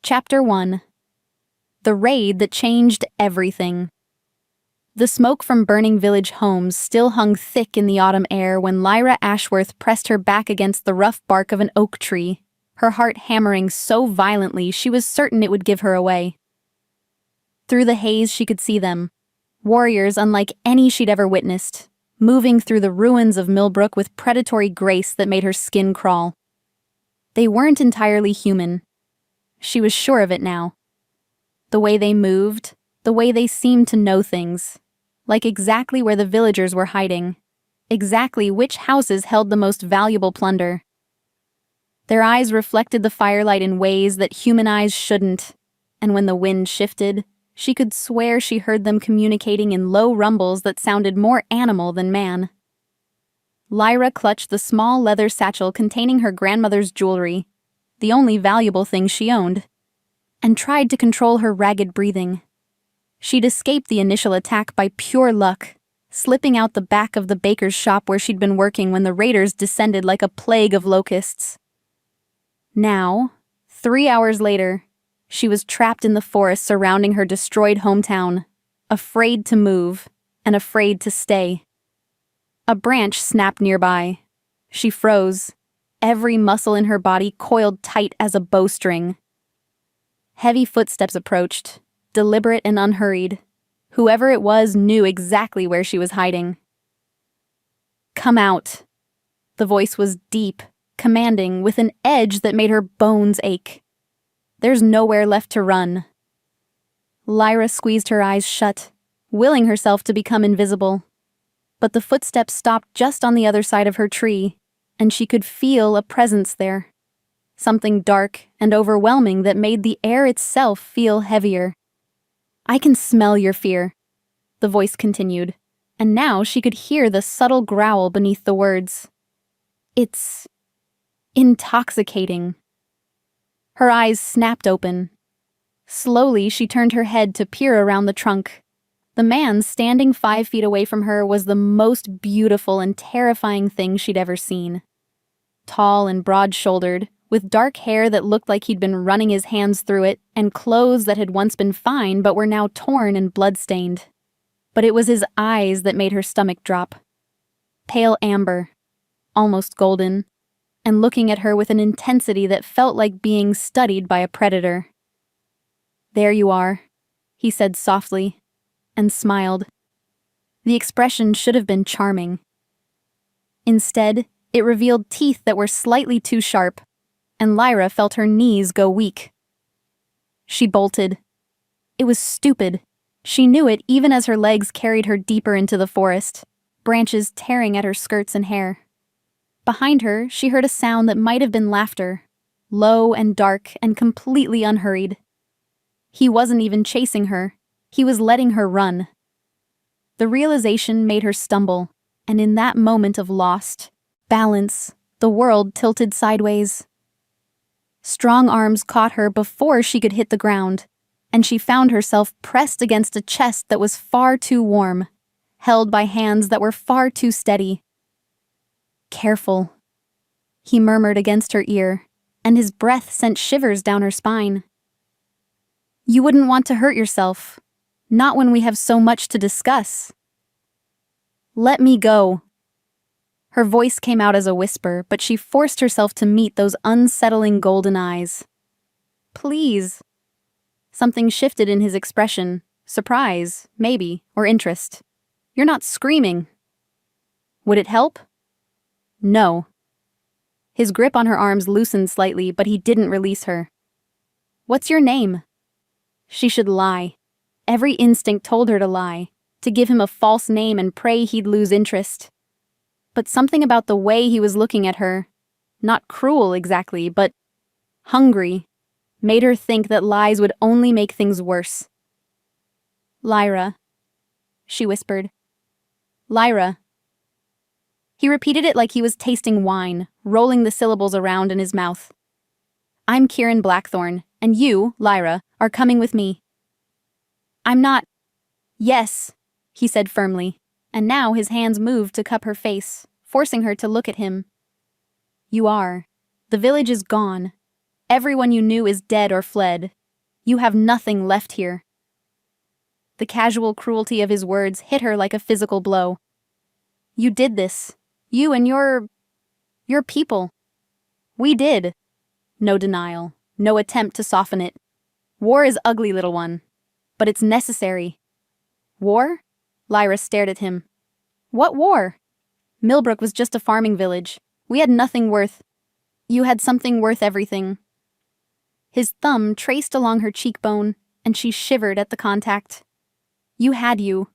Chapter 1. The Raid That Changed Everything. The smoke from burning village homes still hung thick in the autumn air when Lyra Ashworth pressed her back against the rough bark of an oak tree, her heart hammering so violently she was certain it would give her away. Through the haze she could see them, warriors unlike any she'd ever witnessed, moving through the ruins of Millbrook with predatory grace that made her skin crawl. They weren't entirely human. She was sure of it now. The way they moved, the way they seemed to know things, like exactly where the villagers were hiding, exactly which houses held the most valuable plunder. Their eyes reflected the firelight in ways that human eyes shouldn't, and when the wind shifted, she could swear she heard them communicating in low rumbles that sounded more animal than man. Lyra clutched the small leather satchel containing her grandmother's jewelry, the only valuable thing she owned, and tried to control her ragged breathing. She'd escaped the initial attack by pure luck, slipping out the back of the baker's shop where she'd been working when the raiders descended like a plague of locusts. Now, 3 hours later, she was trapped in the forest surrounding her destroyed hometown, afraid to move and afraid to stay. A branch snapped nearby. She froze, every muscle in her coiled coiled tight as a bowstring. Heavy footsteps approached, deliberate and unhurried. Whoever it was knew exactly where she was hiding. "Come out." The voice was deep, commanding, with an edge that made her bones ache. "There's nowhere left to run." Lyra squeezed her eyes shut, willing herself to become invisible. But the footsteps stopped just on the other side of her tree, and she could feel a presence there. Something dark and overwhelming that made the air itself feel heavier. "I can smell your fear," the voice continued, and now she could hear the subtle growl beneath the words. "It's intoxicating." Her eyes snapped open. Slowly, she turned her head to peer around the trunk. The man standing 5 feet away from her was the most beautiful and terrifying thing she'd ever seen. Tall and broad-shouldered, with dark hair that looked like he'd been running his hands through it, and clothes that had once been fine but were now torn and blood-stained. But it was his eyes that made her stomach drop. Pale amber, almost golden, and looking at her with an intensity that felt like being studied by a predator. "There you are," he said softly, and smiled. The expression should have been charming. Instead, it revealed teeth that were slightly too sharp, and Lyra felt her knees go weak. She bolted. It was stupid. She knew it even as her legs carried her deeper into the forest, branches tearing at her skirts and hair. Behind her, she heard a sound that might have been laughter, low and dark and completely unhurried. He wasn't even chasing her. He was letting her run. The realization made her stumble, and in that moment of lost balance, the world tilted sideways. Strong arms caught her before she could hit the ground, and she found herself pressed against a chest that was far too warm, held by hands that were far too steady. "Careful," he murmured against her ear, and his breath sent shivers down her spine. "You wouldn't want to hurt yourself. Not when we have so much to discuss." "Let me go." Her voice came out as a whisper, but she forced herself to meet those unsettling golden eyes. "Please." Something shifted in his expression. Surprise, maybe, or interest. "You're not screaming." "Would it help?" "No." His grip on her arms loosened slightly, but he didn't release her. "What's your name?" She should lie. Every instinct told her to lie, to give him a false name and pray he'd lose interest. But something about the way he was looking at her, not cruel exactly, but hungry, made her think that lies would only make things worse. "Lyra," she whispered. "Lyra." He repeated it like he was tasting wine, rolling the syllables around in his mouth. "I'm Kieran Blackthorne, and you, Lyra, are coming with me." "I'm not—" "Yes," he said firmly, and now his hands moved to cup her face, forcing her to look at him. "You are. The village is gone. Everyone you knew is dead or fled. You have nothing left here." The casual cruelty of his words hit her like a physical blow. "You did this. You and your people." "We did." No denial, no attempt to soften it. "War is ugly, little one, but it's necessary." "War?" Lyra stared at him. "What war? Millbrook was just a farming village. We had nothing worth. You had something worth everything." His thumb traced along her cheekbone, and she shivered at the contact. "You had you."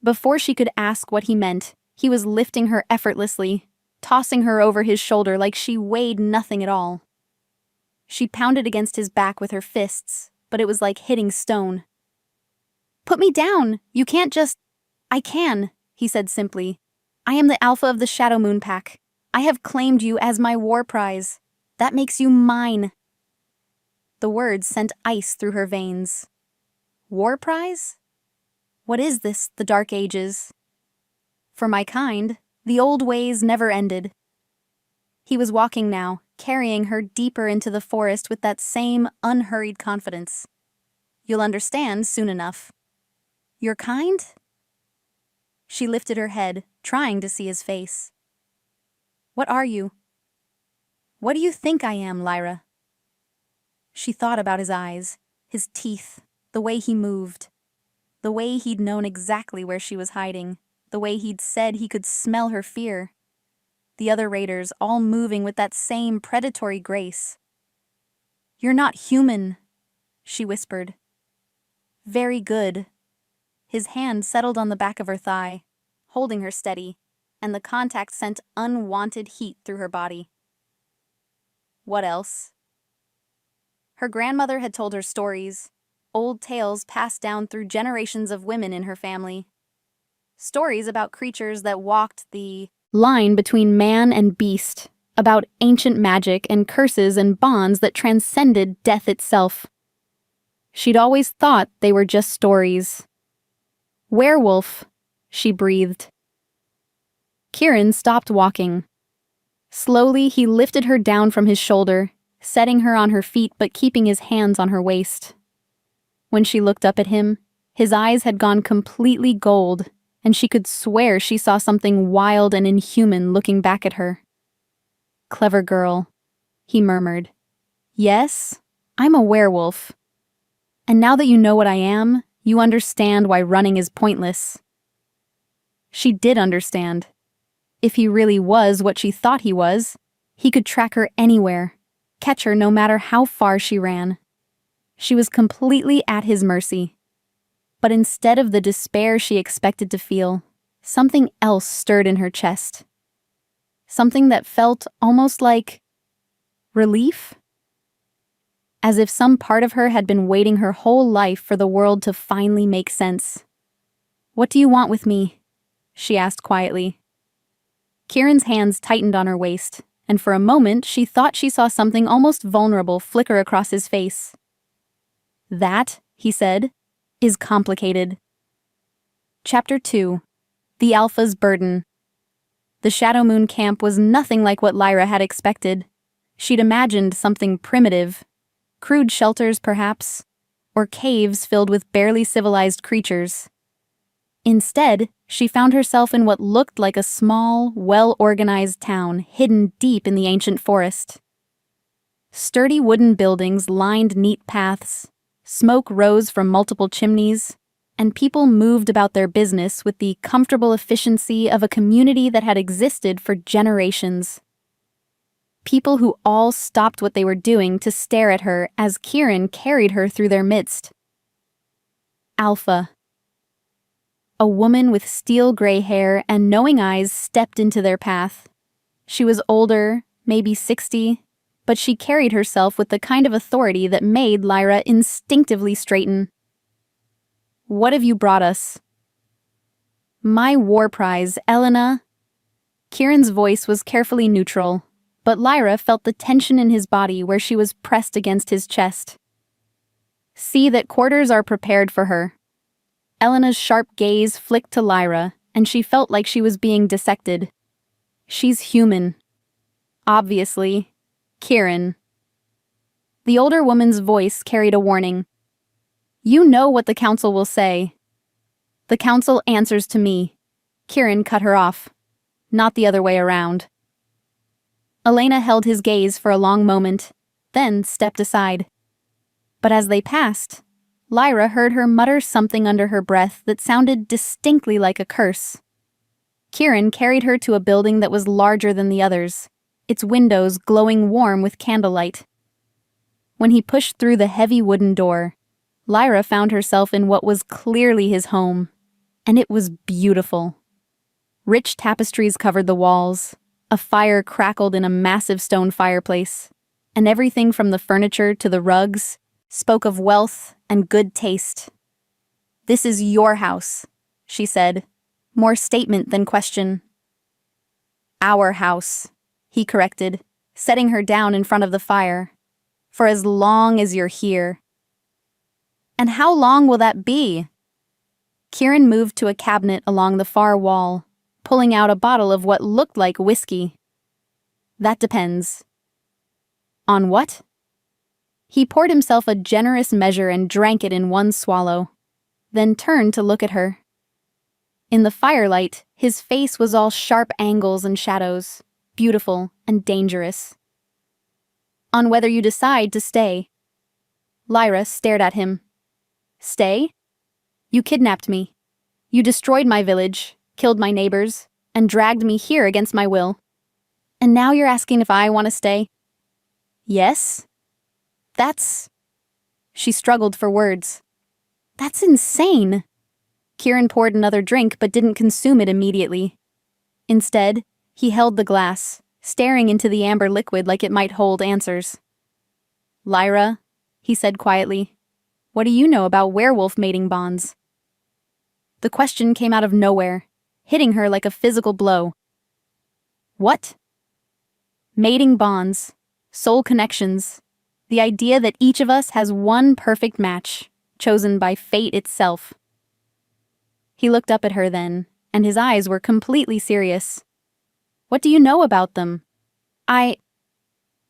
Before she could ask what he meant, he was lifting her effortlessly, tossing her over his shoulder like she weighed nothing at all. She pounded against his back with her fists, but it was like hitting stone. "Put me down! You can't just—" "I can," he said simply. "I am the alpha of the Shadow Moon Pack. I have claimed you as my war prize. That makes you mine." The words sent ice through her veins. War prize? What is this, the Dark Ages? For my kind, the old ways never ended. He was walking now, carrying her deeper into the forest with that same unhurried confidence. "You'll understand soon enough." "Your kind?" She lifted her head, trying to see his face. "What are you?" "What do you think I am, Lyra?" She thought about his eyes, his teeth, the way he moved, the way he'd known exactly where she was hiding, the way he'd said he could smell her fear. The other raiders all moving with that same predatory grace. "You're not human," she whispered. "Very good." His hand settled on the back of her thigh, holding her steady, and the contact sent unwanted heat through her body. What else? Her grandmother had told her stories, old tales passed down through generations of women in her family. Stories about creatures that walked the line between man and beast, about ancient magic and curses and bonds that transcended death itself. She'd always thought they were just stories. "Werewolf," she breathed. Kieran stopped walking. Slowly, he lifted her down from his shoulder, setting her on her feet but keeping his hands on her waist. When she looked up at him, his eyes had gone completely gold, and she could swear she saw something wild and inhuman looking back at her. "Clever girl," he murmured. "Yes, I'm a werewolf. And now that you know what I am, you understand why running is pointless." She did understand. If he really was what she thought he was, he could track her anywhere, catch her no matter how far she ran. She was completely at his mercy. But instead of the despair she expected to feel, something else stirred in her chest. Something that felt almost like relief? As if some part of her had been waiting her whole life for the world to finally make sense. "What do you want with me?" she asked quietly. Kieran's hands tightened on her waist, and for a moment she thought she saw something almost vulnerable flicker across his face. "That," he said, "is complicated." Chapter 2. The Alpha's Burden. The Shadow Moon camp was nothing like what Lyra had expected. She'd imagined something primitive. Crude shelters, perhaps, or caves filled with barely civilized creatures. Instead, she found herself in what looked like a small, well-organized town hidden deep in the ancient forest. Sturdy wooden buildings lined neat paths, smoke rose from multiple chimneys, and people moved about their business with the comfortable efficiency of a community that had existed for generations. People who all stopped what they were doing to stare at her as Kieran carried her through their midst. Alpha. A woman with steel gray hair and knowing eyes stepped into their path. She was older, maybe 60, but she carried herself with the kind of authority that made Lyra instinctively straighten. "What have you brought us?" "My war prize, Elena." Kieran's voice was carefully neutral, but Lyra felt the tension in his body where she was pressed against his chest. "See that quarters are prepared for her." Elena's sharp gaze flicked to Lyra, and she felt like she was being dissected. "She's human." "Obviously. Kieran." The older woman's voice carried a warning. You know what the council will say. The council answers to me. Kieran cut her off. Not the other way around. Elena held his gaze for a long moment, then stepped aside. But as they passed, Lyra heard her mutter something under her breath that sounded distinctly like a curse. Kieran carried her to a building that was larger than the others, its windows glowing warm with candlelight. When he pushed through the heavy wooden door, Lyra found herself in what was clearly his home, and it was beautiful. Rich tapestries covered the walls, a fire crackled in a massive stone fireplace, and everything from the furniture to the rugs spoke of wealth and good taste. This is your house, she said, more statement than question. Our house, he corrected, setting her down in front of the fire. For as long as you're here. And how long will that be? Kieran moved to a cabinet along the far wall, pulling out a bottle of what looked like whiskey. That depends. On what? He poured himself a generous measure and drank it in one swallow, then turned to look at her. In the firelight, his face was all sharp angles and shadows, beautiful and dangerous. On whether you decide to stay. Lyra stared at him. Stay? You kidnapped me. You destroyed my village, killed my neighbors, and dragged me here against my will. And now you're asking if I want to stay? Yes? That's... She struggled for words. That's insane. Kieran poured another drink but didn't consume it immediately. Instead, he held the glass, staring into the amber liquid like it might hold answers. Lyra, he said quietly, what do you know about werewolf mating bonds? The question came out of nowhere, hitting her like a physical blow. What? Mating bonds, soul connections, the idea that each of us has one perfect match, chosen by fate itself. He looked up at her then, and his eyes were completely serious. What do you know about them?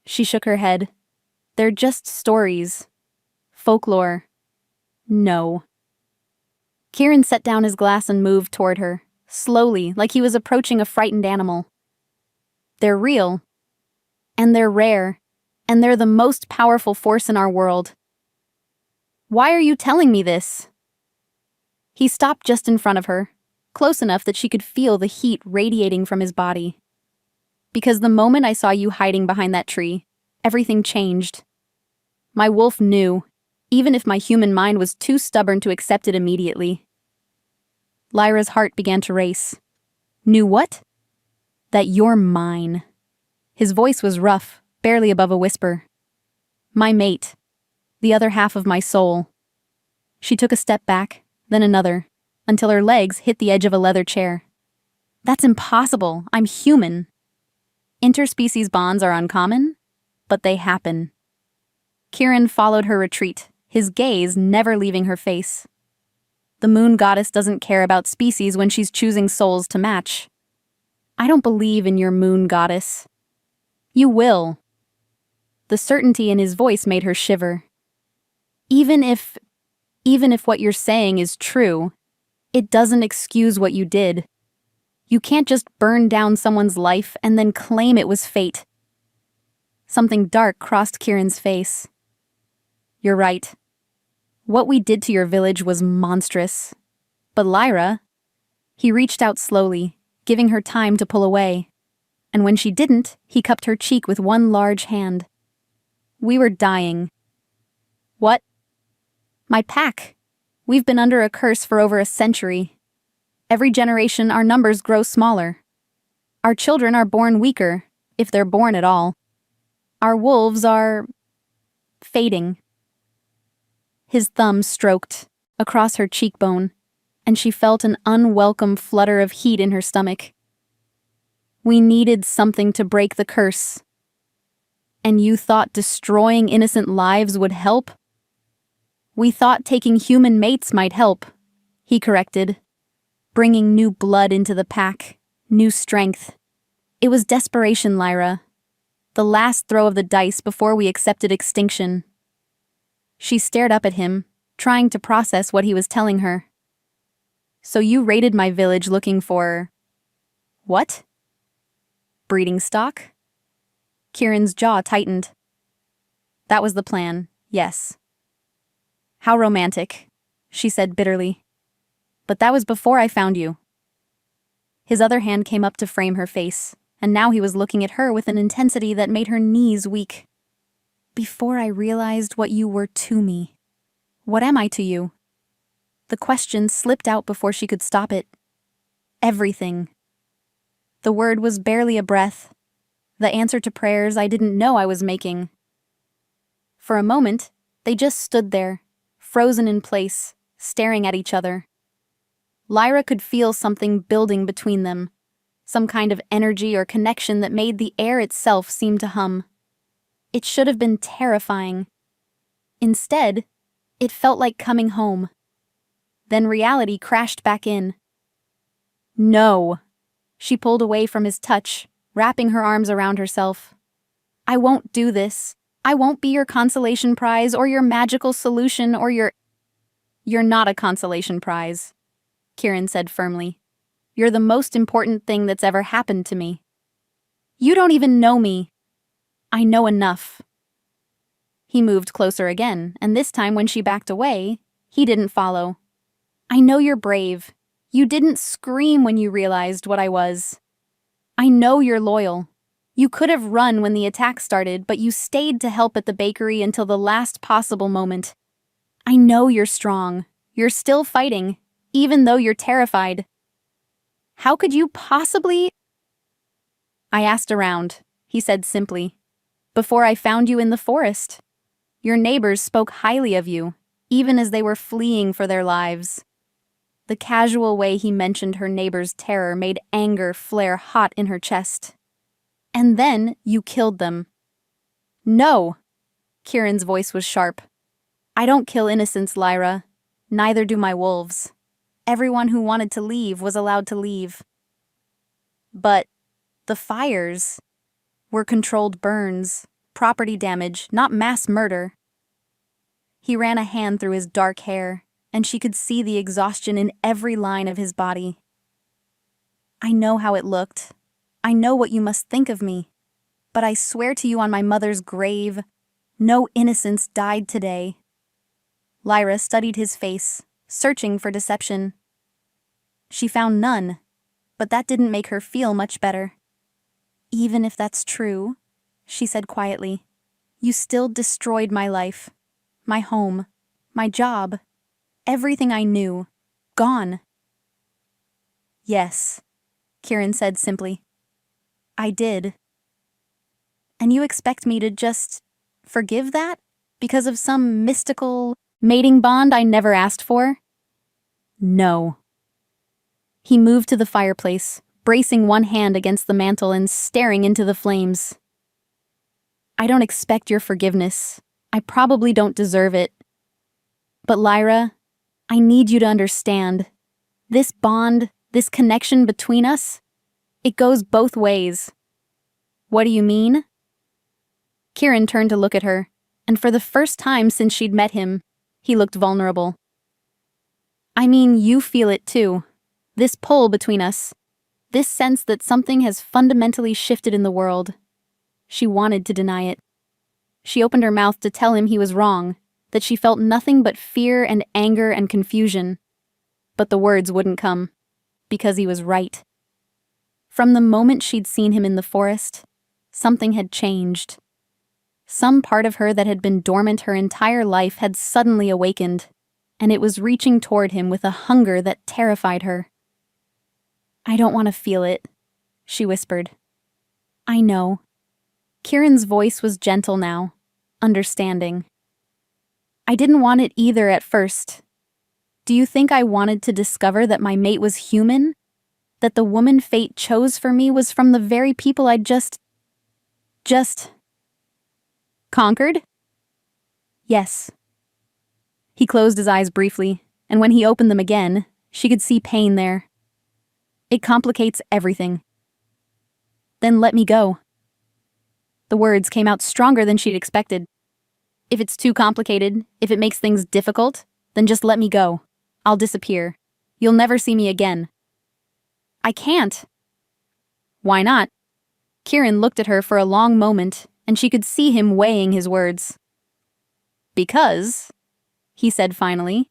She shook her head. They're just stories. Folklore. No. Kieran set down his glass and moved toward her, slowly, like he was approaching a frightened animal. They're real. And they're rare. And they're the most powerful force in our world. Why are you telling me this? He stopped just in front of her, close enough that she could feel the heat radiating from his body. Because the moment I saw you hiding behind that tree, everything changed. My wolf knew, even if my human mind was too stubborn to accept it immediately. Lyra's heart began to race. Knew what? That you're mine. His voice was rough, barely above a whisper. My mate. The other half of my soul. She took a step back, then another, until her legs hit the edge of a leather chair. That's impossible. I'm human. Interspecies bonds are uncommon, but they happen. Kieran followed her retreat, his gaze never leaving her face. The moon goddess doesn't care about species when she's choosing souls to match. I don't believe in your moon goddess. You will. The certainty in his voice made her shiver. Even if what you're saying is true, it doesn't excuse what you did. You can't just burn down someone's life and then claim it was fate. Something dark crossed Kieran's face. You're right. What we did to your village was monstrous. But Lyra... He reached out slowly, giving her time to pull away. And when she didn't, he cupped her cheek with one large hand. We were dying. What? My pack. We've been under a curse for over a century. Every generation, our numbers grow smaller. Our children are born weaker, if they're born at all. Our wolves are... fading. His thumb stroked across her cheekbone, and she felt an unwelcome flutter of heat in her stomach. We needed something to break the curse. And you thought destroying innocent lives would help? We thought taking human mates might help, he corrected, bringing new blood into the pack, new strength. It was desperation, Lyra. The last throw of the dice before we accepted extinction. She stared up at him, trying to process what he was telling her. So you raided my village looking for... what? Breeding stock? Kieran's jaw tightened. That was the plan, yes. How romantic, she said bitterly. But that was before I found you. His other hand came up to frame her face, and now he was looking at her with an intensity that made her knees weak. Before I realized what you were to me. What am I to you? The question slipped out before she could stop it. Everything. The word was barely a breath, the answer to prayers I didn't know I was making. For a moment, they just stood there, frozen in place, staring at each other. Lyra could feel something building between them, some kind of energy or connection that made the air itself seem to hum. It should have been terrifying. Instead, it felt like coming home. Then reality crashed back in. No. She pulled away from his touch, wrapping her arms around herself. I won't do this. I won't be your consolation prize or your magical solution or your... You're not a consolation prize, Kieran said firmly. You're the most important thing that's ever happened to me. You don't even know me. I know enough. He moved closer again, and this time when she backed away, he didn't follow. I know you're brave. You didn't scream when you realized what I was. I know you're loyal. You could have run when the attack started, but you stayed to help at the bakery until the last possible moment. I know you're strong. You're still fighting, even though you're terrified. How could you possibly... I asked around, he said simply. Before I found you in the forest. Your neighbors spoke highly of you, even as they were fleeing for their lives. The casual way he mentioned her neighbor's terror made anger flare hot in her chest. And then you killed them. No! Kieran's voice was sharp. I don't kill innocents, Lyra. Neither do my wolves. Everyone who wanted to leave was allowed to leave. But the fires were controlled burns, property damage, not mass murder. He ran a hand through his dark hair, and she could see the exhaustion in every line of his body. I know how it looked. I know what you must think of me. But I swear to you on my mother's grave, no innocents died today. Lyra studied his face, searching for deception. She found none, but that didn't make her feel much better. Even if that's true, she said quietly, you still destroyed my life, my home, my job, everything I knew, gone. Yes, Kieran said simply. I did. And you expect me to just forgive that because of some mystical mating bond I never asked for? No. He moved to the fireplace, bracing one hand against the mantel and staring into the flames. I don't expect your forgiveness. I probably don't deserve it. But Lyra, I need you to understand. This bond, this connection between us, it goes both ways. What do you mean? Kieran turned to look at her, and for the first time since she'd met him, he looked vulnerable. I mean, you feel it too. This pull between us. This sense that something has fundamentally shifted in the world. She wanted to deny it. She opened her mouth to tell him he was wrong, that she felt nothing but fear and anger and confusion. But the words wouldn't come, because he was right. From the moment she'd seen him in the forest, something had changed. Some part of her that had been dormant her entire life had suddenly awakened, and it was reaching toward him with a hunger that terrified her. I don't want to feel it, she whispered. I know. Kieran's voice was gentle now, understanding. I didn't want it either at first. Do you think I wanted to discover that my mate was human? That the woman fate chose for me was from the very people I'd just conquered? Yes. He closed his eyes briefly, and when he opened them again, she could see pain there. It complicates everything. Then let me go. The words came out stronger than she'd expected. If it's too complicated, if it makes things difficult, then just let me go. I'll disappear. You'll never see me again. I can't. Why not? Kieran looked at her for a long moment, and she could see him weighing his words. Because, he said finally,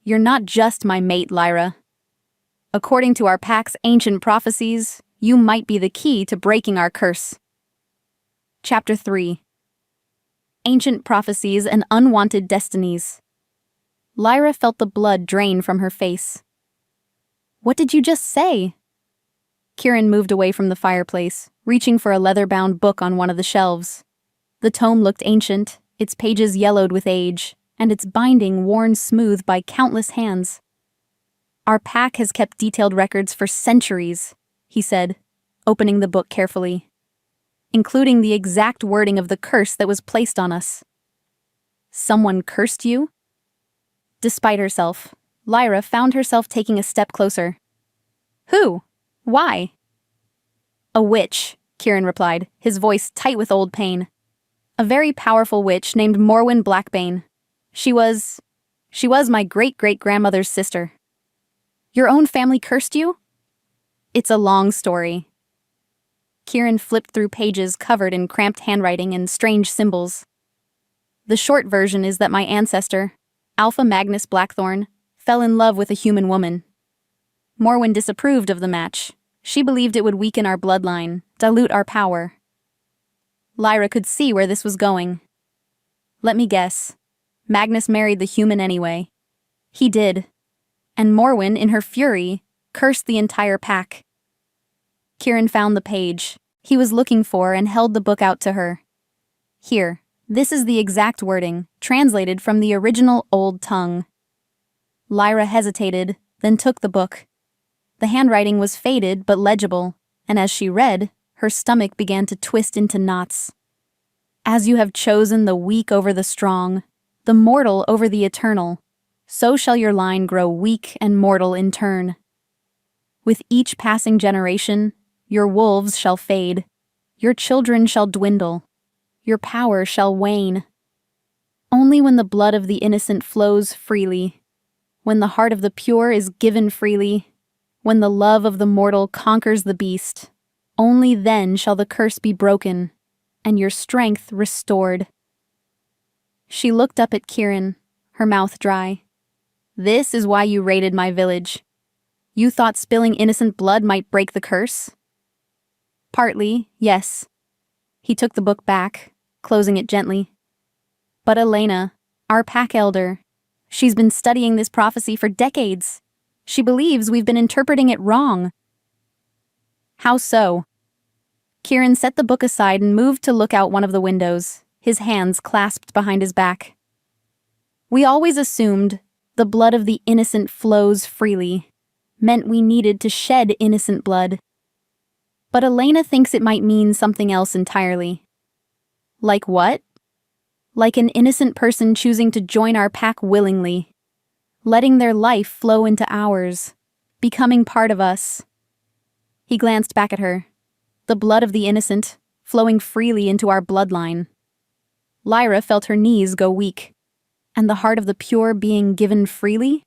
you're not just my mate, Lyra. According to our pack's ancient prophecies, you might be the key to breaking our curse. Chapter 3. Ancient Prophecies and Unwanted Destinies. Lyra felt the blood drain from her face. What did you just say? Kieran moved away from the fireplace, reaching for a leather-bound book on one of the shelves. The tome looked ancient, its pages yellowed with age, and its binding worn smooth by countless hands. Our pack has kept detailed records for centuries, he said, opening the book carefully, including the exact wording of the curse that was placed on us. Someone cursed you? Despite herself, Lyra found herself taking a step closer. Who? Why? A witch, Kieran replied, his voice tight with old pain. A very powerful witch named Morwen Blackbane. She was my great-great-grandmother's sister. Your own family cursed you? It's a long story. Kieran flipped through pages covered in cramped handwriting and strange symbols. The short version is that my ancestor, Alpha Magnus Blackthorn, fell in love with a human woman. Morwen disapproved of the match. She believed it would weaken our bloodline, dilute our power. Lyra could see where this was going. Let me guess. Magnus married the human anyway. He did. And Morwen, in her fury, cursed the entire pack. Kieran found the page he was looking for and held the book out to her. Here, this is the exact wording, translated from the original Old Tongue. Lyra hesitated, then took the book. The handwriting was faded but legible, and as she read, her stomach began to twist into knots. As you have chosen the weak over the strong, the mortal over the eternal, so shall your line grow weak and mortal in turn. With each passing generation, your wolves shall fade, your children shall dwindle, your power shall wane. Only when the blood of the innocent flows freely, when the heart of the pure is given freely, when the love of the mortal conquers the beast, only then shall the curse be broken, and your strength restored. She looked up at Kieran, her mouth dry. This is why you raided my village. You thought spilling innocent blood might break the curse? Partly, yes. He took the book back, closing it gently. But Elena, our pack elder, she's been studying this prophecy for decades. She believes we've been interpreting it wrong. How so? Kieran set the book aside and moved to look out one of the windows, his hands clasped behind his back. We always assumed the blood of the innocent flows freely, meant we needed to shed innocent blood. But Elena thinks it might mean something else entirely. Like what? Like an innocent person choosing to join our pack willingly, letting their life flow into ours, becoming part of us. He glanced back at her. The blood of the innocent, flowing freely into our bloodline. Lyra felt her knees go weak. And the heart of the pure being given freely?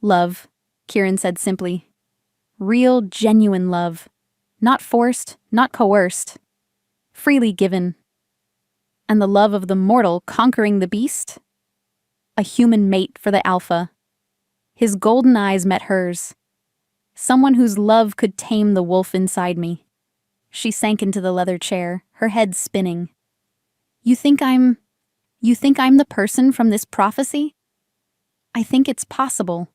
Love, Kieran said simply. Real, genuine love. Not forced, not coerced. Freely given. And the love of the mortal conquering the beast? A human mate for the alpha. His golden eyes met hers. Someone whose love could tame the wolf inside me. She sank into the leather chair, her head spinning. You think I'm the person from this prophecy? I think it's possible.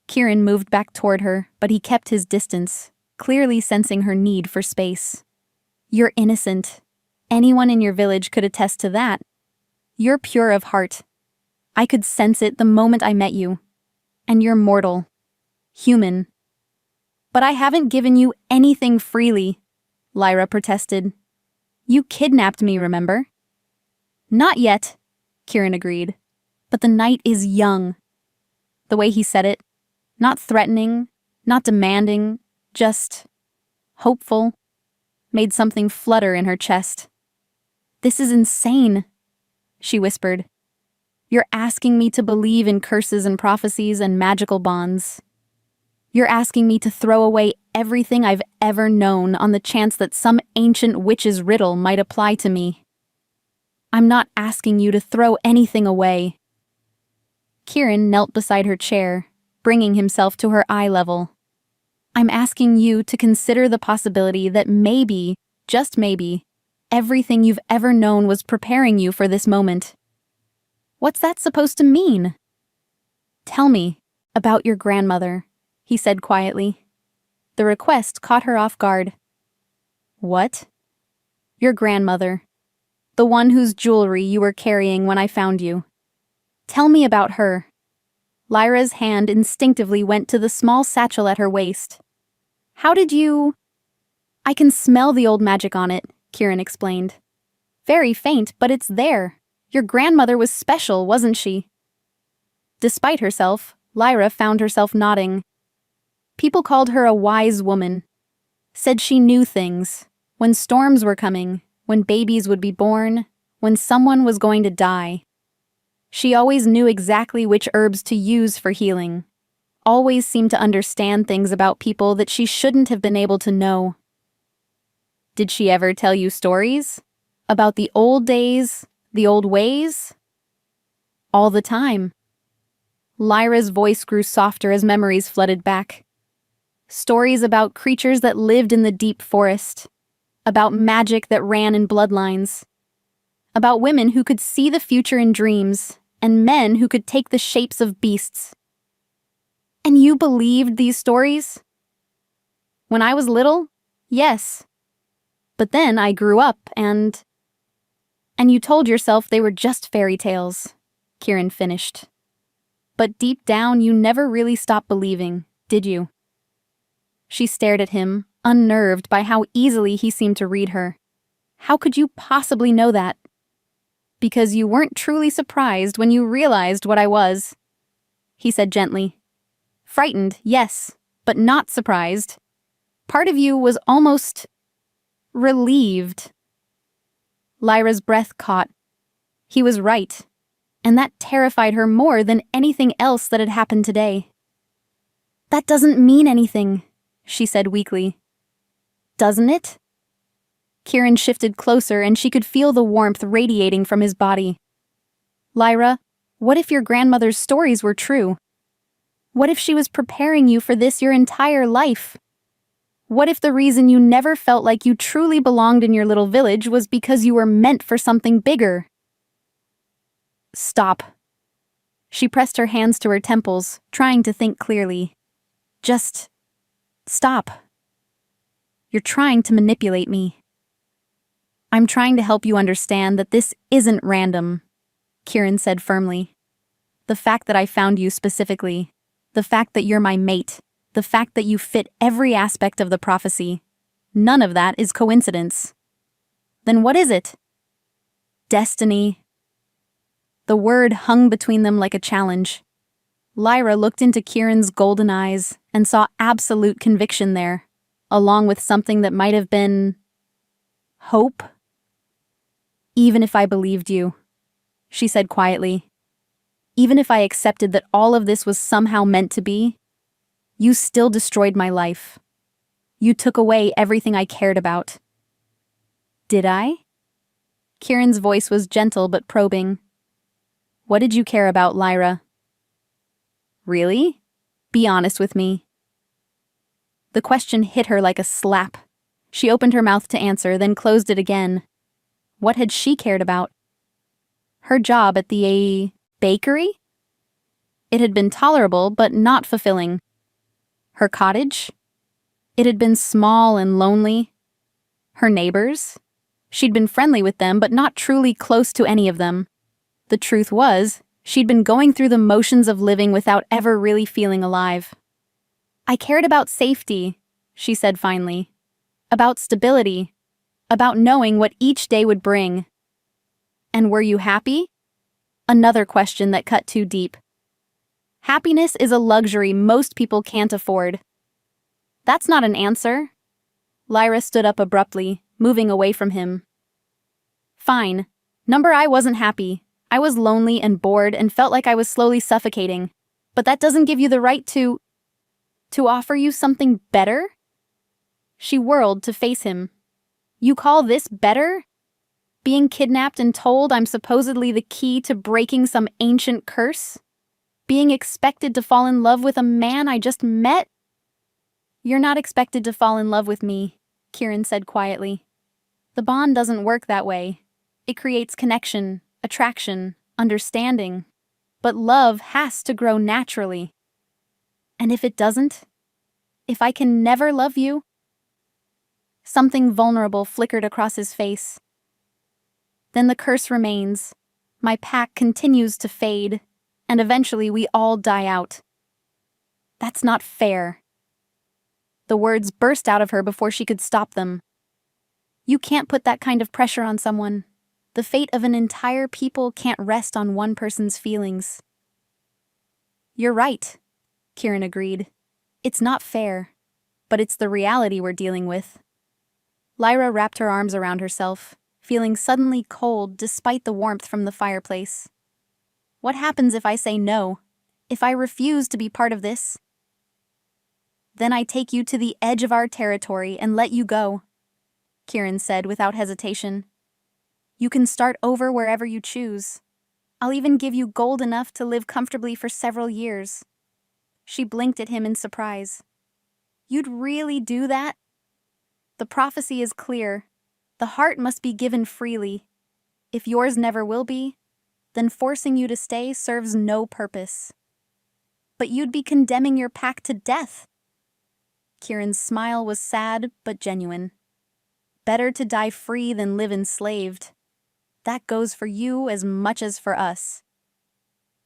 Kieran moved back toward her, but he kept his distance, clearly sensing her need for space. You're innocent. Anyone in your village could attest to that. You're pure of heart. I could sense it the moment I met you. And you're mortal. Human. But I haven't given you anything freely, Lyra protested. You kidnapped me, remember? Not yet, Kieran agreed. But the night is young. The way he said it, not threatening, not demanding, just hopeful. made something flutter in her chest. "This is insane," she whispered. "You're asking me to believe in curses and prophecies and magical bonds. You're asking me to throw away everything I've ever known on the chance that some ancient witch's riddle might apply to me. I'm not asking you to throw anything away." Kieran knelt beside her chair, bringing himself to her eye level. "I'm asking you to consider the possibility that maybe, just maybe, everything you've ever known was preparing you for this moment." "What's that supposed to mean?" "Tell me about your grandmother," he said quietly. The request caught her off guard. "What?" "Your grandmother. The one whose jewelry you were carrying when I found you. Tell me about her." Lyra's hand instinctively went to the small satchel at her waist. "How did you—" "I can smell the old magic on it," Kieran explained. "Very faint, but it's there. Your grandmother was special, wasn't she?" Despite herself, Lyra found herself nodding. People called her a wise woman. Said she knew things. When storms were coming, when babies would be born, when someone was going to die. She always knew exactly which herbs to use for healing. Always seemed to understand things about people that she shouldn't have been able to know. "Did she ever tell you stories? About the old days, the old ways?" "All the time." Lyra's voice grew softer as memories flooded back. Stories about creatures that lived in the deep forest. About magic that ran in bloodlines. About women who could see the future in dreams, and men who could take the shapes of beasts. "And you believed these stories?" "When I was little, yes. But then I grew up and you told yourself they were just fairy tales," Kieran finished. "But deep down you never really stopped believing, did you?" She stared at him, unnerved by how easily he seemed to read her. "How could you possibly know that?" "Because you weren't truly surprised when you realized what I was," he said gently. "Frightened, yes, but not surprised. Part of you was almost relieved." Lyra's breath caught. He was right, and that terrified her more than anything else that had happened today. "That doesn't mean anything," she said weakly. "Doesn't it?" Kieran shifted closer and she could feel the warmth radiating from his body. "Lyra, what if your grandmother's stories were true? What if she was preparing you for this your entire life? What if the reason you never felt like you truly belonged in your little village was because you were meant for something bigger?" "Stop." She pressed her hands to her temples, trying to think clearly. "Just stop. You're trying to manipulate me." "I'm trying to help you understand that this isn't random," Kieran said firmly. "The fact that I found you specifically, the fact that you're my mate, the fact that you fit every aspect of the prophecy, none of that is coincidence." "Then what is it?" "Destiny." The word hung between them like a challenge. Lyra looked into Kieran's golden eyes and saw absolute conviction there, along with something that might have been hope. "Even if I believed you," she said quietly, "even if I accepted that all of this was somehow meant to be, you still destroyed my life. You took away everything I cared about." "Did I?" Kieran's voice was gentle but probing. "What did you care about, Lyra?" "Really? Be honest with me." The question hit her like a slap. She opened her mouth to answer, then closed it again. What had she cared about? Her job at the bakery? It had been tolerable, but not fulfilling. Her cottage? It had been small and lonely. Her neighbors? She'd been friendly with them, but not truly close to any of them. The truth was, she'd been going through the motions of living without ever really feeling alive. "I cared about safety," she said finally. "About stability. About knowing what each day would bring." "And were you happy?" Another question that cut too deep. "Happiness is a luxury most people can't afford." "That's not an answer." Lyra stood up abruptly, moving away from him. Fine. Number I wasn't happy. I was lonely and bored and felt like I was slowly suffocating. But that doesn't give you the right to offer you something better? She whirled to face him. You call this better? Being kidnapped and told I'm supposedly the key to breaking some ancient curse? Being expected to fall in love with a man I just met? You're not expected to fall in love with me, Kieran said quietly. The bond doesn't work that way. It creates connection, attraction, understanding. But love has to grow naturally. And if it doesn't? If I can never love you? Something vulnerable flickered across his face. Then the curse remains. My pack continues to fade, and eventually we all die out. That's not fair. The words burst out of her before she could stop them. You can't put that kind of pressure on someone. The fate of an entire people can't rest on one person's feelings. You're right, Kieran agreed. It's not fair, but it's the reality we're dealing with. Lyra wrapped her arms around herself, feeling suddenly cold despite the warmth from the fireplace. What happens if I say no? If I refuse to be part of this? Then I take you to the edge of our territory and let you go, Kieran said without hesitation. You can start over wherever you choose. I'll even give you gold enough to live comfortably for several years. She blinked at him in surprise. You'd really do that? The prophecy is clear. The heart must be given freely. If yours never will be, then forcing you to stay serves no purpose. But you'd be condemning your pack to death. Kieran's smile was sad but genuine. Better to die free than live enslaved. That goes for you as much as for us.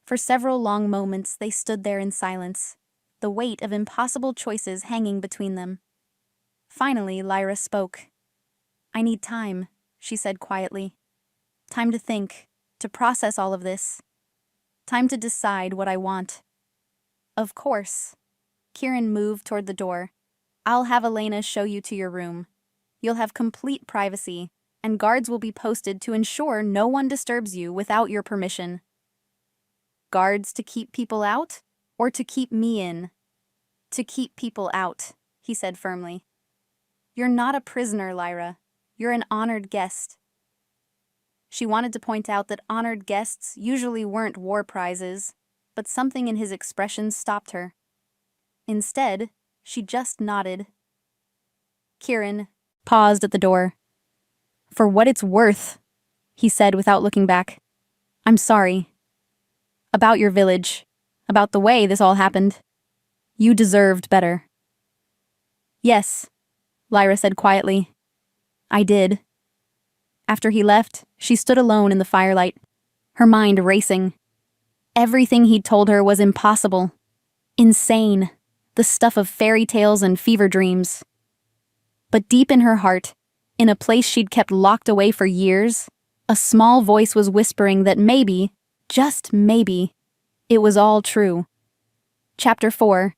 For several long moments they stood there in silence, the weight of impossible choices hanging between them. Finally, Lyra spoke. I need time, she said quietly. Time to think, to process all of this. Time to decide what I want. Of course. Kieran moved toward the door. I'll have Elena show you to your room. You'll have complete privacy, and guards will be posted to ensure no one disturbs you without your permission. Guards to keep people out, or to keep me in? To keep people out, he said firmly. You're not a prisoner, Lyra. You're an honored guest. She wanted to point out that honored guests usually weren't war prizes, but something in his expression stopped her. Instead, she just nodded. Kieran paused at the door. For what it's worth, he said without looking back. I'm sorry. About your village. About the way this all happened. You deserved better. Yes, Lyra said quietly. I did. After he left, she stood alone in the firelight, her mind racing. Everything he'd told her was impossible. Insane. The stuff of fairy tales and fever dreams. But deep in her heart, in a place she'd kept locked away for years, a small voice was whispering that maybe, just maybe, it was all true. Chapter 4.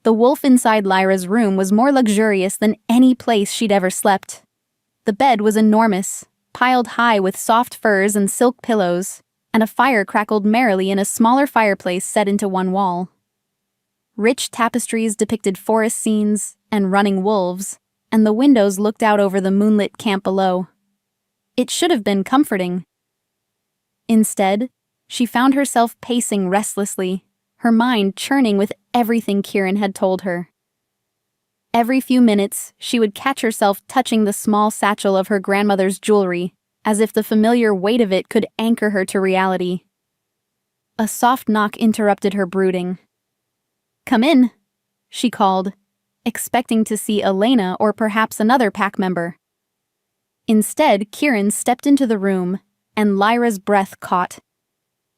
The wolf inside Lyra's room was more luxurious than any place she'd ever slept. The bed was enormous, piled high with soft furs and silk pillows, and a fire crackled merrily in a smaller fireplace set into one wall. Rich tapestries depicted forest scenes and running wolves, and the windows looked out over the moonlit camp below. It should have been comforting. Instead, she found herself pacing restlessly, her mind churning with everything Kieran had told her. Every few minutes, she would catch herself touching the small satchel of her grandmother's jewelry, as if the familiar weight of it could anchor her to reality. A soft knock interrupted her brooding. Come in, she called, expecting to see Elena or perhaps another pack member. Instead, Kieran stepped into the room, and Lyra's breath caught.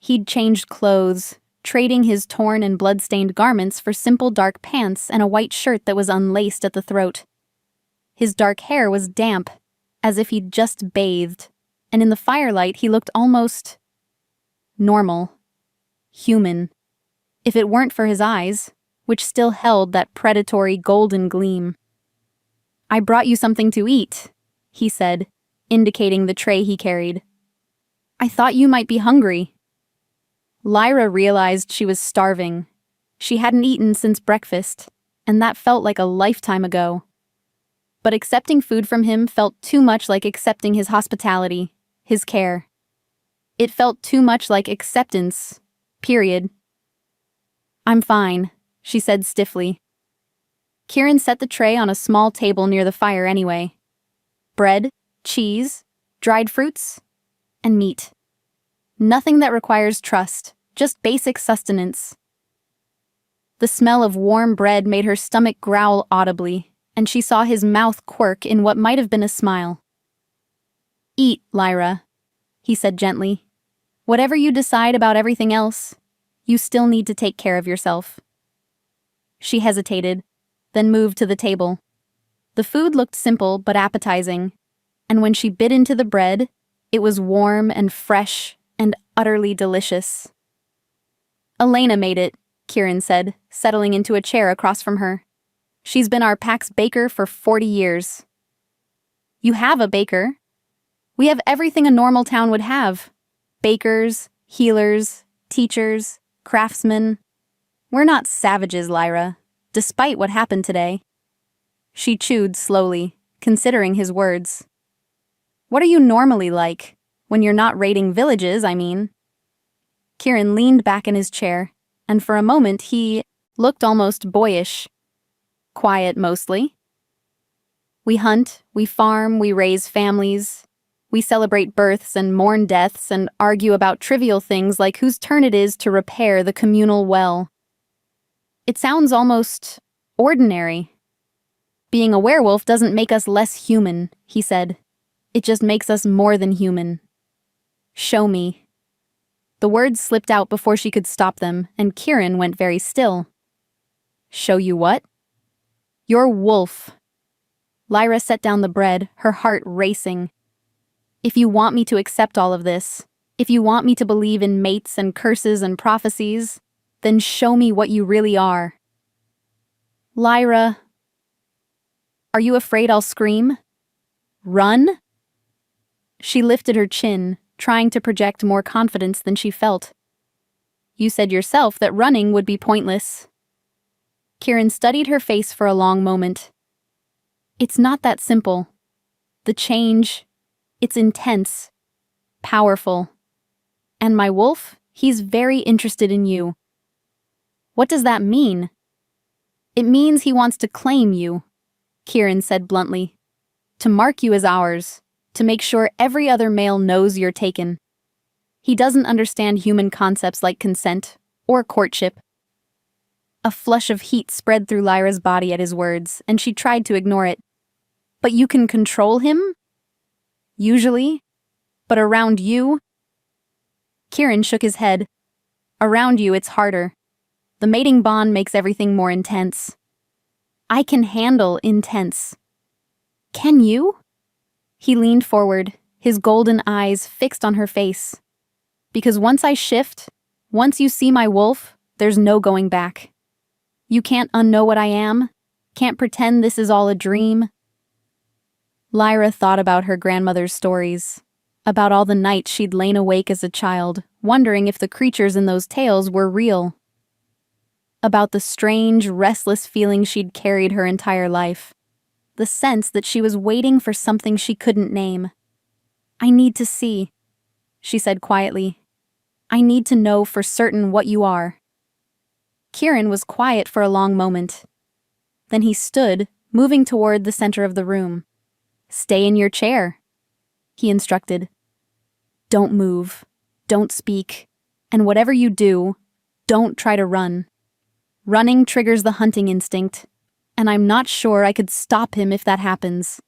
He'd changed clothes, trading his torn and blood-stained garments for simple dark pants and a white shirt that was unlaced at the throat. His dark hair was damp, as if he'd just bathed, and in the firelight he looked almost normal, human, if it weren't for his eyes, which still held that predatory golden gleam. I brought you something to eat, he said, indicating the tray he carried. I thought you might be hungry. Lyra realized she was starving. She hadn't eaten since breakfast, and that felt like a lifetime ago. But accepting food from him felt too much like accepting his hospitality, his care. It felt too much like acceptance, period. I'm fine, she said stiffly. Kieran set the tray on a small table near the fire anyway. Bread, cheese, dried fruits, and meat. Nothing that requires trust, just basic sustenance. The smell of warm bread made her stomach growl audibly, and she saw his mouth quirk in what might have been a smile. Eat, Lyra, he said gently. Whatever you decide about everything else, you still need to take care of yourself. She hesitated, then moved to the table. The food looked simple but appetizing, and when she bit into the bread, it was warm and fresh and utterly delicious. Elena made it, Kieran said, settling into a chair across from her. She's been our PAX baker for 40 years. You have a baker. We have everything a normal town would have. Bakers, healers, teachers, craftsmen. We're not savages, Lyra, despite what happened today. She chewed slowly, considering his words. What are you normally like? When you're not raiding villages, I mean. Kieran leaned back in his chair, and for a moment he looked almost boyish. Quiet, mostly. We hunt, we farm, we raise families. We celebrate births and mourn deaths and argue about trivial things like whose turn it is to repair the communal well. It sounds almost ordinary. Being a werewolf doesn't make us less human, he said. It just makes us more than human. Show me. The words slipped out before she could stop them, and Kieran went very still. Show you what? Your wolf. Lyra set down the bread, her heart racing. If you want me to accept all of this, if you want me to believe in mates and curses and prophecies, then show me what you really are. Lyra. Are you afraid I'll scream? Run? She lifted her chin, trying to project more confidence than she felt. You said yourself that running would be pointless. Kieran studied her face for a long moment. It's not that simple. The change, it's intense, powerful. And my wolf, he's very interested in you. What does that mean? It means he wants to claim you, Kieran said bluntly. To mark you as ours, to make sure every other male knows you're taken. He doesn't understand human concepts like consent or courtship. A flush of heat spread through Lyra's body at his words, and she tried to ignore it. But you can control him? Usually. But around you? Kieran shook his head. Around you, it's harder. The mating bond makes everything more intense. I can handle intense. Can you? He leaned forward, his golden eyes fixed on her face. Because once I shift, once you see my wolf, there's no going back. You can't unknow what I am, can't pretend this is all a dream. Lyra thought about her grandmother's stories, about all the nights she'd lain awake as a child, wondering if the creatures in those tales were real. About the strange, restless feeling she'd carried her entire life. The sense that she was waiting for something she couldn't name. I need to see, she said quietly. I need to know for certain what you are. Kieran was quiet for a long moment. Then he stood, moving toward the center of the room. Stay in your chair, he instructed. Don't move, don't speak, and whatever you do, don't try to run. Running triggers the hunting instinct, and I'm not sure I could stop him if that happens.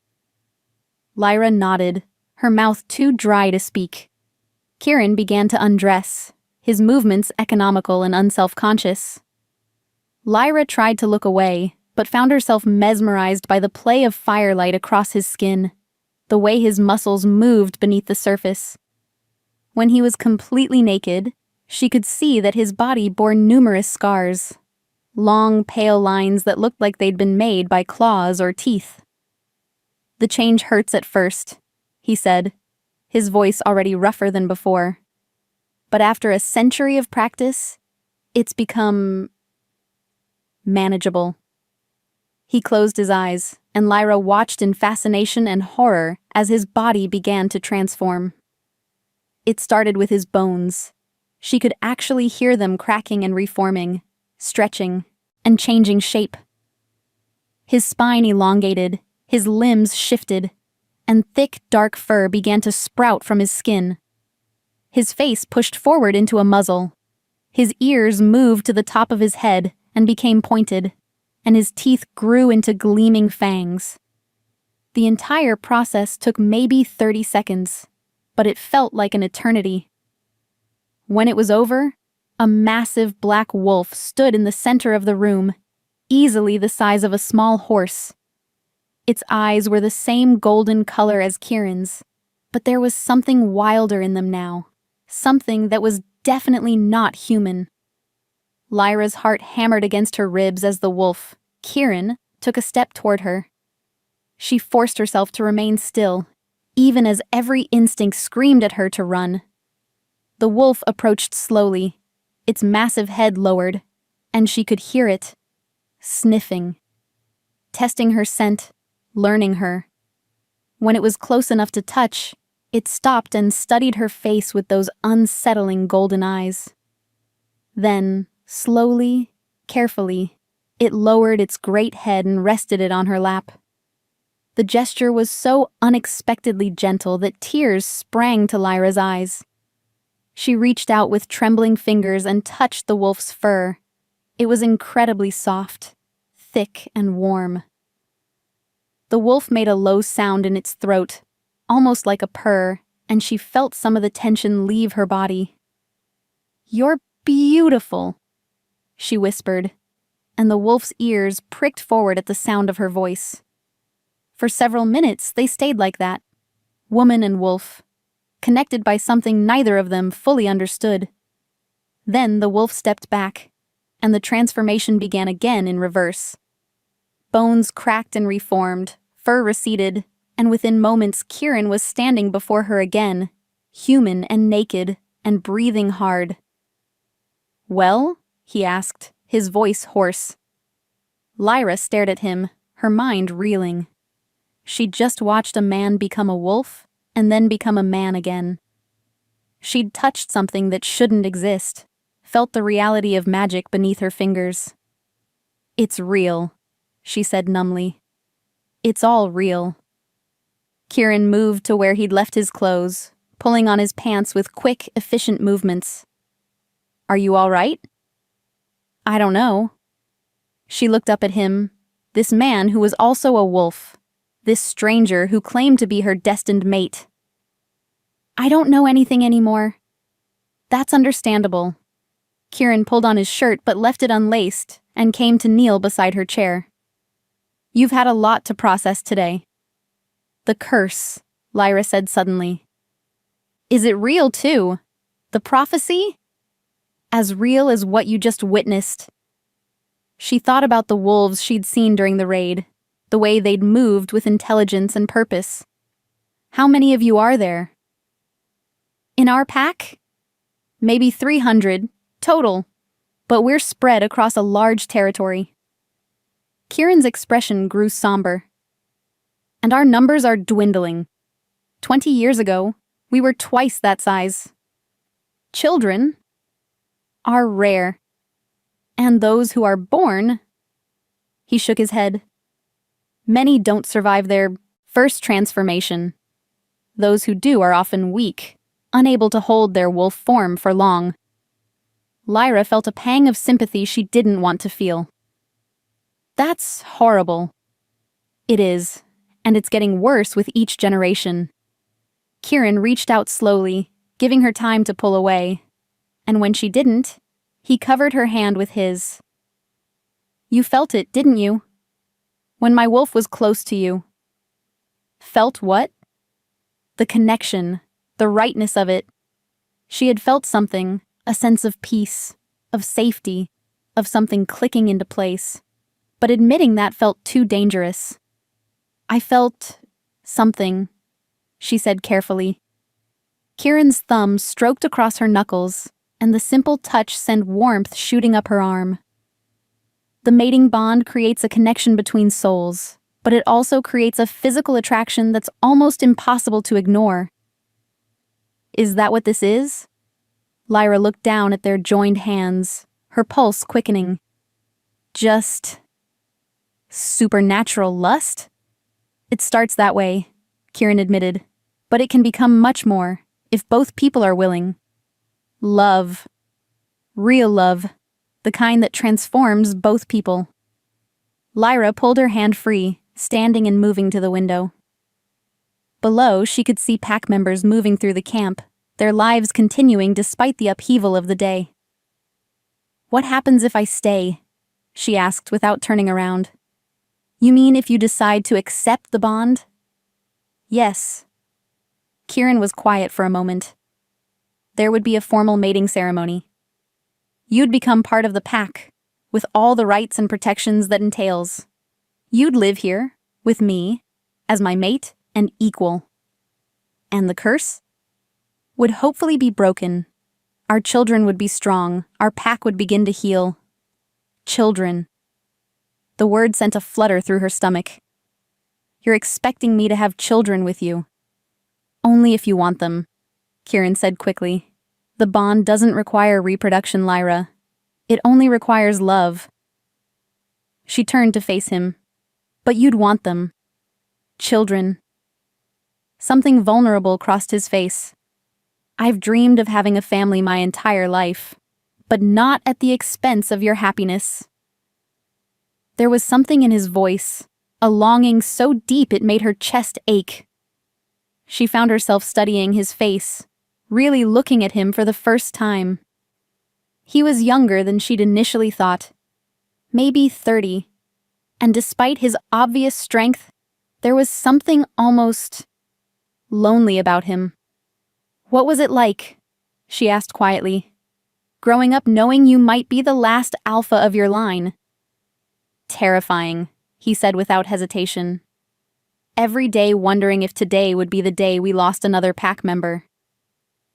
Lyra nodded, her mouth too dry to speak. Kieran began to undress, his movements economical and unselfconscious. Lyra tried to look away, but found herself mesmerized by the play of firelight across his skin, the way his muscles moved beneath the surface. When he was completely naked, she could see that his body bore numerous scars, long, pale lines that looked like they'd been made by claws or teeth. The change hurts at first, he said, his voice already rougher than before. But after a century of practice, it's become manageable. He closed his eyes, and Lyra watched in fascination and horror as his body began to transform. It started with his bones. She could actually hear them cracking and reforming, stretching, and changing shape. His spine elongated, his limbs shifted, and thick, dark fur began to sprout from his skin. His face pushed forward into a muzzle. His ears moved to the top of his head and became pointed, and his teeth grew into gleaming fangs. The entire process took maybe 30 seconds, but it felt like an eternity. When it was over, a massive black wolf stood in the center of the room, easily the size of a small horse. Its eyes were the same golden color as Kieran's, but there was something wilder in them now, something that was definitely not human. Lyra's heart hammered against her ribs as the wolf, Kieran, took a step toward her. She forced herself to remain still, even as every instinct screamed at her to run. The wolf approached slowly, its massive head lowered, and she could hear it, sniffing, testing her scent, learning her. When it was close enough to touch, it stopped and studied her face with those unsettling golden eyes. Then, slowly, carefully, it lowered its great head and rested it on her lap. The gesture was so unexpectedly gentle that tears sprang to Lyra's eyes. She reached out with trembling fingers and touched the wolf's fur. It was incredibly soft, thick and warm. The wolf made a low sound in its throat, almost like a purr, and she felt some of the tension leave her body. "You're beautiful," she whispered, and the wolf's ears pricked forward at the sound of her voice. For several minutes, they stayed like that, woman and wolf, connected by something neither of them fully understood. Then the wolf stepped back, and the transformation began again in reverse. Bones cracked and reformed, fur receded, and within moments Kieran was standing before her again, human and naked, and breathing hard. "Well?" he asked, his voice hoarse. Lyra stared at him, her mind reeling. She'd just watched a man become a wolf, and then become a man again. She'd touched something that shouldn't exist, felt the reality of magic beneath her fingers. "It's real," she said numbly. "It's all real." Kieran moved to where he'd left his clothes, pulling on his pants with quick, efficient movements. "Are you all right?" "I don't know." She looked up at him, this man who was also a wolf, this stranger who claimed to be her destined mate. "I don't know anything anymore." "That's understandable." Kieran pulled on his shirt but left it unlaced and came to kneel beside her chair. "You've had a lot to process today." "The curse," Lyra said suddenly. "Is it real too? The prophecy? As real as what you just witnessed?" She thought about the wolves she'd seen during the raid, the way they'd moved with intelligence and purpose. "How many of you are there?" "In our pack? Maybe 300, total, but we're spread across a large territory." Kieran's expression grew somber. "And our numbers are dwindling. 20 years ago, we were twice that size. Children are rare. And those who are born..." He shook his head. "Many don't survive their first transformation. Those who do are often weak, unable to hold their wolf form for long." Lyra felt a pang of sympathy she didn't want to feel. "That's horrible." "It is, and it's getting worse with each generation." Kieran reached out slowly, giving her time to pull away, and when she didn't, he covered her hand with his. "You felt it, didn't you? When my wolf was close to you." "Felt what?" "The connection, the rightness of it." She had felt something, a sense of peace, of safety, of something clicking into place. But admitting that felt too dangerous. "I felt Something, she said carefully. Kieran's thumb stroked across her knuckles, and the simple touch sent warmth shooting up her arm. The mating bond creates a connection between souls, but it also creates a physical attraction that's almost impossible to ignore. Is that what this is? Lyra looked down at their joined hands, her pulse quickening. Just supernatural lust? It starts that way, Kieran admitted, but it can become much more, if both people are willing. Love. Real love. The kind that transforms both people. Lyra pulled her hand free, standing and moving to the window. Below, she could see pack members moving through the camp, their lives continuing despite the upheaval of the day. What happens if I stay? She asked without turning around. You mean if you decide to accept the bond? Yes. Kieran was quiet for a moment. There would be a formal mating ceremony. You'd become part of the pack, with all the rights and protections that entails. You'd live here, with me, as my mate and equal. And the curse? Would hopefully be broken. Our children would be strong, our pack would begin to heal. Children. The word sent a flutter through her stomach. You're expecting me to have children with you. Only if you want them, Kieran said quickly. The bond doesn't require reproduction, Lyra. It only requires love. She turned to face him. But you'd want them. Children. Something vulnerable crossed his face. I've dreamed of having a family my entire life, but not at the expense of your happiness. There was something in his voice, a longing so deep it made her chest ache. She found herself studying his face, really looking at him for the first time. He was younger than she'd initially thought, maybe 30, and despite his obvious strength, there was something almost lonely about him. What was it like? She asked quietly. Growing up knowing you might be the last alpha of your line. Terrifying, he said without hesitation. Every day wondering if today would be the day we lost another pack member.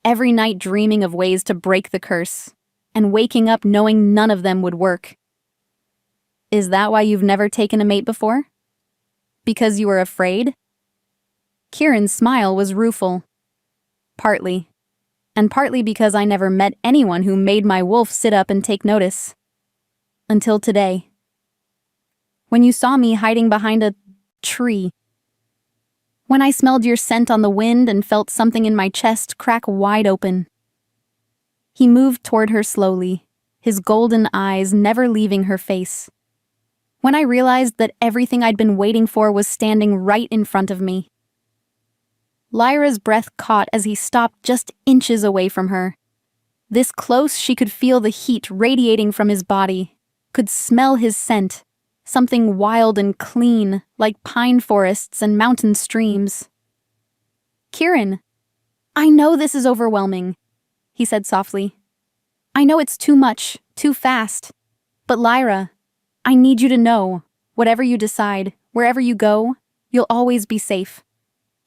Every night dreaming of ways to break the curse, and waking up knowing none of them would work. Is that why you've never taken a mate before? Because you were afraid? Kieran's smile was rueful. Partly. And partly because I never met anyone who made my wolf sit up and take notice. Until today. When you saw me hiding behind a tree. When I smelled your scent on the wind and felt something in my chest crack wide open. He moved toward her slowly, his golden eyes never leaving her face. When I realized that everything I'd been waiting for was standing right in front of me. Lyra's breath caught as he stopped just inches away from her. This close, she could feel the heat radiating from his body, could smell his scent, something wild and clean, like pine forests and mountain streams. Kieran, I know this is overwhelming, he said softly. I know it's too much, too fast. But Lyra, I need you to know, whatever you decide, wherever you go, you'll always be safe.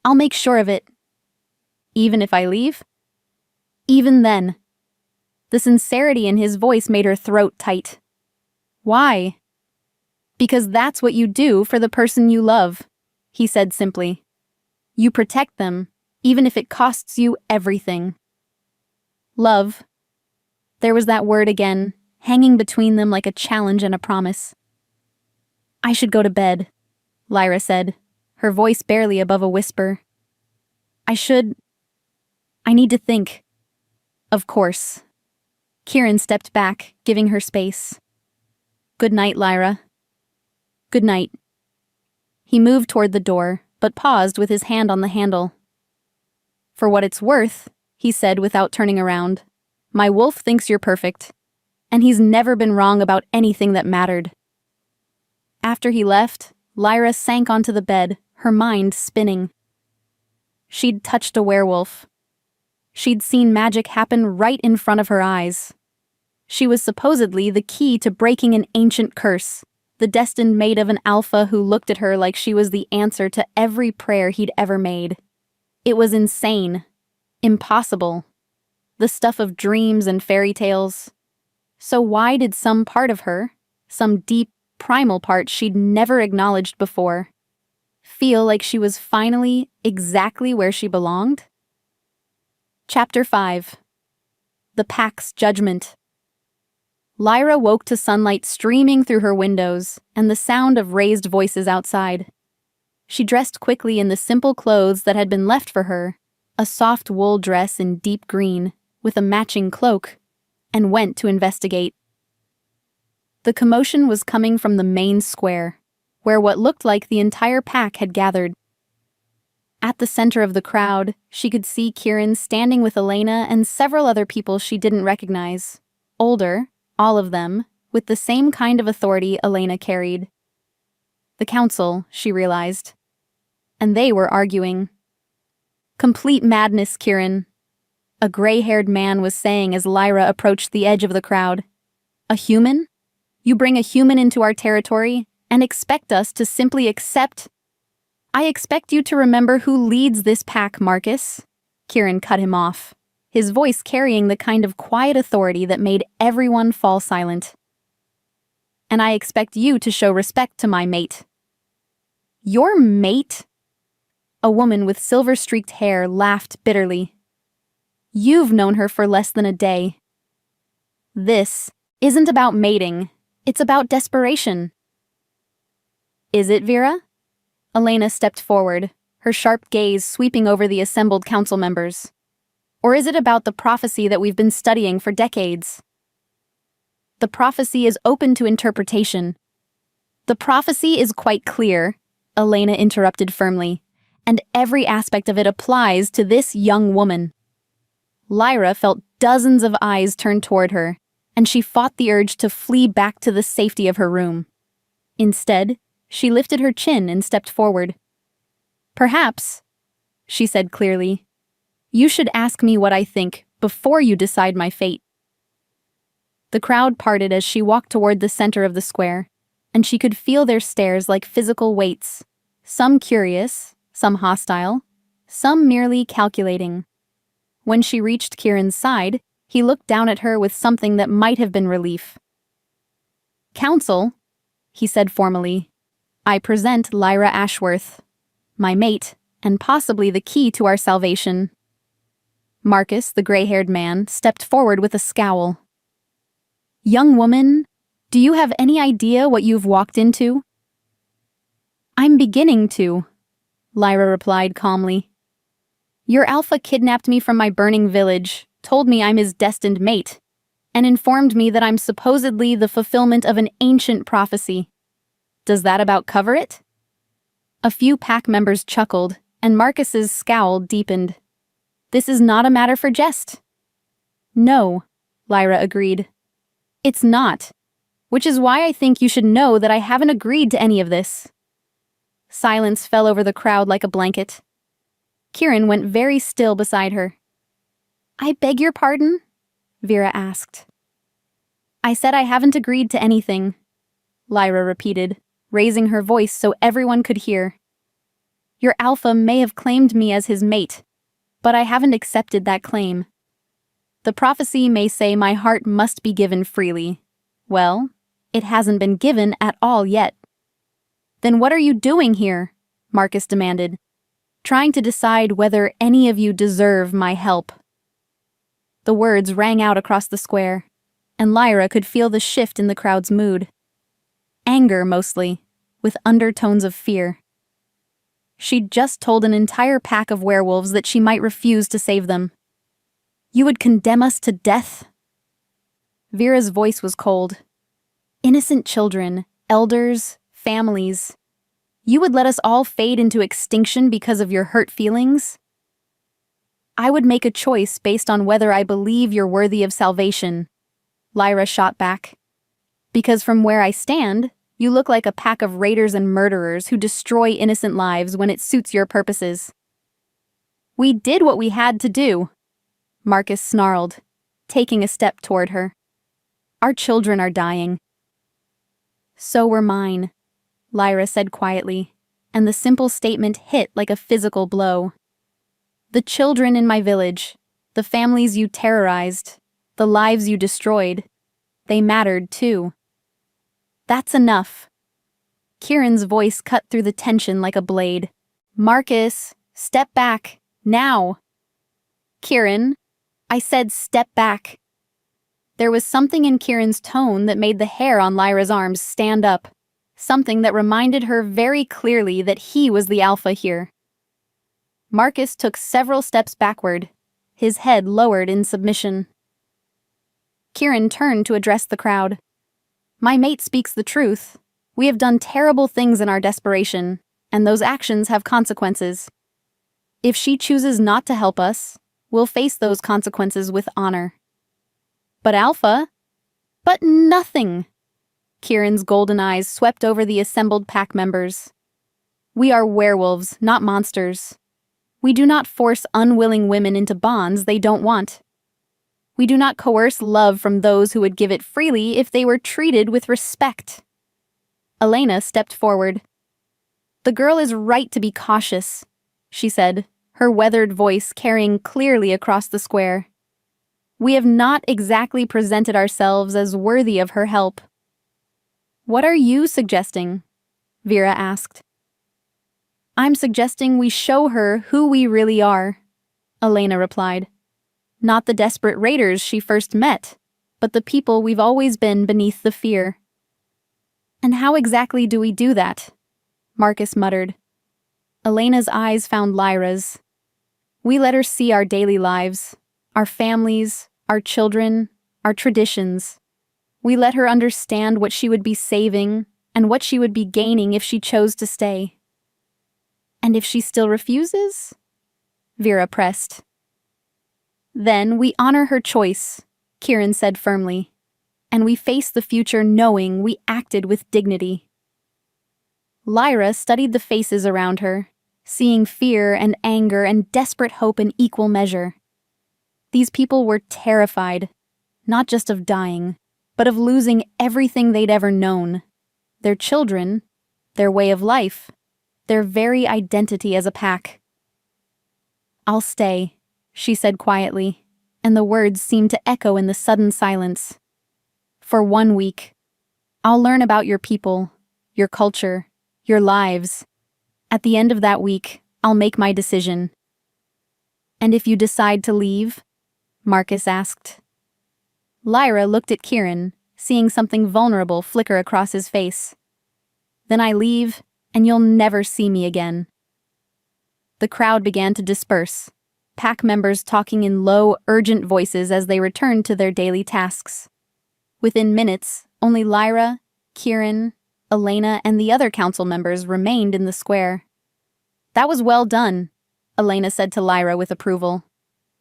I'll make sure of it. Even if I leave? Even then. The sincerity in his voice made her throat tight. Why? Because that's what you do for the person you love, he said simply. You protect them, even if it costs you everything. Love. There was that word again, hanging between them like a challenge and a promise. I should go to bed, Lyra said, her voice barely above a whisper. I need to think. Of course. Kieran stepped back, giving her space. Good night, Lyra. Good night. He moved toward the door, but paused with his hand on the handle. For what it's worth, he said without turning around, my wolf thinks you're perfect, and he's never been wrong about anything that mattered. After he left, Lyra sank onto the bed, her mind spinning. She'd touched a werewolf. She'd seen magic happen right in front of her eyes. She was supposedly the key to breaking an ancient curse, the destined mate of an alpha who looked at her like she was the answer to every prayer he'd ever made. It was insane. Impossible. The stuff of dreams and fairy tales. So why did some part of her, some deep, primal part she'd never acknowledged before, feel like she was finally exactly where she belonged? Chapter 5. The Pack's Judgment. Lyra woke to sunlight streaming through her windows and the sound of raised voices outside. She dressed quickly in the simple clothes that had been left for her, a soft wool dress in deep green, with a matching cloak, and went to investigate. The commotion was coming from the main square, where what looked like the entire pack had gathered. At the center of the crowd, she could see Kieran standing with Elena and several other people she didn't recognize. Older, all of them, with the same kind of authority Elena carried. The council, she realized. And they were arguing. Complete madness, Kieran, a gray-haired man was saying as Lyra approached the edge of the crowd. A human? You bring a human into our territory and expect us to simply accept? I expect you to remember who leads this pack, Marcus. Kieran cut him off, his voice carrying the kind of quiet authority that made everyone fall silent. And I expect you to show respect to my mate. Your mate? A woman with silver-streaked hair laughed bitterly. You've known her for less than a day. This isn't about mating, it's about desperation. Is it, Vera? Elena stepped forward, her sharp gaze sweeping over the assembled council members. Or is it about the prophecy that we've been studying for decades? The prophecy is open to interpretation. The prophecy is quite clear, Elena interrupted firmly, and every aspect of it applies to this young woman. Lyra felt dozens of eyes turned toward her, and she fought the urge to flee back to the safety of her room. Instead, she lifted her chin and stepped forward. Perhaps, she said clearly, you should ask me what I think before you decide my fate. The crowd parted as she walked toward the center of the square, and she could feel their stares like physical weights, some curious, some hostile, some merely calculating. When she reached Kieran's side, he looked down at her with something that might have been relief. Council, he said formally, I present Lyra Ashworth, my mate, and possibly the key to our salvation. Marcus, the gray-haired man, stepped forward with a scowl. Young woman, do you have any idea what you've walked into? I'm beginning to, Lyra replied calmly. Your alpha kidnapped me from my burning village, told me I'm his destined mate, and informed me that I'm supposedly the fulfillment of an ancient prophecy. Does that about cover it? A few pack members chuckled, and Marcus's scowl deepened. This is not a matter for jest. No, Lyra agreed. It's not, which is why I think you should know that I haven't agreed to any of this. Silence fell over the crowd like a blanket. Kieran went very still beside her. I beg your pardon? Vera asked. I said I haven't agreed to anything, Lyra repeated, raising her voice so everyone could hear. Your alpha may have claimed me as his mate, but I haven't accepted that claim. The prophecy may say my heart must be given freely. Well, it hasn't been given at all yet. Then what are you doing here? Marcus demanded, trying to decide whether any of you deserve my help. The words rang out across the square, and Lyra could feel the shift in the crowd's mood. Anger, mostly, with undertones of fear. She'd just told an entire pack of werewolves that she might refuse to save them. You would condemn us to death? Vera's voice was cold. Innocent children, elders, families. You would let us all fade into extinction because of your hurt feelings? I would make a choice based on whether I believe you're worthy of salvation, Lyra shot back. Because from where I stand, you look like a pack of raiders and murderers who destroy innocent lives when it suits your purposes. We did what we had to do, Marcus snarled, taking a step toward her. Our children are dying. So were mine, Lyra said quietly, and the simple statement hit like a physical blow. The children in my village, the families you terrorized, the lives you destroyed, they mattered too. That's enough. Kieran's voice cut through the tension like a blade. Marcus, step back, now. Kieran, I said step back. There was something in Kieran's tone that made the hair on Lyra's arms stand up, something that reminded her very clearly that he was the alpha here. Marcus took several steps backward, his head lowered in submission. Kieran turned to address the crowd. My mate speaks the truth. We have done terrible things in our desperation, and those actions have consequences. If she chooses not to help us, we'll face those consequences with honor. But Alpha? But nothing! Kieran's golden eyes swept over the assembled pack members. We are werewolves, not monsters. We do not force unwilling women into bonds they don't want. We do not coerce love from those who would give it freely if they were treated with respect. Elena stepped forward. The girl is right to be cautious, she said, her weathered voice carrying clearly across the square. We have not exactly presented ourselves as worthy of her help. What are you suggesting? Vera asked. I'm suggesting we show her who we really are, Elena replied. Not the desperate raiders she first met, but the people we've always been beneath the fear. And how exactly do we do that? Marcus muttered. Elena's eyes found Lyra's. We let her see our daily lives, our families, our children, our traditions. We let her understand what she would be saving and what she would be gaining if she chose to stay. And if she still refuses? Vera pressed. Then we honor her choice, Kieran said firmly, and we face the future knowing we acted with dignity. Lyra studied the faces around her, seeing fear and anger and desperate hope in equal measure. These people were terrified, not just of dying, but of losing everything they'd ever known. Their children, their way of life, their very identity as a pack. I'll stay, she said quietly, and the words seemed to echo in the sudden silence. For 1 week. I'll learn about your people, your culture, your lives. At the end of that week, I'll make my decision. And if you decide to leave? Marcus asked. Lyra looked at Kieran, seeing something vulnerable flicker across his face. Then I leave, and you'll never see me again. The crowd began to disperse, pack members talking in low, urgent voices as they returned to their daily tasks. Within minutes, only Lyra, Kieran, Elena, and the other council members remained in the square. That was well done, Elena said to Lyra with approval.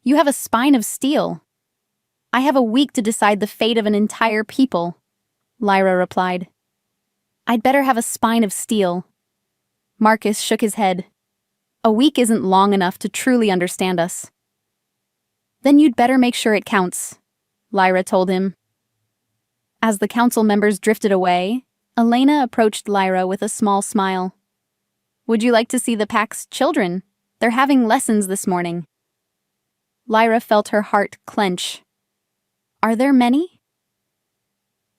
You have a spine of steel. I have a week to decide the fate of an entire people, Lyra replied. I'd better have a spine of steel. Marcus shook his head. A week isn't long enough to truly understand us. Then you'd better make sure it counts, Lyra told him. As the council members drifted away, Elena approached Lyra with a small smile. Would you like to see the pack's children? They're having lessons this morning. Lyra felt her heart clench. Are there many?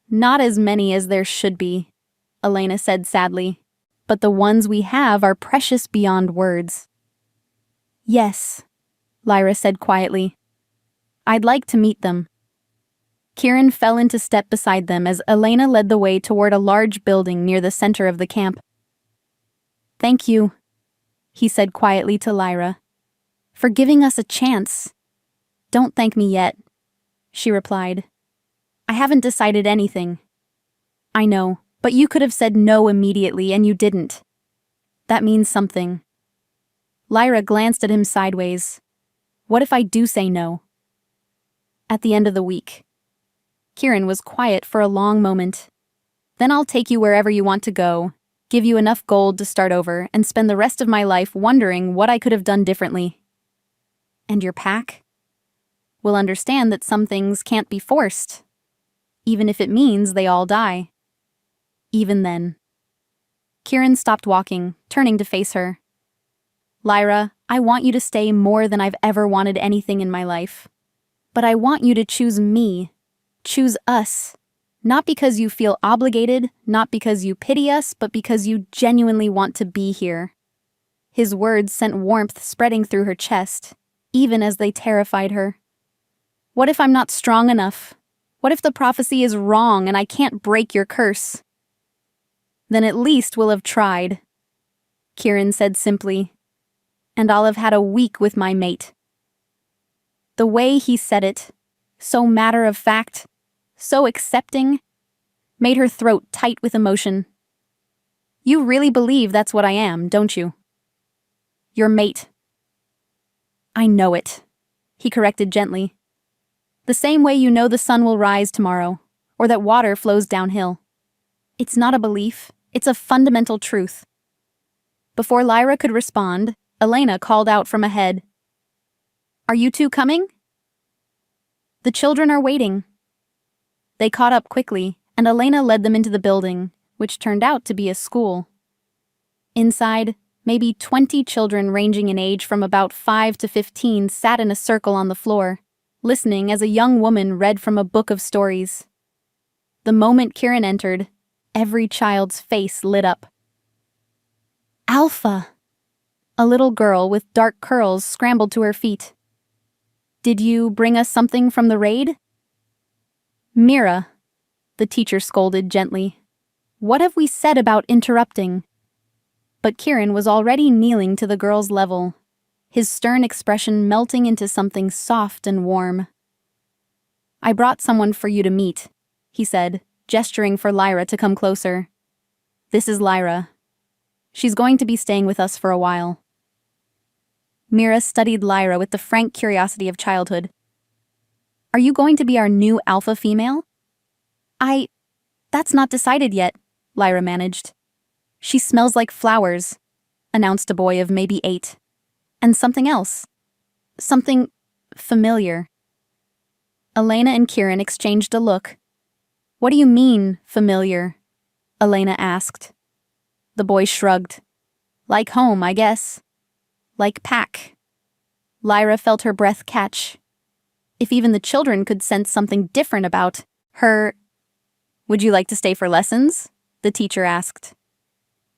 Not as many as there should be, Elena said sadly, but the ones we have are precious beyond words. Yes, Lyra said quietly. I'd like to meet them. Kieran fell into step beside them as Elena led the way toward a large building near the center of the camp. Thank you, he said quietly to Lyra, for giving us a chance. Don't thank me yet, she replied. I haven't decided anything. I know, but you could have said no immediately and you didn't. That means something. Lyra glanced at him sideways. What if I do say no? At the end of the week. Kieran was quiet for a long moment. Then I'll take you wherever you want to go, give you enough gold to start over, and spend the rest of my life wondering what I could have done differently. And your pack? Will understand that some things can't be forced, even if it means they all die. even then. Kieran stopped walking, turning to face her. Lyra, I want you to stay more than I've ever wanted anything in my life. But I want you to choose me. Choose us. Not because you feel obligated, not because you pity us, but because you genuinely want to be here. His words sent warmth spreading through her chest, even as they terrified her. What if I'm not strong enough? What if the prophecy is wrong and I can't break your curse? Then at least we'll have tried, Kieran said simply, and I'll have had a week with my mate. The way he said it, so matter of fact, so accepting, made her throat tight with emotion. You really believe that's what I am, don't you? Your mate. I know it, he corrected gently. The same way you know the sun will rise tomorrow, or that water flows downhill. It's not a belief, it's a fundamental truth. Before Lyra could respond, Elena called out from ahead. Are you two coming? The children are waiting. They caught up quickly, and Elena led them into the building, which turned out to be a school. Inside, maybe 20 children ranging in age from about 5 to 15 sat in a circle on the floor, listening as a young woman read from a book of stories. The moment Kieran entered, every child's face lit up. Alpha! A little girl with dark curls scrambled to her feet. Did you bring us something from the raid? Mira, the teacher scolded gently. What have we said about interrupting? But Kieran was already kneeling to the girl's level, his stern expression melting into something soft and warm. I brought someone for you to meet, he said, gesturing for Lyra to come closer. This is Lyra. She's going to be staying with us for a while. Mira studied Lyra with the frank curiosity of childhood. Are you going to be our new alpha female? That's not decided yet, Lyra managed. She smells like flowers, announced a boy of maybe 8. And something else. Something familiar. Elena and Kieran exchanged a look. What do you mean, familiar? Elena asked. The boy shrugged. Like home, I guess. Like pack. Lyra felt her breath catch. If even the children could sense something different about her. Would you like to stay for lessons? The teacher asked.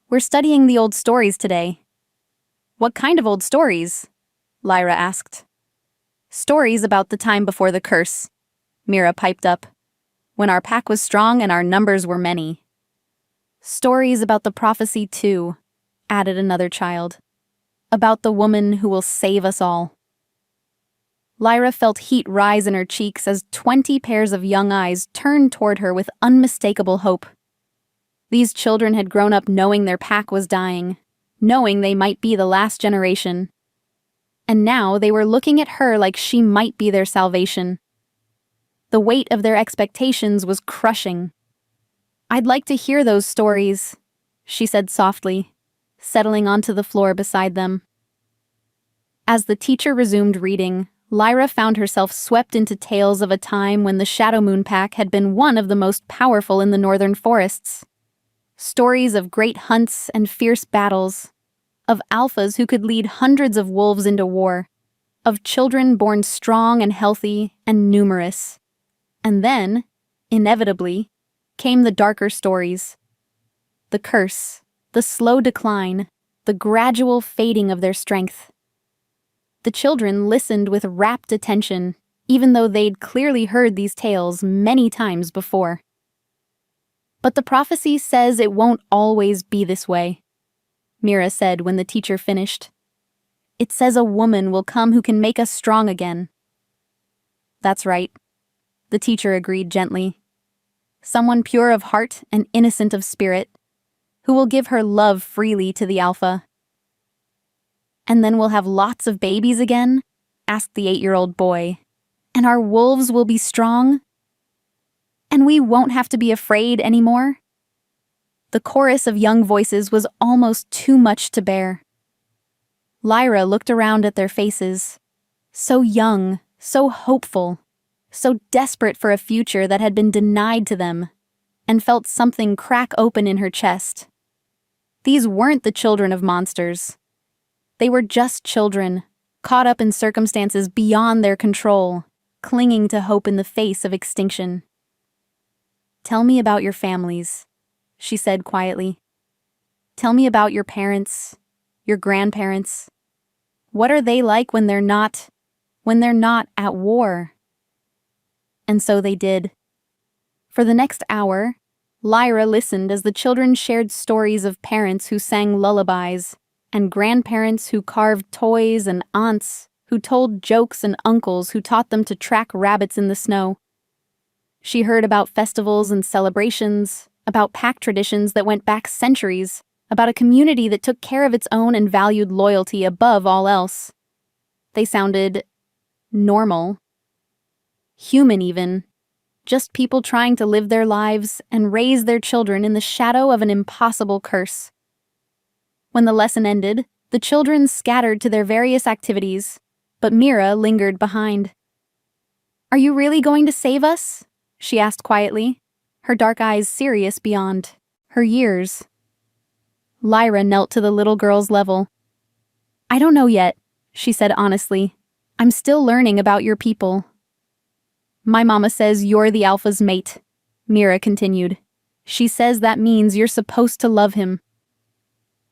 We're studying the old stories today. What kind of old stories? Lyra asked. Stories about the time before the curse, Mira piped up. When our pack was strong and our numbers were many. Stories about the prophecy too, added another child. About the woman who will save us all. Lyra felt heat rise in her cheeks as 20 pairs of young eyes turned toward her with unmistakable hope. These children had grown up knowing their pack was dying, knowing they might be the last generation. And now they were looking at her like she might be their salvation. The weight of their expectations was crushing. I'd like to hear those stories, she said softly, settling onto the floor beside them. As the teacher resumed reading, Lyra found herself swept into tales of a time when the Shadow Moon Pack had been one of the most powerful in the northern forests. Stories of great hunts and fierce battles, of alphas who could lead hundreds of wolves into war, of children born strong and healthy and numerous. And then, inevitably, came the darker stories. The curse, the slow decline, the gradual fading of their strength. The children listened with rapt attention, even though they'd clearly heard these tales many times before. But the prophecy says it won't always be this way, Mira said when the teacher finished. It says a woman will come who can make us strong again. That's right, the teacher agreed gently. Someone pure of heart and innocent of spirit, who will give her love freely to the Alpha. And then we'll have lots of babies again? Asked the 8-year-old boy. And our wolves will be strong? And we won't have to be afraid anymore? The chorus of young voices was almost too much to bear. Lyra looked around at their faces. So young, so hopeful, so desperate for a future that had been denied to them. and felt something crack open in her chest. These weren't the children of monsters. They were just children, caught up in circumstances beyond their control, clinging to hope in the face of extinction. "Tell me about your families," she said quietly. "Tell me about your parents, your grandparents. What are they like when they're not at war?" And so they did. For the next hour, Lyra listened as the children shared stories of parents who sang lullabies, and grandparents who carved toys, and aunts who told jokes, and uncles who taught them to track rabbits in the snow. She heard about festivals and celebrations, about pack traditions that went back centuries, about a community that took care of its own and valued loyalty above all else. They sounded normal, human even, just people trying to live their lives and raise their children in the shadow of an impossible curse. When the lesson ended, the children scattered to their various activities, but Mira lingered behind. "Are you really going to save us?" she asked quietly, her dark eyes serious beyond her years. Lyra knelt to the little girl's level. "I don't know yet," she said honestly. "I'm still learning about your people." "My mama says you're the alpha's mate," Mira continued. "She says that means you're supposed to love him."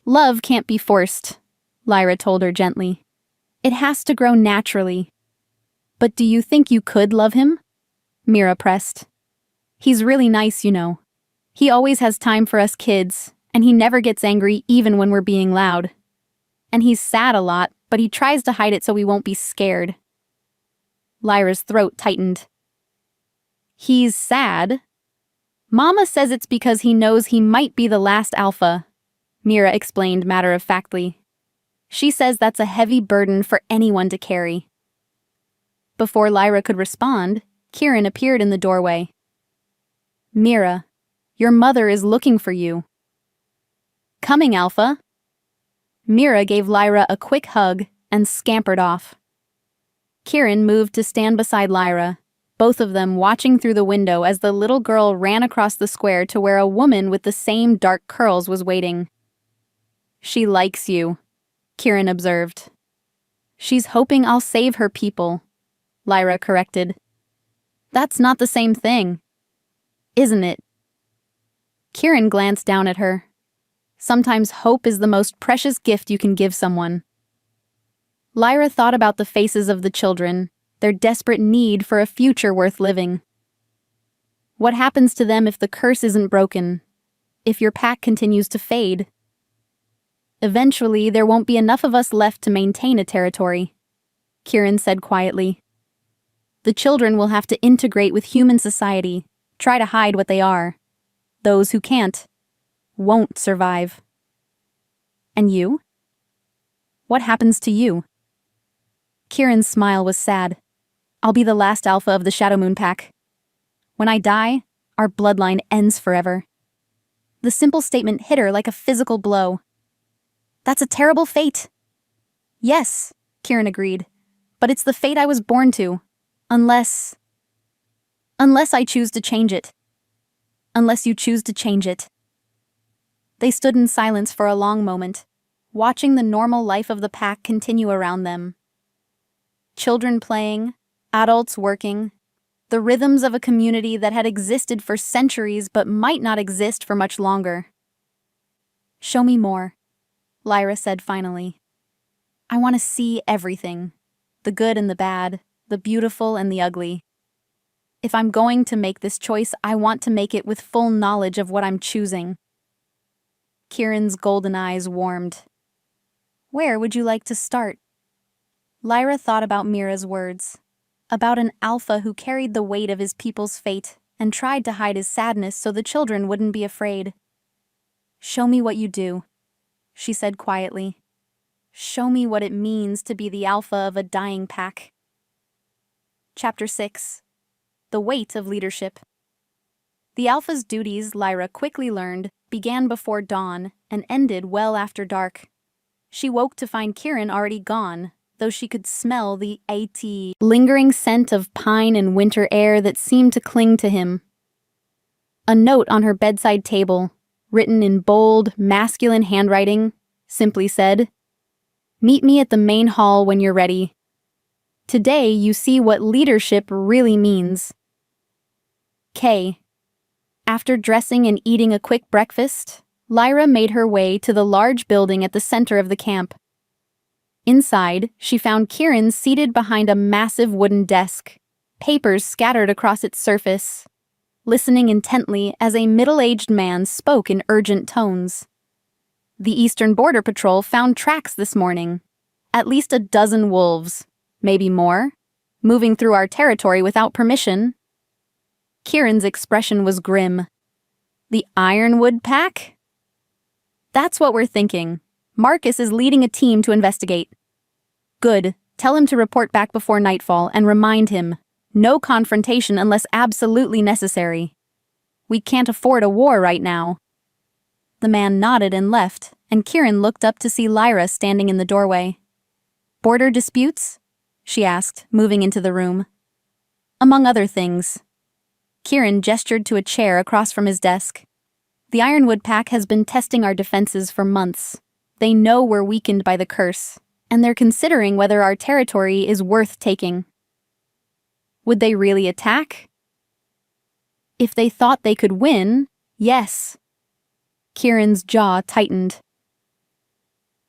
"Love can't be forced," Lyra told her gently. "It has to grow naturally." "But do you think you could love him?" Mira pressed. "He's really nice, you know. He always has time for us kids, and he never gets angry even when we're being loud. And he's sad a lot, but he tries to hide it so we won't be scared." Lyra's throat tightened. "He's sad? Mama says it's because he knows he might be the last alpha," Mira explained matter-of-factly. "She says that's a heavy burden for anyone to carry." Before Lyra could respond, Kieran appeared in the doorway. "Mira, your mother is looking for you." "Coming, Alpha." Mira gave Lyra a quick hug and scampered off. Kieran moved to stand beside Lyra, both of them watching through the window as the little girl ran across the square to where a woman with the same dark curls was waiting. "She likes you," Kieran observed. "She's hoping I'll save her people," Lyra corrected. "That's not the same thing, isn't it?" Kieran glanced down at her. Sometimes hope is the most precious gift you can give someone. Lyra thought about the faces of the children, their desperate need for a future worth living. What happens to them if the curse isn't broken? If your pack continues to fade? "Eventually, there won't be enough of us left to maintain a territory," Kieran said quietly. "The children will have to integrate with human society, try to hide what they are. Those who can't won't survive." "And you? What happens to you?" Kieran's smile was sad. "I'll be the last alpha of the Shadow Moon Pack. When I die, our bloodline ends forever." The simple statement hit her like a physical blow. "That's a terrible fate." "Yes," Kieran agreed, "but it's the fate I was born to. Unless I choose to change it. Unless you choose to change it." They stood in silence for a long moment, watching the normal life of the pack continue around them. Children playing, adults working, the rhythms of a community that had existed for centuries but might not exist for much longer. "Show me more," Lyra said finally. "I want to see everything, the good and the bad, the beautiful and the ugly. If I'm going to make this choice, I want to make it with full knowledge of what I'm choosing." Kieran's golden eyes warmed. "Where would you like to start?" Lyra thought about Mira's words, about an alpha who carried the weight of his people's fate and tried to hide his sadness so the children wouldn't be afraid. "Show me what you do," she said quietly. "Show me what it means to be the alpha of a dying pack." Chapter 6. The Weight of Leadership. The alpha's duties, Lyra quickly learned, began before dawn and ended well after dark. She woke to find Kieran already gone, though she could smell the lingering scent of pine and winter air that seemed to cling to him. A note on her bedside table, written in bold, masculine handwriting, simply said, "Meet me at the main hall when you're ready. Today you see what leadership really means." K. After dressing and eating a quick breakfast, Lyra made her way to the large building at the center of the camp. Inside, she found Kieran seated behind a massive wooden desk, papers scattered across its surface, listening intently as a middle-aged man spoke in urgent tones. The Eastern Border Patrol found tracks this morning. At least a dozen wolves, maybe more, moving through our territory without permission. Kieran's expression was grim. The Ironwood Pack? That's what we're thinking. Marcus is leading a team to investigate. Good. Tell him to report back before nightfall and remind him, no confrontation unless absolutely necessary. We can't afford a war right now. The man nodded and left, and Kieran looked up to see Lyra standing in the doorway. "Border disputes?" she asked, moving into the room. "Among other things." Kieran gestured to a chair across from his desk. "The Ironwood Pack has been testing our defenses for months. They know we're weakened by the curse, and they're considering whether our territory is worth taking." Would they really attack? If they thought they could win, yes. Kieran's jaw tightened.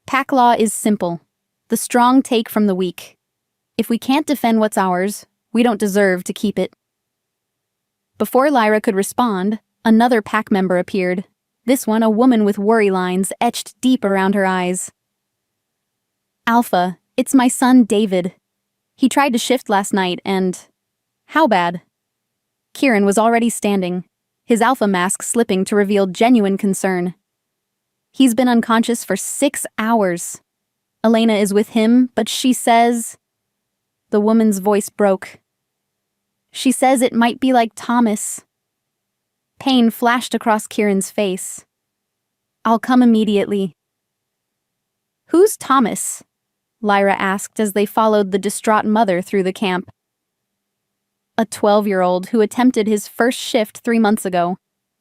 Pack law is simple. The strong take from the weak. If we can't defend what's ours, we don't deserve to keep it. Before Lyra could respond, another pack member appeared, this one a woman with worry lines etched deep around her eyes. "Alpha, it's my son David. He tried to shift last night and... How bad?" Kieran was already standing, his alpha mask slipping to reveal genuine concern. "He's been unconscious for 6 hours. Elena is with him, but she says..." The woman's voice broke. "She says it might be like Thomas." Pain flashed across Kieran's face. "I'll come immediately." "Who's Thomas?" Lyra asked as they followed the distraught mother through the camp. "A 12-year-old who attempted his first shift 3 months ago,"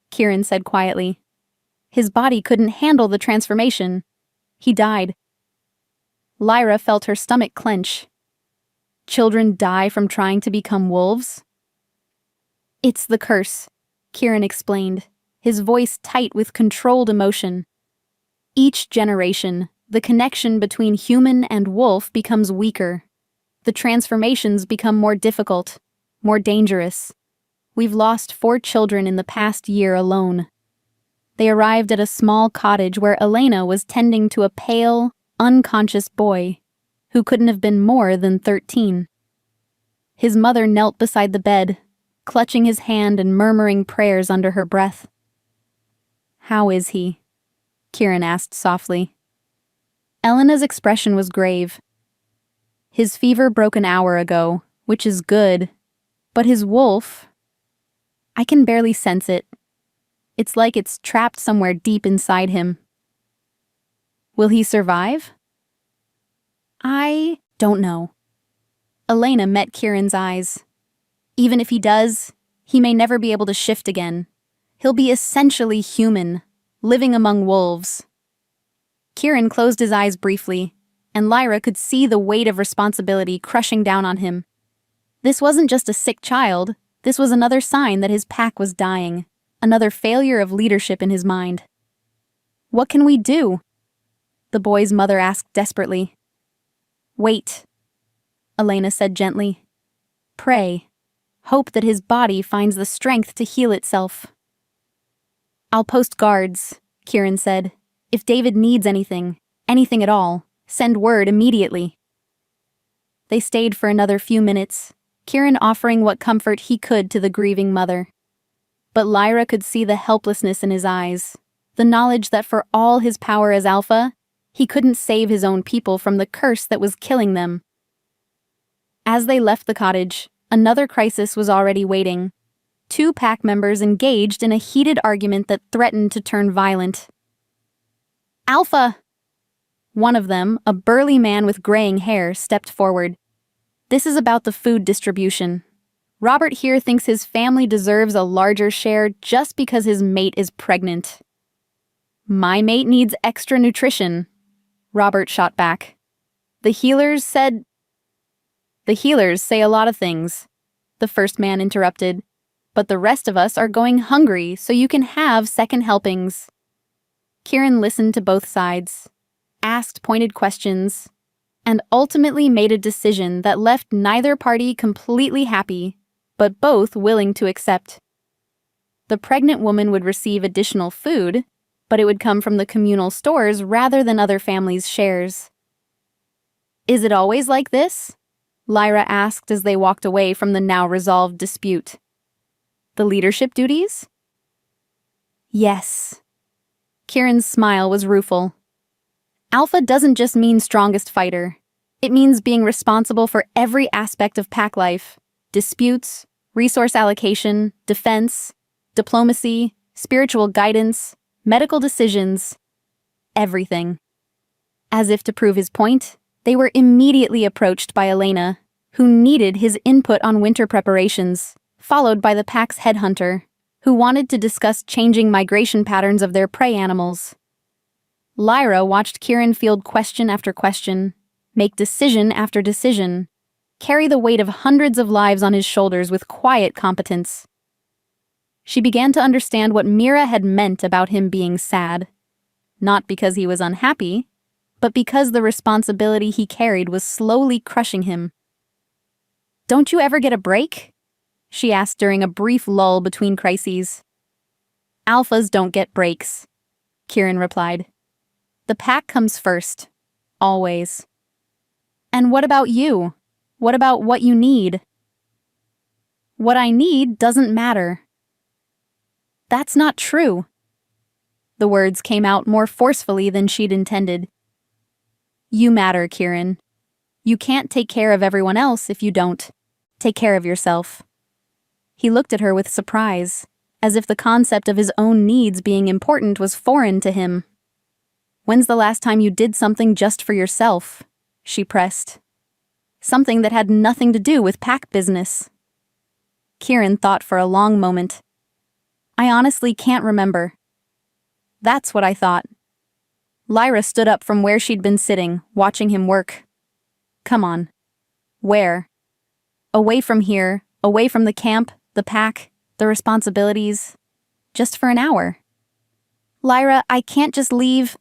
Kieran said quietly. "His body couldn't handle the transformation. He died." Lyra felt her stomach clench. Children die from trying to become wolves? "It's the curse," Kieran explained, his voice tight with controlled emotion. "Each generation, the connection between human and wolf becomes weaker. The transformations become more difficult, more dangerous. We've lost 4 children in the past year alone." They arrived at a small cottage where Elena was tending to a pale, unconscious boy who couldn't have been more than 13. His mother knelt beside the bed, clutching his hand and murmuring prayers under her breath. "How is he?" Kieran asked softly. Elena's expression was grave. "His fever broke an hour ago, which is good. But his wolf... I can barely sense it. It's like it's trapped somewhere deep inside him." "Will he survive?" "I don't know." Elena met Kieran's eyes. "Even if he does, he may never be able to shift again. He'll be essentially human, living among wolves." Kieran closed his eyes briefly, and Lyra could see the weight of responsibility crushing down on him. This wasn't just a sick child, this was another sign that his pack was dying, another failure of leadership in his mind. "What can we do?" the boy's mother asked desperately. "Wait," Elena said gently. "Pray. Hope that his body finds the strength to heal itself." "I'll post guards," Kieran said. "If David needs anything at all, send word immediately." They stayed for another few minutes, Kieran offering what comfort he could to the grieving mother. But Lyra could see the helplessness in his eyes, the knowledge that for all his power as Alpha, he couldn't save his own people from the curse that was killing them. As they left the cottage, another crisis was already waiting. 2 pack members engaged in a heated argument that threatened to turn violent. "Alpha!" One of them, a burly man with graying hair, stepped forward. "This is about the food distribution. Robert here thinks his family deserves a larger share just because his mate is pregnant. My mate needs extra nutrition, Robert shot back. The healers say a lot of things, the first man interrupted, but the rest of us are going hungry so you can have second helpings. Kieran listened to both sides, asked pointed questions, and ultimately made a decision that left neither party completely happy, but both willing to accept. The pregnant woman would receive additional food, but it would come from the communal stores rather than other families' shares. Is it always like this? Lyra asked as they walked away from the now resolved dispute. The leadership duties? Yes. Kieran's smile was rueful. Alpha doesn't just mean strongest fighter. It means being responsible for every aspect of pack life. Disputes, resource allocation, defense, diplomacy, spiritual guidance, medical decisions. Everything. As if to prove his point, they were immediately approached by Elena, who needed his input on winter preparations, followed by the pack's headhunter, who wanted to discuss changing migration patterns of their prey animals. Lyra watched Kieran field question after question, make decision after decision, carry the weight of hundreds of lives on his shoulders with quiet competence. She began to understand what Mira had meant about him being sad, not because he was unhappy, but because the responsibility he carried was slowly crushing him. Don't you ever get a break? She asked during a brief lull between crises. Alphas don't get breaks, Kieran replied. The pack comes first, always. And what about you? What about what you need? What I need doesn't matter. That's not true. The words came out more forcefully than she'd intended. You matter, Kieran. You can't take care of everyone else if you don't take care of yourself. He looked at her with surprise, as if the concept of his own needs being important was foreign to him. When's the last time you did something just for yourself? She pressed. Something that had nothing to do with pack business. Kieran thought for a long moment. I honestly can't remember. That's what I thought. Lyra stood up from where she'd been sitting, watching him work. Come on. Where? Away from here, away from the camp, the pack, the responsibilities. Just for an hour. Lyra, I can't just leave.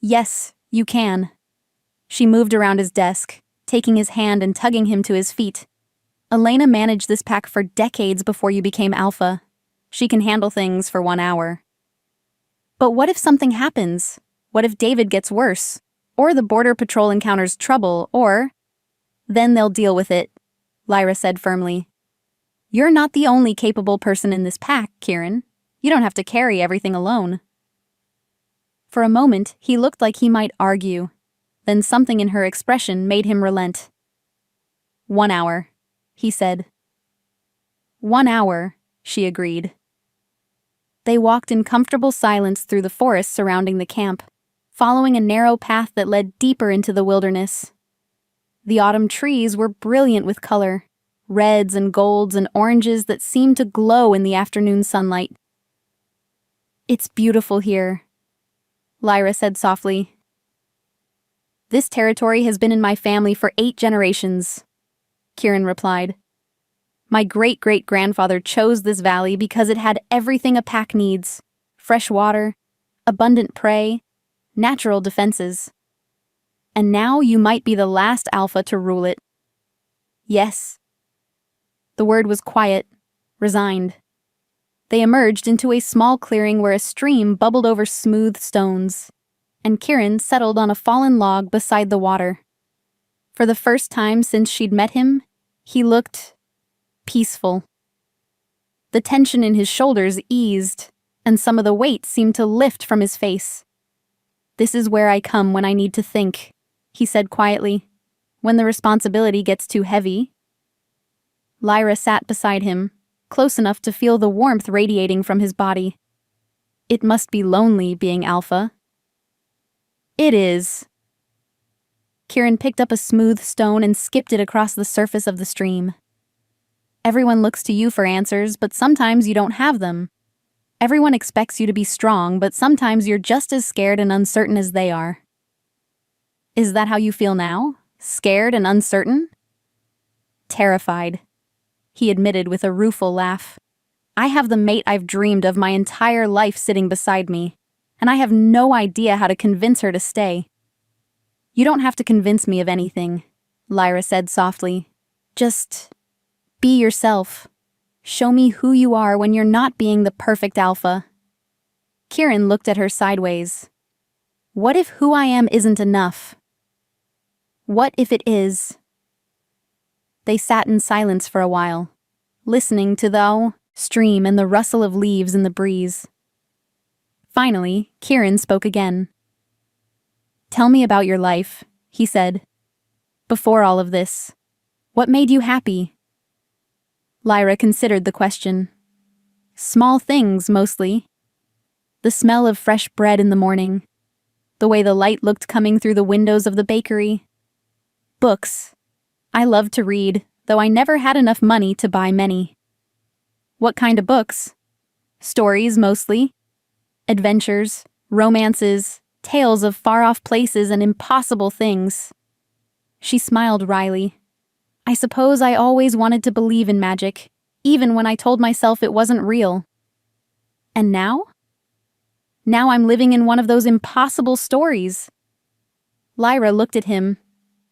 Yes, you can. She moved around his desk, taking his hand and tugging him to his feet. Elena managed this pack for decades before you became Alpha. She can handle things for 1 hour. But what if something happens? What if David gets worse? Or the border patrol encounters trouble, or... Then they'll deal with it, Lyra said firmly. You're not the only capable person in this pack, Kieran. You don't have to carry everything alone. For a moment, he looked like he might argue. Then something in her expression made him relent. 1 hour, he said. 1 hour, she agreed. They walked in comfortable silence through the forest surrounding the camp, following a narrow path that led deeper into the wilderness. The autumn trees were brilliant with color, reds and golds and oranges that seemed to glow in the afternoon sunlight. It's beautiful here, Lyra said softly. This territory has been in my family for 8 generations, Kieran replied. My great-great-grandfather chose this valley because it had everything a pack needs: fresh water, abundant prey, natural defenses. And now you might be the last Alpha to rule it. Yes. The word was quiet, resigned. They emerged into a small clearing where a stream bubbled over smooth stones, and Kieran settled on a fallen log beside the water. For the first time since she'd met him, he looked peaceful. The tension in his shoulders eased, and some of the weight seemed to lift from his face. This is where I come when I need to think, he said quietly, when the responsibility gets too heavy. Lyra sat beside him, close enough to feel the warmth radiating from his body. It must be lonely being Alpha. It is. Kieran picked up a smooth stone and skipped it across the surface of the stream. Everyone looks to you for answers, but sometimes you don't have them. Everyone expects you to be strong, but sometimes you're just as scared and uncertain as they are. Is that how you feel now? Scared and uncertain? Terrified, he admitted with a rueful laugh. I have the mate I've dreamed of my entire life sitting beside me, and I have no idea how to convince her to stay. You don't have to convince me of anything, Lyra said softly. Just be yourself. Show me who you are when you're not being the perfect alpha. Kieran looked at her sideways. What if who I am isn't enough? What if it is? They sat in silence for a while, listening to the stream and the rustle of leaves in the breeze. Finally, Kieran spoke again. Tell me about your life, he said. Before all of this, what made you happy? Lyra considered the question. Small things, mostly. The smell of fresh bread in the morning. The way the light looked coming through the windows of the bakery. Books. I loved to read, though I never had enough money to buy many. What kind of books? Stories, mostly. Adventures, romances, tales of far-off places and impossible things. She smiled wryly. I suppose I always wanted to believe in magic, even when I told myself it wasn't real. And now? Now I'm living in one of those impossible stories. Lyra looked at him,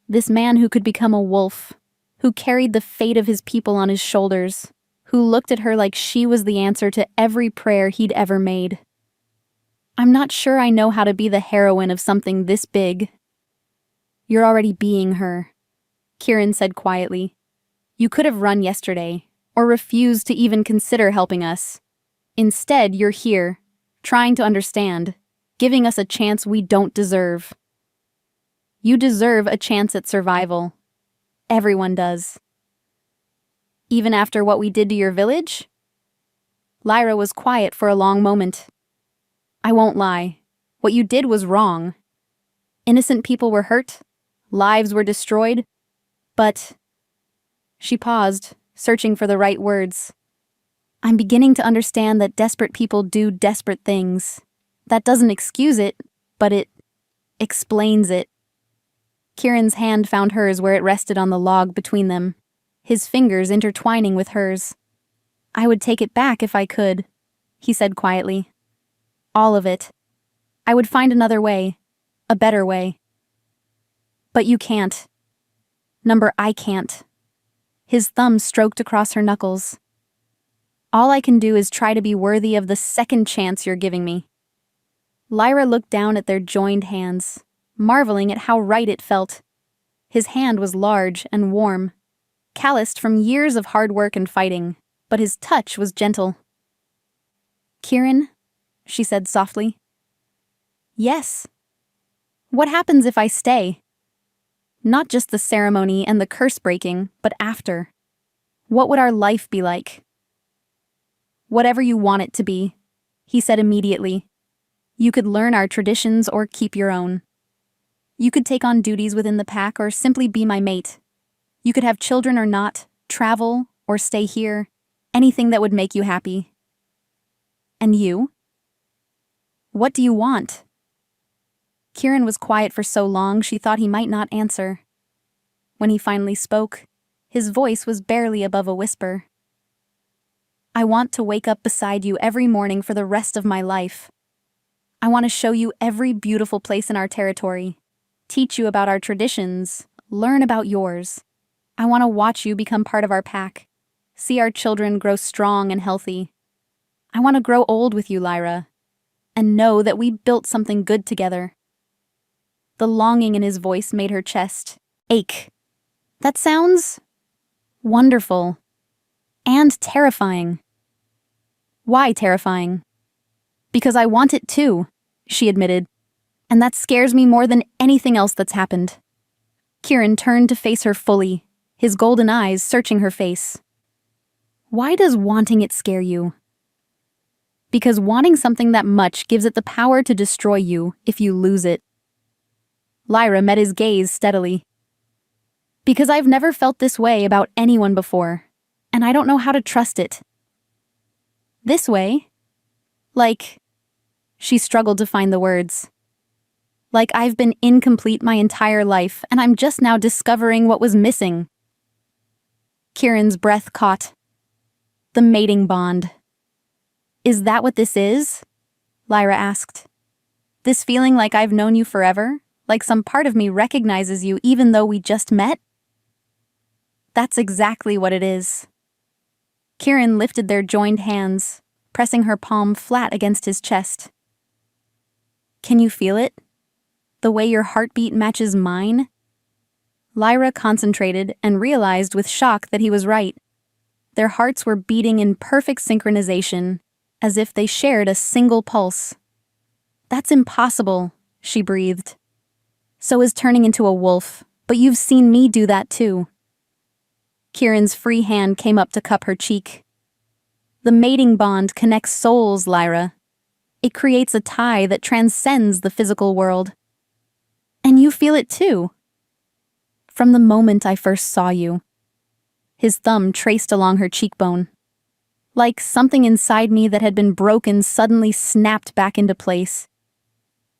this man who could become a wolf, who carried the fate of his people on his shoulders, who looked at her like she was the answer to every prayer he'd ever made. I'm not sure I know how to be the heroine of something this big. You're already being her, Kieran said quietly. You could have run yesterday, or refused to even consider helping us. Instead, you're here, trying to understand, giving us a chance we don't deserve. You deserve a chance at survival. Everyone does. Even after what we did to your village? Lyra was quiet for a long moment. I won't lie. What you did was wrong. Innocent people were hurt. Lives were destroyed. But... She paused, searching for the right words. I'm beginning to understand that desperate people do desperate things. That doesn't excuse it, but it explains it. Kieran's hand found hers where it rested on the log between them, his fingers intertwining with hers. I would take it back if I could, he said quietly. All of it. I would find another way, a better way. But you can't. I can't. His thumb stroked across her knuckles. All I can do is try to be worthy of the second chance you're giving me. Lyra looked down at their joined hands, marveling at how right it felt. His hand was large and warm, calloused from years of hard work and fighting, but his touch was gentle. Kieran, she said softly. Yes. What happens if I stay? Not just the ceremony and the curse breaking, but after. What would our life be like? Whatever you want it to be, he said immediately. You could learn our traditions or keep your own. You could take on duties within the pack or simply be my mate. You could have children or not, travel or stay here, anything that would make you happy. And you? What do you want? Kieran was quiet for so long she thought he might not answer. When he finally spoke, his voice was barely above a whisper. I want to wake up beside you every morning for the rest of my life. I want to show you every beautiful place in our territory, teach you about our traditions, learn about yours. I want to watch you become part of our pack, see our children grow strong and healthy. I want to grow old with you, Lyra, and know that we built something good together. The longing in his voice made her chest ache. That sounds wonderful and terrifying. Why terrifying? Because I want it too, she admitted, and that scares me more than anything else that's happened. Kieran turned to face her fully, his golden eyes searching her face. Why does wanting it scare you? Because wanting something that much gives it the power to destroy you if you lose it. Lyra met his gaze steadily. Because I've never felt this way about anyone before, and I don't know how to trust it. This way? Like, she struggled to find the words. Like I've been incomplete my entire life, and I'm just now discovering what was missing. Kieran's breath caught. The mating bond. Is that what this is? Lyra asked. This feeling like I've known you forever? Like some part of me recognizes you even though we just met? That's exactly what it is. Kieran lifted their joined hands, pressing her palm flat against his chest. Can you feel it? The way your heartbeat matches mine? Lyra concentrated and realized with shock that he was right. Their hearts were beating in perfect synchronization, as if they shared a single pulse. That's impossible, she breathed. So is turning into a wolf, but you've seen me do that too. Kieran's free hand came up to cup her cheek. The mating bond connects souls, Lyra. It creates a tie that transcends the physical world. And you feel it too. From the moment I first saw you. His thumb traced along her cheekbone. Like something inside me that had been broken suddenly snapped back into place.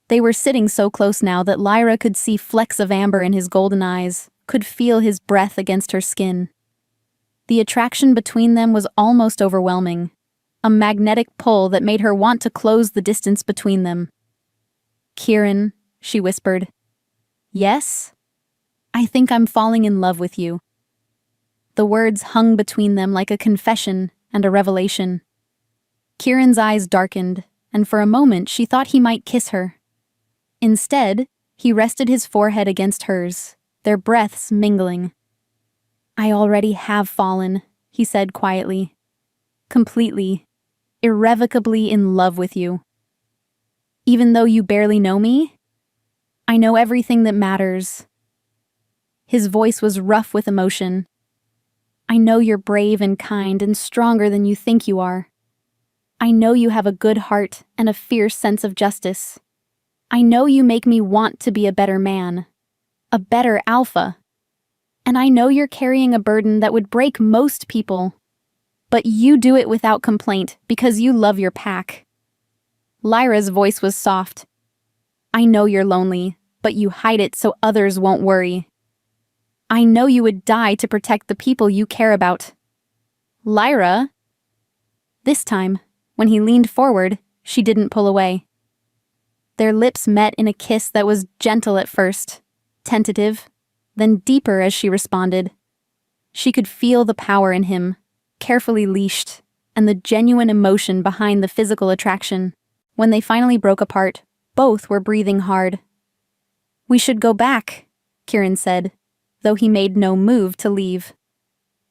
They were sitting so close now that Lyra could see flecks of amber in his golden eyes, could feel his breath against her skin. The attraction between them was almost overwhelming, a magnetic pull that made her want to close the distance between them. Kieran, she whispered. Yes? I think I'm falling in love with you. The words hung between them like a confession and a revelation. Kieran's eyes darkened, and for a moment she thought he might kiss her. Instead, he rested his forehead against hers, their breaths mingling. I already have fallen, he said quietly. Completely, irrevocably in love with you. Even though you barely know me, I know everything that matters. His voice was rough with emotion. I know you're brave and kind and stronger than you think you are. I know you have a good heart and a fierce sense of justice. I know you make me want to be a better man, a better alpha. And I know you're carrying a burden that would break most people. But you do it without complaint because you love your pack. Lyra's voice was soft. I know you're lonely, but you hide it so others won't worry. I know you would die to protect the people you care about. Lyra? This time, when he leaned forward, she didn't pull away. Their lips met in a kiss that was gentle at first, tentative, then deeper as she responded. She could feel the power in him, carefully leashed, and the genuine emotion behind the physical attraction. When they finally broke apart, both were breathing hard. We should go back, Kieran said, though he made no move to leave.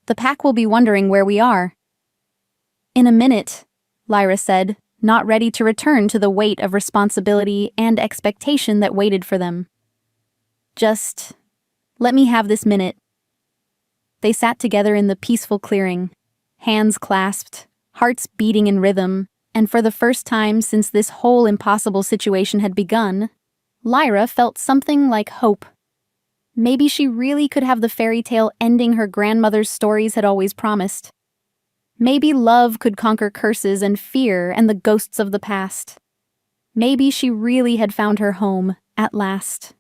The pack will be wondering where we are. In a minute, Lyra said, not ready to return to the weight of responsibility and expectation that waited for them. Just let me have this minute. They sat together in the peaceful clearing, hands clasped, hearts beating in rhythm, and for the first time since this whole impossible situation had begun, Lyra felt something like hope. Maybe she really could have the fairy tale ending her grandmother's stories had always promised. Maybe love could conquer curses and fear and the ghosts of the past. Maybe she really had found her home, at last.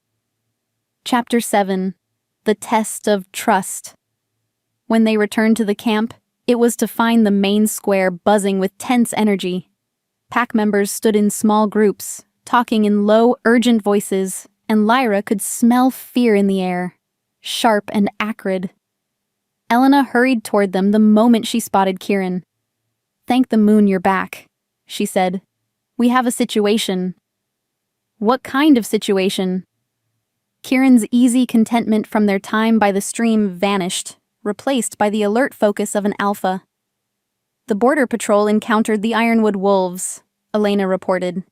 Chapter 7. The Test of Trust. When they returned to the camp, it was to find the main square buzzing with tense energy. Pack members stood in small groups, talking in low, urgent voices, and Lyra could smell fear in the air, sharp and acrid. Elena hurried toward them the moment she spotted Kieran. Thank the moon you're back, she said. We have a situation. What kind of situation? Kieran's easy contentment from their time by the stream vanished, replaced by the alert focus of an alpha. The border patrol encountered the Ironwood wolves, Elena reported.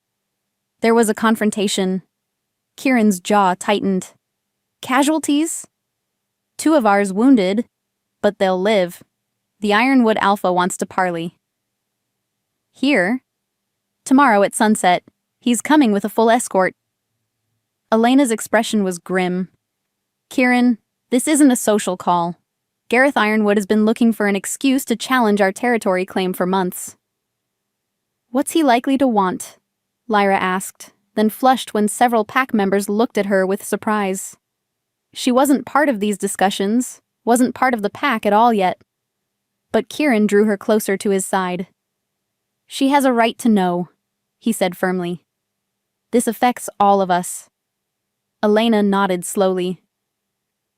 There was a confrontation. Kieran's jaw tightened. Casualties? 2 of ours wounded, but they'll live. The Ironwood Alpha wants to parley. Here? Tomorrow at sunset. He's coming with a full escort. Elena's expression was grim. Kieran, this isn't a social call. Gareth Ironwood has been looking for an excuse to challenge our territory claim for months. What's he likely to want? Lyra asked, then flushed when several pack members looked at her with surprise. She wasn't part of these discussions, wasn't part of the pack at all yet. But Kieran drew her closer to his side. She has a right to know, he said firmly. This affects all of us. Elena nodded slowly.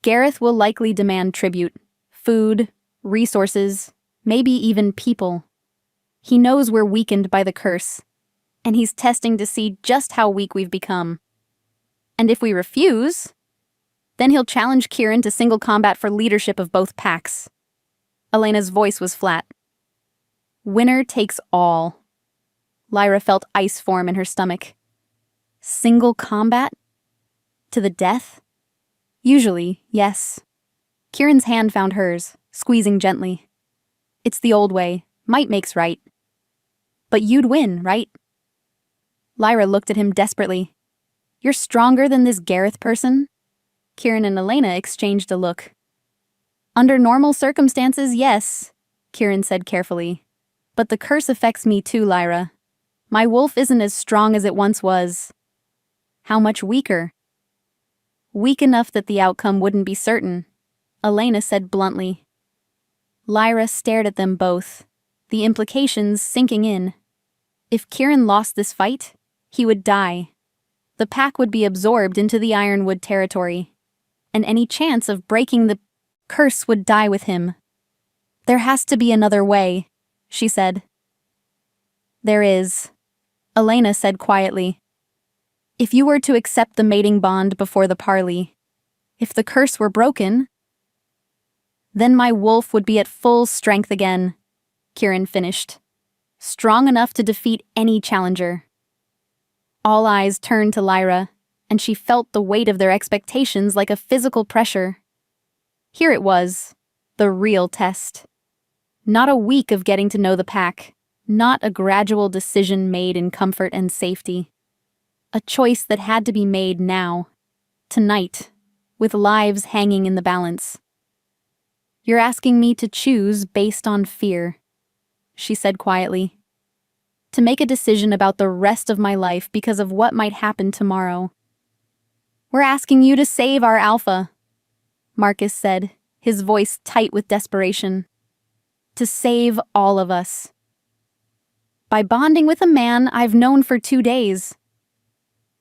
Gareth will likely demand tribute, food, resources, maybe even people. He knows we're weakened by the curse, and he's testing to see just how weak we've become. And if we refuse, then he'll challenge Kieran to single combat for leadership of both packs. Elena's voice was flat. Winner takes all. Lyra felt ice form in her stomach. Single combat? To the death? Usually, yes. Kieran's hand found hers, squeezing gently. It's the old way. Might makes right. But you'd win, right? Lyra looked at him desperately. You're stronger than this Gareth person? Kieran and Elena exchanged a look. Under normal circumstances, yes, Kieran said carefully. But the curse affects me too, Lyra. My wolf isn't as strong as it once was. How much weaker? Weak enough that the outcome wouldn't be certain, Elena said bluntly. Lyra stared at them both, the implications sinking in. If Kieran lost this fight, he would die. The pack would be absorbed into the Ironwood territory, and any chance of breaking the curse would die with him. There has to be another way, she said. There is, Elena said quietly. If you were to accept the mating bond before the parley, if the curse were broken, then my wolf would be at full strength again, Kieran finished. Strong enough to defeat any challenger. All eyes turned to Lyra, and she felt the weight of their expectations like a physical pressure. Here it was, the real test. Not a week of getting to know the pack, not a gradual decision made in comfort and safety. A choice that had to be made now, tonight, with lives hanging in the balance. You're asking me to choose based on fear, she said quietly. To make a decision about the rest of my life because of what might happen tomorrow. We're asking you to save our alpha, Marcus said, his voice tight with desperation. To save all of us. By bonding with a man I've known for 2 days.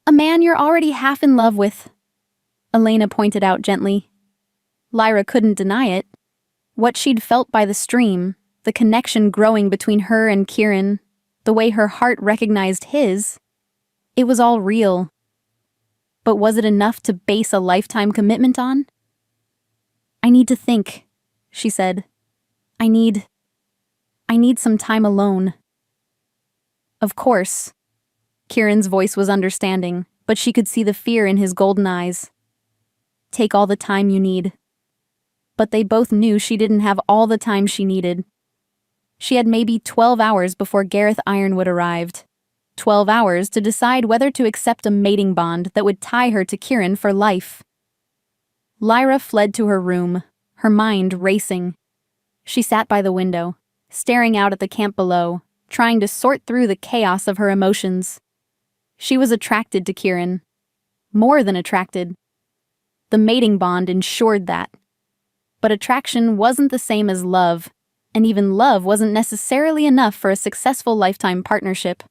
A man you're already half in love with, Elena pointed out gently. Lyra couldn't deny it. What she'd felt by the stream, the connection growing between her and Kieran, the way her heart recognized his, it was all real. But was it enough to base a lifetime commitment on? I need to think, she said. I need some time alone. Of course. Kieran's voice was understanding, but she could see the fear in his golden eyes. Take all the time you need. But they both knew she didn't have all the time she needed. She had maybe 12 hours before Gareth Ironwood arrived. 12 hours to decide whether to accept a mating bond that would tie her to Kieran for life. Lyra fled to her room, her mind racing. She sat by the window, staring out at the camp below, trying to sort through the chaos of her emotions. She was attracted to Kieran. More than attracted. The mating bond ensured that. But attraction wasn't the same as love, and even love wasn't necessarily enough for a successful lifetime partnership.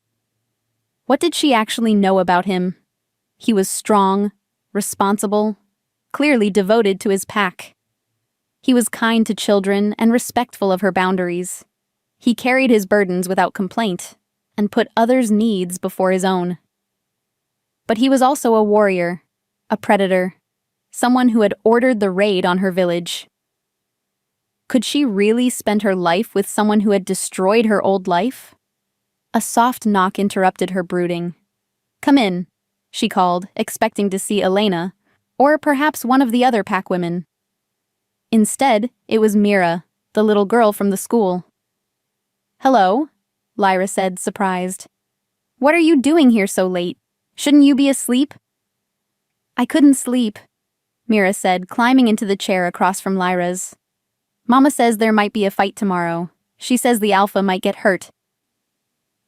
What did she actually know about him? He was strong, responsible, clearly devoted to his pack. He was kind to children and respectful of her boundaries. He carried his burdens without complaint and put others' needs before his own. But he was also a warrior, a predator, someone who had ordered the raid on her village. Could she really spend her life with someone who had destroyed her old life? A soft knock interrupted her brooding. Come in, she called, expecting to see Elena, or perhaps one of the other pack women. Instead, it was Mira, the little girl from the school. Hello, Lyra said, surprised. What are you doing here so late? Shouldn't you be asleep? I couldn't sleep, Mira said, climbing into the chair across from Lyra's. Mama says there might be a fight tomorrow. She says the alpha might get hurt.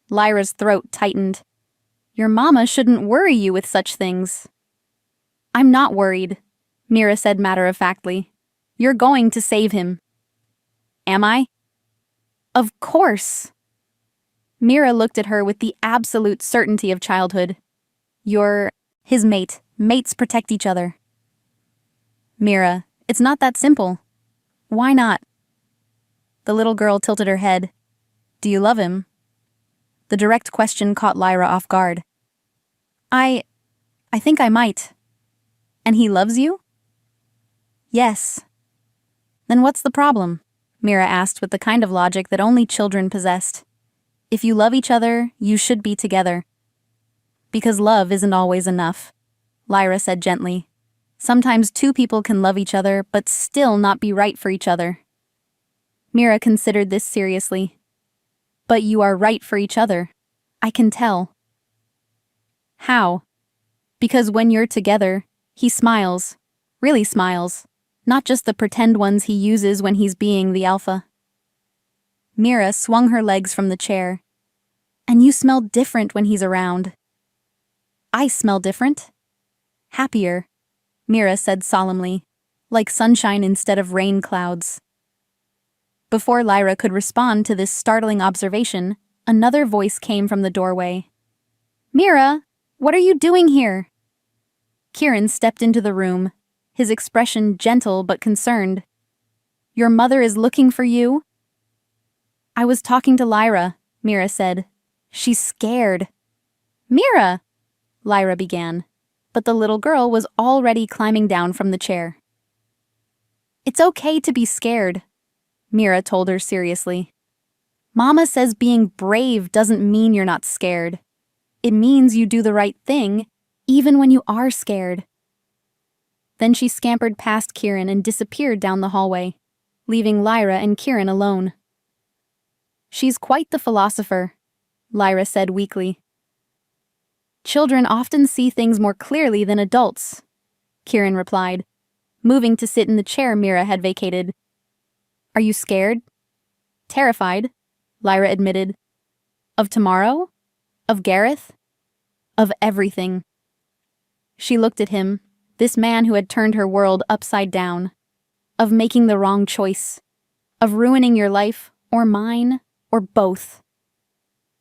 Lyra's throat tightened. Your mama shouldn't worry you with such things. I'm not worried, Mira said matter-of-factly. You're going to save him. Am I? Of course. Mira looked at her with the absolute certainty of childhood. You're his mate. Mates protect each other. Mira, it's not that simple. Why not? The little girl tilted her head. Do you love him? The direct question caught Lyra off guard. I think I might. And he loves you? Yes. Then what's the problem? Mira asked with the kind of logic that only children possessed. If you love each other, you should be together. Because love isn't always enough, Lyra said gently. Sometimes two people can love each other, but still not be right for each other. Mira considered this seriously. But you are right for each other. I can tell. How? Because when you're together, he smiles. Really smiles. Not just the pretend ones he uses when he's being the alpha. Mira swung her legs from the chair. And you smell different when he's around. I smell different. Happier, Mira said solemnly, like sunshine instead of rain clouds. Before Lyra could respond to this startling observation, another voice came from the doorway. Mira, what are you doing here? Kieran stepped into the room, his expression gentle but concerned. Your mother is looking for you? I was talking to Lyra, Mira said. She's scared. Mira, Lyra began, but the little girl was already climbing down from the chair. It's okay to be scared, Mira told her seriously. Mama says being brave doesn't mean you're not scared. It means you do the right thing, even when you are scared. Then she scampered past Kieran and disappeared down the hallway, leaving Lyra and Kieran alone. She's quite the philosopher, Lyra said weakly. Children often see things more clearly than adults, Kieran replied, moving to sit in the chair Mira had vacated. Are you scared? Terrified, Lyra admitted. Of tomorrow? Of Gareth? Of everything. She looked at him, this man who had turned her world upside down. Of making the wrong choice. Of ruining your life, or mine, or both.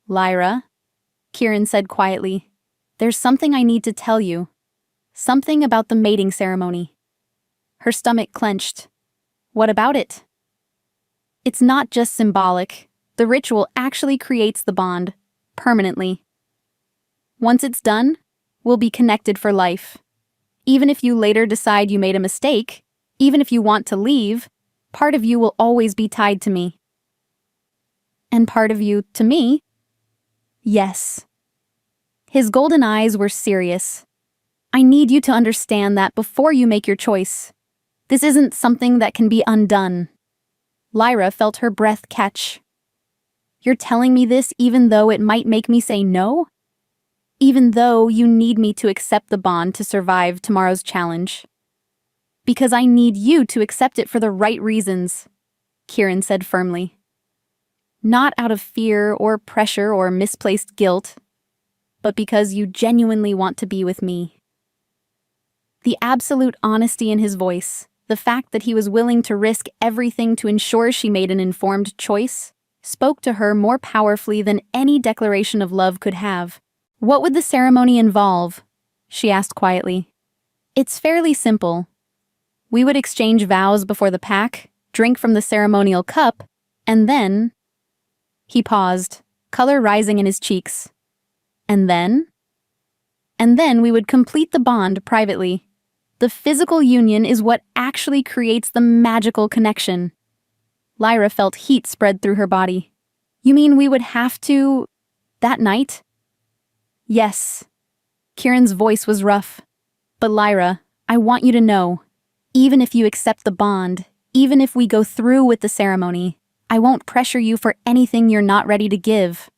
Lyra, Kieran said quietly, there's something I need to tell you. Something about the mating ceremony. Her stomach clenched. What about it? It's not just symbolic. The ritual actually creates the bond, permanently. Once it's done, we'll be connected for life. Even if you later decide you made a mistake, even if you want to leave, part of you will always be tied to me. And part of you to me? Yes. His golden eyes were serious. I need you to understand that before you make your choice. This isn't something that can be undone. Lyra felt her breath catch. You're telling me this even though it might make me say no? Even though you need me to accept the bond to survive tomorrow's challenge? Because I need you to accept it for the right reasons, Kieran said firmly. Not out of fear or pressure or misplaced guilt, but because you genuinely want to be with me. The absolute honesty in his voice, the fact that he was willing to risk everything to ensure she made an informed choice, spoke to her more powerfully than any declaration of love could have. What would the ceremony involve? She asked quietly. It's fairly simple. We would exchange vows before the pack, drink from the ceremonial cup, and then... He paused, color rising in his cheeks. And then? And then we would complete the bond privately. The physical union is what actually creates the magical connection. Lyra felt heat spread through her body. You mean we would have to... that night? Yes. Kieran's voice was rough. But Lyra, I want you to know, even if you accept the bond, even if we go through with the ceremony, I won't pressure you for anything you're not ready to give.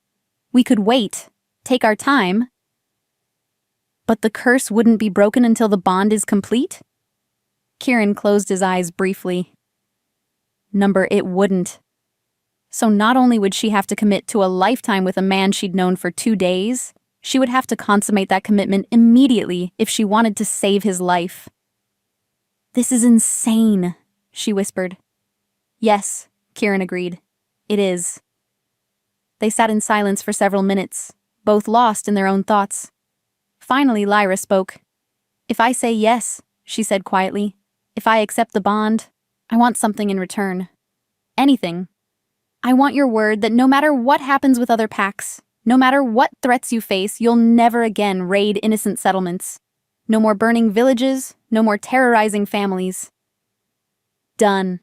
We could wait, take our time. But the curse wouldn't be broken until the bond is complete? Kieran closed his eyes briefly. Number it wouldn't. So not only would she have to commit to a lifetime with a man she'd known for 2 days, she would have to consummate that commitment immediately if she wanted to save his life. "This is insane," she whispered. "Yes," Kieran agreed. "It is." They sat in silence for several minutes, both lost in their own thoughts. Finally, Lyra spoke. "If I say yes," she said quietly, "if I accept the bond, I want something in return. Anything. I want your word that no matter what happens with other packs, no matter what threats you face, you'll never again raid innocent settlements. No more burning villages, no more terrorizing families. Done.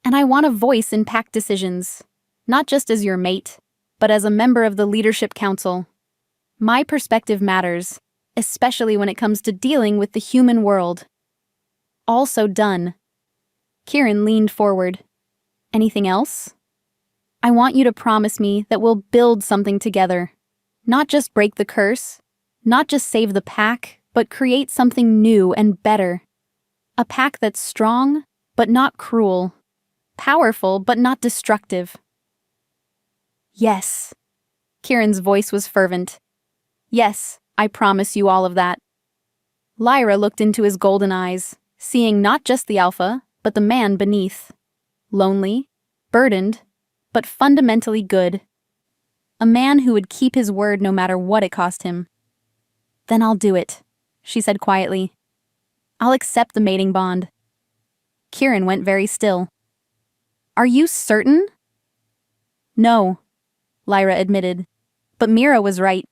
And I want a voice in pack decisions, not just as your mate, but as a member of the Leadership Council. My perspective matters, especially when it comes to dealing with the human world." Also done. Kieran leaned forward. "Anything else?" "I want you to promise me that we'll build something together. Not just break the curse, not just save the pack, but create something new and better. A pack that's strong, but not cruel. Powerful, but not destructive." "Yes." Kieran's voice was fervent. "Yes, I promise you all of that." Lyra looked into his golden eyes, seeing not just the alpha, but the man beneath. Lonely, burdened, but fundamentally good. A man who would keep his word no matter what it cost him. "Then I'll do it," she said quietly. "I'll accept the mating bond." Kieran went very still. "Are you certain?" "No," Lyra admitted. "But Mira was right.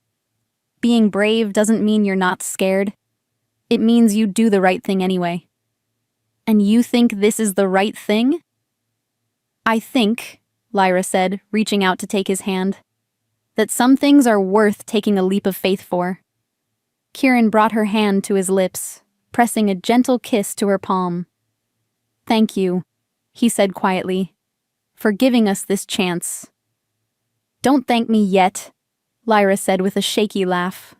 Being brave doesn't mean you're not scared. It means you do the right thing anyway." "And you think this is the right thing?" "I think," Lyra said, reaching out to take his hand, "that some things are worth taking a leap of faith for." Kieran brought her hand to his lips, pressing a gentle kiss to her palm. "Thank you," he said quietly, "for giving us this chance." "Don't thank me yet," Lyra said with a shaky laugh.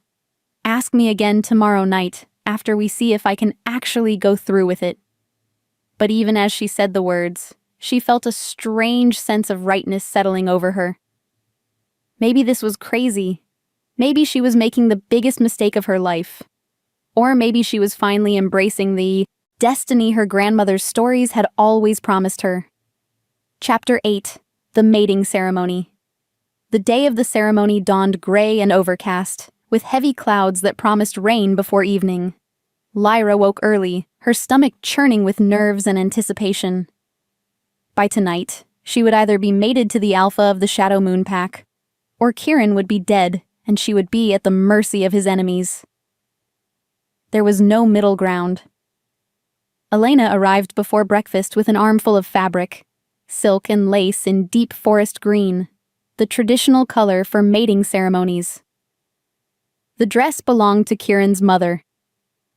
"Ask me again tomorrow night, after we see if I can actually go through with it." But even as she said the words, she felt a strange sense of rightness settling over her. Maybe this was crazy. Maybe she was making the biggest mistake of her life. Or maybe she was finally embracing the destiny her grandmother's stories had always promised her. Chapter 8. The Mating Ceremony. The day of the ceremony dawned gray and overcast, with heavy clouds that promised rain before evening. Lyra woke early, her stomach churning with nerves and anticipation. By tonight, she would either be mated to the alpha of the Shadow Moon Pack, or Kieran would be dead and she would be at the mercy of his enemies. There was no middle ground. Elena arrived before breakfast with an armful of fabric, silk and lace in deep forest green, the traditional color for mating ceremonies. The dress belonged to Kieran's mother.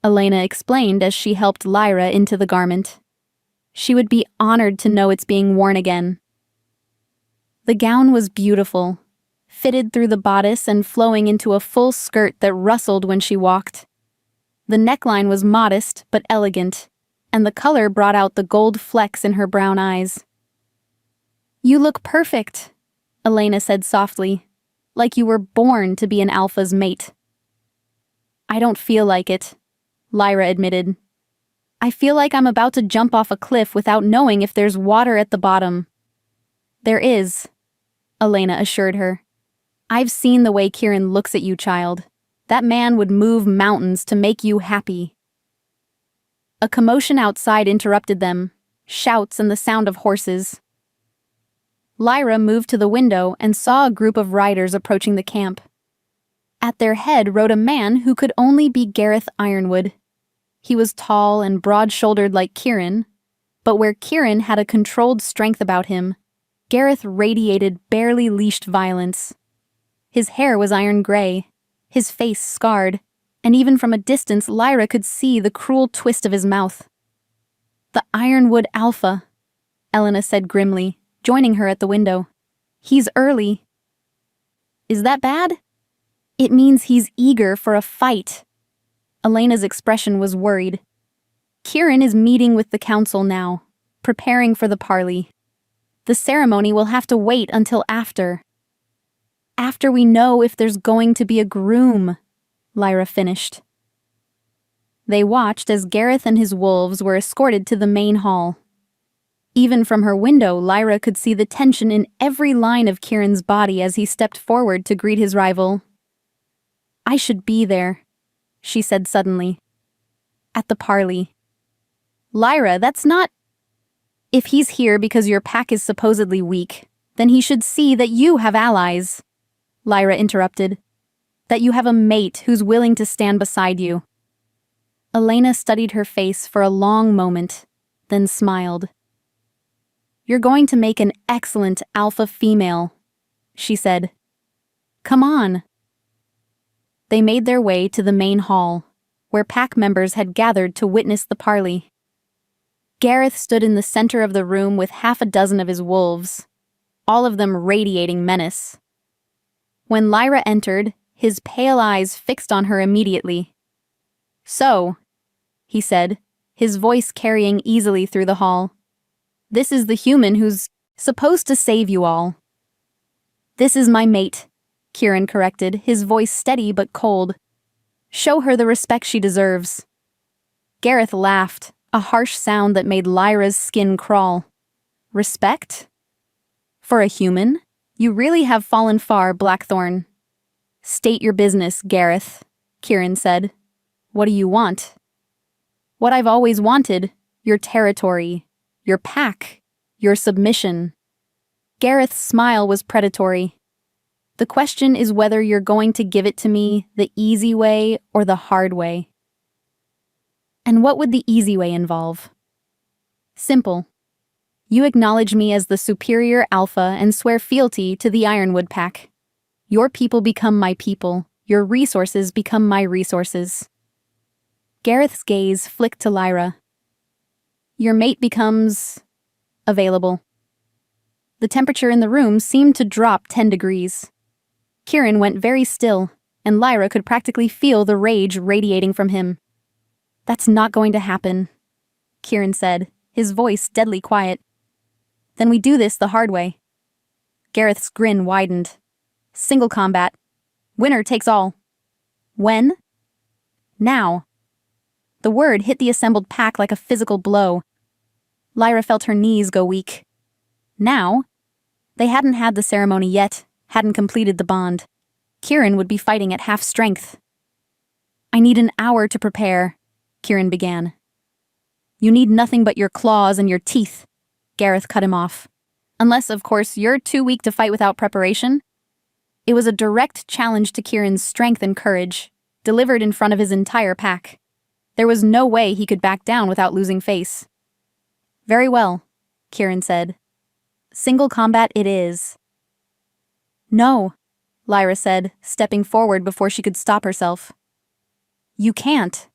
Elena explained as she helped Lyra into the garment. She would be honored to know it's being worn again. The gown was beautiful, fitted through the bodice and flowing into a full skirt that rustled when she walked. The neckline was modest but elegant, and the color brought out the gold flecks in her brown eyes. "You look perfect," Elena said softly, "like you were born to be an alpha's mate." "I don't feel like it," Lyra admitted. "I feel like I'm about to jump off a cliff without knowing if there's water at the bottom." "There is," Elena assured her. "I've seen the way Kieran looks at you, child. That man would move mountains to make you happy." A commotion outside interrupted them, shouts and the sound of horses. Lyra moved to the window and saw a group of riders approaching the camp. At their head rode a man who could only be Gareth Ironwood. He was tall and broad-shouldered like Kieran, but where Kieran had a controlled strength about him, Gareth radiated barely leashed violence. His hair was iron gray, his face scarred, and even from a distance Lyra could see the cruel twist of his mouth. "The Ironwood Alpha," Elena said grimly, joining her at the window. "He's early." "Is that bad?" "It means he's eager for a fight." Elena's expression was worried. "Kieran is meeting with the council now. preparing for the parley. The ceremony will have to wait until after. After we know if there's going to be a groom, Lyra finished. They watched as Gareth and his wolves were escorted to the main hall. Even from her window, Lyra could see the tension in every line of Kieran's body as he stepped forward to greet his rival. "I should be there," she said suddenly. "At the parley." "Lyra, that's not—" "If he's here because your pack is supposedly weak, then he should see that you have allies," Lyra interrupted. "That you have a mate who's willing to stand beside you." Elena studied her face for a long moment, then smiled. "You're going to make an excellent alpha female," she said. "Come on." They made their way to the main hall, where pack members had gathered to witness the parley. Gareth stood in the center of the room with half a dozen of his wolves, all of them radiating menace. When Lyra entered, his pale eyes fixed on her immediately. "So," he said, his voice carrying easily through the hall, "this is the human who's supposed to save you all." "This is my mate," Kieran corrected, his voice steady but cold. "Show her the respect she deserves." Gareth laughed, a harsh sound that made Lyra's skin crawl. "Respect? For a human? You really have fallen far, Blackthorn." "State your business, Gareth," Kieran said. "What do you want?" "What I've always wanted, your territory, your pack, your submission." Gareth's smile was predatory. "The question is whether you're going to give it to me the easy way or the hard way." "And what would the easy way involve?" "Simple. You acknowledge me as the superior alpha and swear fealty to the Ironwood Pack. Your people become my people, your resources become my resources." Gareth's gaze flicked to Lyra. "Your mate becomes available." The temperature in the room seemed to drop 10 degrees. Kieran went very still, and Lyra could practically feel the rage radiating from him. "That's not going to happen," Kieran said, his voice deadly quiet. "Then we do this the hard way." Gareth's grin widened. "Single combat. Winner takes all." "When?" "Now." The word hit the assembled pack like a physical blow. Lyra felt her knees go weak. Now? They hadn't had the ceremony yet, hadn't completed the bond. Kieran would be fighting at half strength. "I need an hour to prepare," Kieran began. "You need nothing but your claws and your teeth," Gareth cut him off. "Unless, of course, you're too weak to fight without preparation." It was a direct challenge to Kieran's strength and courage, delivered in front of his entire pack. There was no way he could back down without losing face. "Very well," Kieran said. "Single combat it is." "No," Lyra said, stepping forward before she could stop herself. "You can't."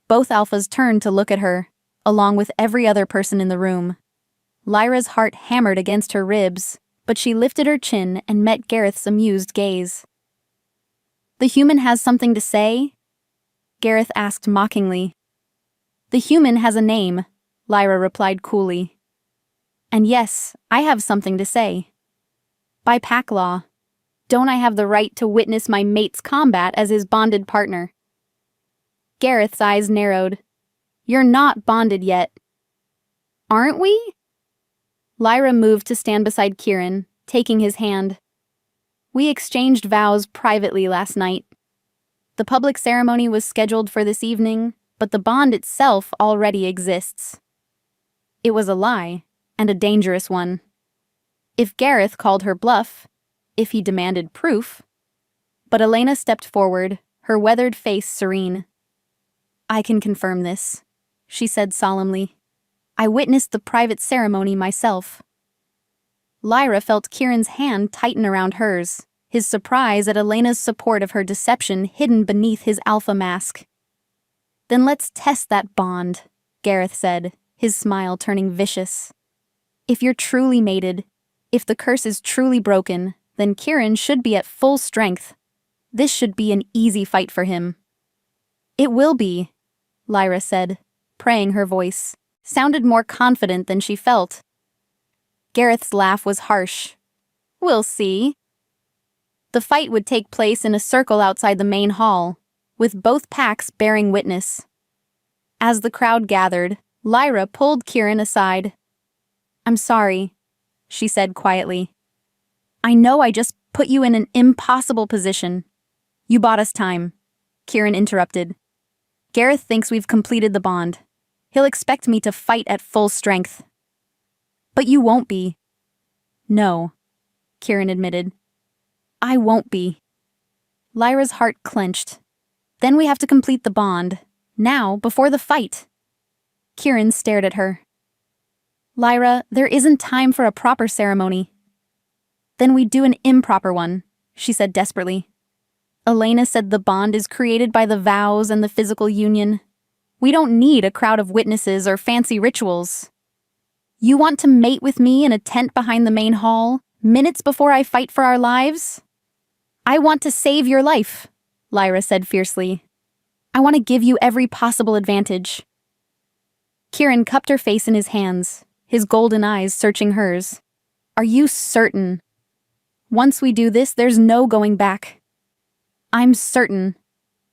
Both alphas turned to look at her, along with every other person in the room. Lyra's heart hammered against her ribs, but she lifted her chin and met Gareth's amused gaze. "The human has something to say?" Gareth asked mockingly. "The human has a name," Lyra replied coolly. "And yes, I have something to say. By pack law, don't I have the right to witness my mate's combat as his bonded partner?" Gareth's eyes narrowed. "You're not bonded yet." "Aren't we?" Lyra moved to stand beside Kieran, taking his hand. "We exchanged vows privately last night. The public ceremony was scheduled for this evening, but the bond itself already exists." It was a lie, and a dangerous one. If Gareth called her bluff, if he demanded proof. But Elena stepped forward, her weathered face serene. "I can confirm this," she said solemnly. "I witnessed the private ceremony myself." Lyra felt Kieran's hand tighten around hers, his surprise at Elena's support of her deception hidden beneath his alpha mask. "Then let's test that bond," Gareth said, his smile turning vicious. "If you're truly mated, if the curse is truly broken, then Kieran should be at full strength. This should be an easy fight for him." "It will be," Lyra said, praying her voice, sounded more confident than she felt. Gareth's laugh was harsh. "We'll see." The fight would take place in a circle outside the main hall, with both packs bearing witness. As the crowd gathered, Lyra pulled Kieran aside. "I'm sorry," she said quietly. "I know I just put you in an impossible position." "You bought us time," Kieran interrupted. "Gareth thinks we've completed the bond. He'll expect me to fight at full strength." "But you won't be." "No," Kieran admitted. "I won't be." Lyra's heart clenched. "Then we have to complete the bond. Now, before the fight." Kieran stared at her. "Lyra, there isn't time for a proper ceremony." "Then we do an improper one," she said desperately. "Elena said the bond is created by the vows and the physical union. We don't need a crowd of witnesses or fancy rituals. You want to mate with me in a tent behind the main hall, minutes before I fight for our lives?" "I want to save your life," Lyra said fiercely. "I want to give you every possible advantage." Kieran cupped her face in his hands, his golden eyes searching hers. "Are you certain? Once we do this, there's no going back." "I'm certain."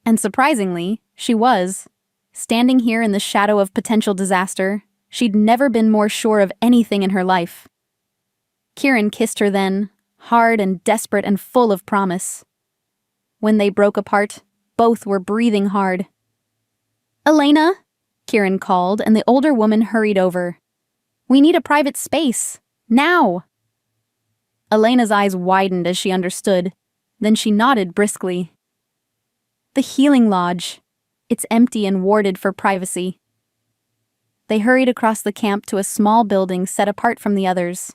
And surprisingly, she was. Standing here in the shadow of potential disaster, she'd never been more sure of anything in her life. Kieran kissed her then, hard and desperate and full of promise. When they broke apart, both were breathing hard. "Elena," Kieran called, and the older woman hurried over. "We need a private space. Now!" Elena's eyes widened as she understood. Then she nodded briskly. "The healing lodge. It's empty and warded for privacy." They hurried across the camp to a small building set apart from the others.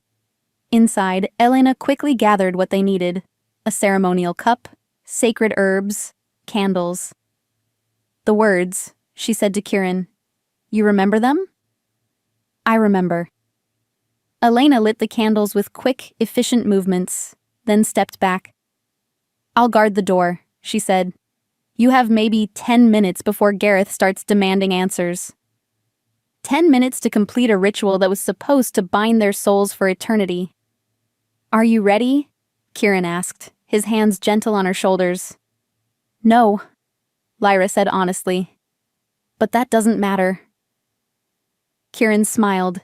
Inside, Elena quickly gathered what they needed: a ceremonial cup, sacred herbs, candles. "The words," she said to Kieran. "You remember them?" "I remember." Elena lit the candles with quick, efficient movements, then stepped back. "I'll guard the door," she said. "You have maybe 10 minutes before Gareth starts demanding answers." 10 minutes to complete a ritual that was supposed to bind their souls for eternity. "Are you ready?" Kieran asked, his hands gentle on her shoulders. "No," Lyra said honestly. "But that doesn't matter." Kieran smiled,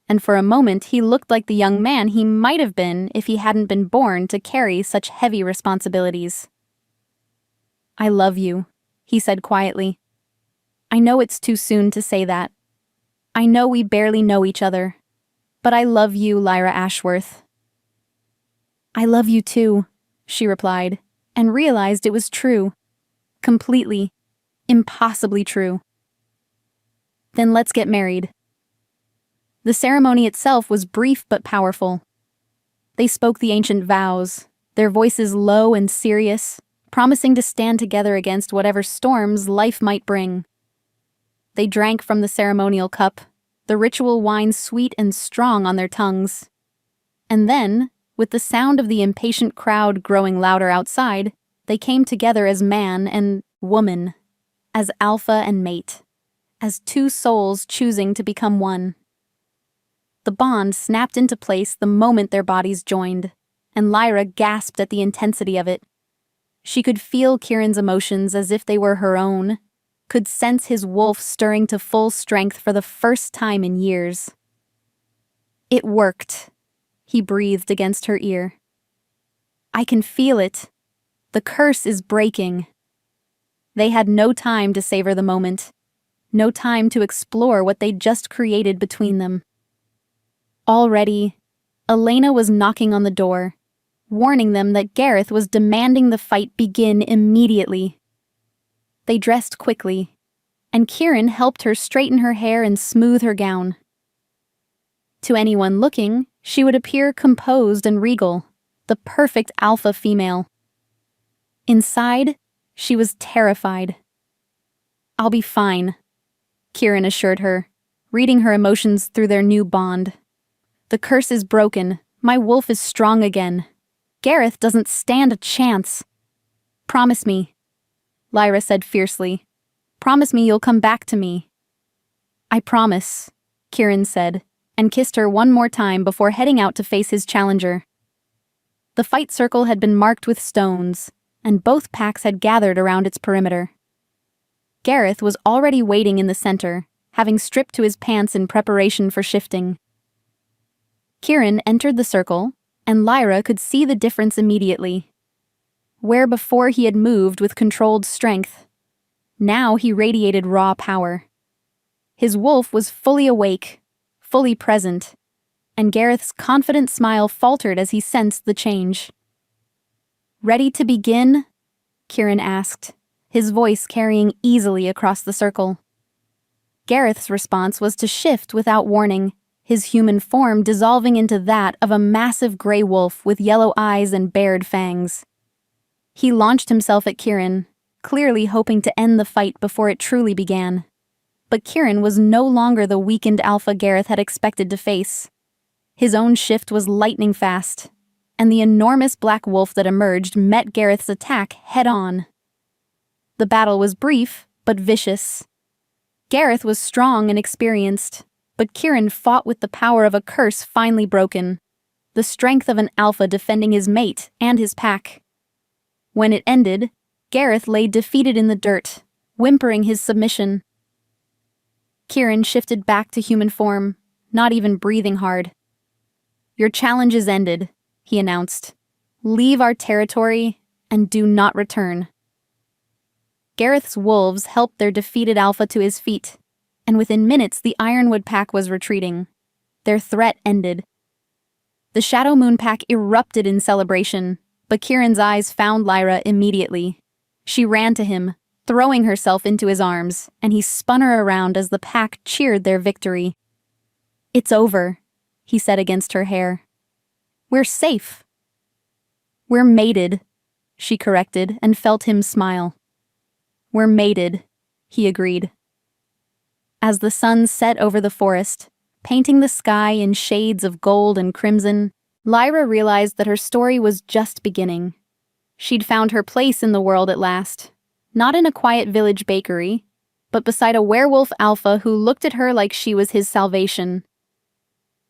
and for a moment he looked like the young man he might have been if he hadn't been born to carry such heavy responsibilities. "I love you," he said quietly. "I know it's too soon to say that. I know we barely know each other, but I love you, Lyra Ashworth." "I love you too," she replied, and realized it was true. Completely, impossibly true. "Then let's get married." The ceremony itself was brief but powerful. They spoke the ancient vows, their voices low and serious, promising to stand together against whatever storms life might bring. They drank from the ceremonial cup, the ritual wine sweet and strong on their tongues. And then, with the sound of the impatient crowd growing louder outside, they came together as man and woman, as alpha and mate, as two souls choosing to become one. The bond snapped into place the moment their bodies joined, and Lyra gasped at the intensity of it. She could feel Kieran's emotions as if they were her own, could sense his wolf stirring to full strength for the first time in years. "It worked," he breathed against her ear. "I can feel it. The curse is breaking." They had no time to savor the moment, no time to explore what they'd just created between them. Already, Elena was knocking on the door, warning them that Gareth was demanding the fight begin immediately. They dressed quickly, and Kieran helped her straighten her hair and smooth her gown. To anyone looking, she would appear composed and regal, the perfect alpha female. Inside, she was terrified. "I'll be fine," Kieran assured her, reading her emotions through their new bond. "The curse is broken. My wolf is strong again. Gareth doesn't stand a chance." "Promise me," Lyra said fiercely. "Promise me you'll come back to me." "I promise," Kieran said, and kissed her one more time before heading out to face his challenger. The fight circle had been marked with stones, and both packs had gathered around its perimeter. Gareth was already waiting in the center, having stripped to his pants in preparation for shifting. Kieran entered the circle, and Lyra could see the difference immediately. Where before he had moved with controlled strength, now he radiated raw power. His wolf was fully awake, fully present, and Gareth's confident smile faltered as he sensed the change. "Ready to begin?" Kieran asked, his voice carrying easily across the circle. Gareth's response was to shift without warning, his human form dissolving into that of a massive gray wolf with yellow eyes and bared fangs. He launched himself at Kieran, clearly hoping to end the fight before it truly began. But Kieran was no longer the weakened alpha Gareth had expected to face. His own shift was lightning fast, and the enormous black wolf that emerged met Gareth's attack head-on. The battle was brief, but vicious. Gareth was strong and experienced, but Kieran fought with the power of a curse finely broken, the strength of an alpha defending his mate and his pack. When it ended, Gareth lay defeated in the dirt, whimpering his submission. Kieran shifted back to human form, not even breathing hard. "Your challenge is ended," he announced. "Leave our territory and do not return." Gareth's wolves helped their defeated alpha to his feet, and within minutes the Ironwood pack was retreating. Their threat ended. The Shadow Moon pack erupted in celebration, but Kieran's eyes found Lyra immediately. She ran to him, throwing herself into his arms, and he spun her around as the pack cheered their victory. "It's over," he said against her hair. "We're safe." "We're mated," she corrected and felt him smile. "We're mated," he agreed. As the sun set over the forest, painting the sky in shades of gold and crimson, Lyra realized that her story was just beginning. She'd found her place in the world at last, not in a quiet village bakery, but beside a werewolf alpha who looked at her like she was his salvation.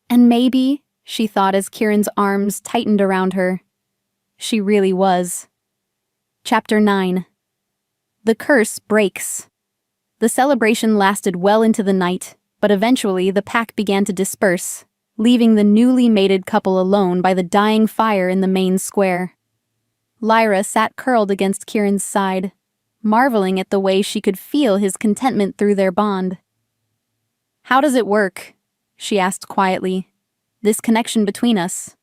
And maybe, she thought as Kieran's arms tightened around her, she really was. Chapter 9. The curse breaks. The celebration lasted well into the night, but eventually the pack began to disperse, leaving the newly mated couple alone by the dying fire in the main square. Lyra sat curled against Kieran's side, marveling at the way she could feel his contentment through their bond. "How does it work?" she asked quietly. "This connection between us?"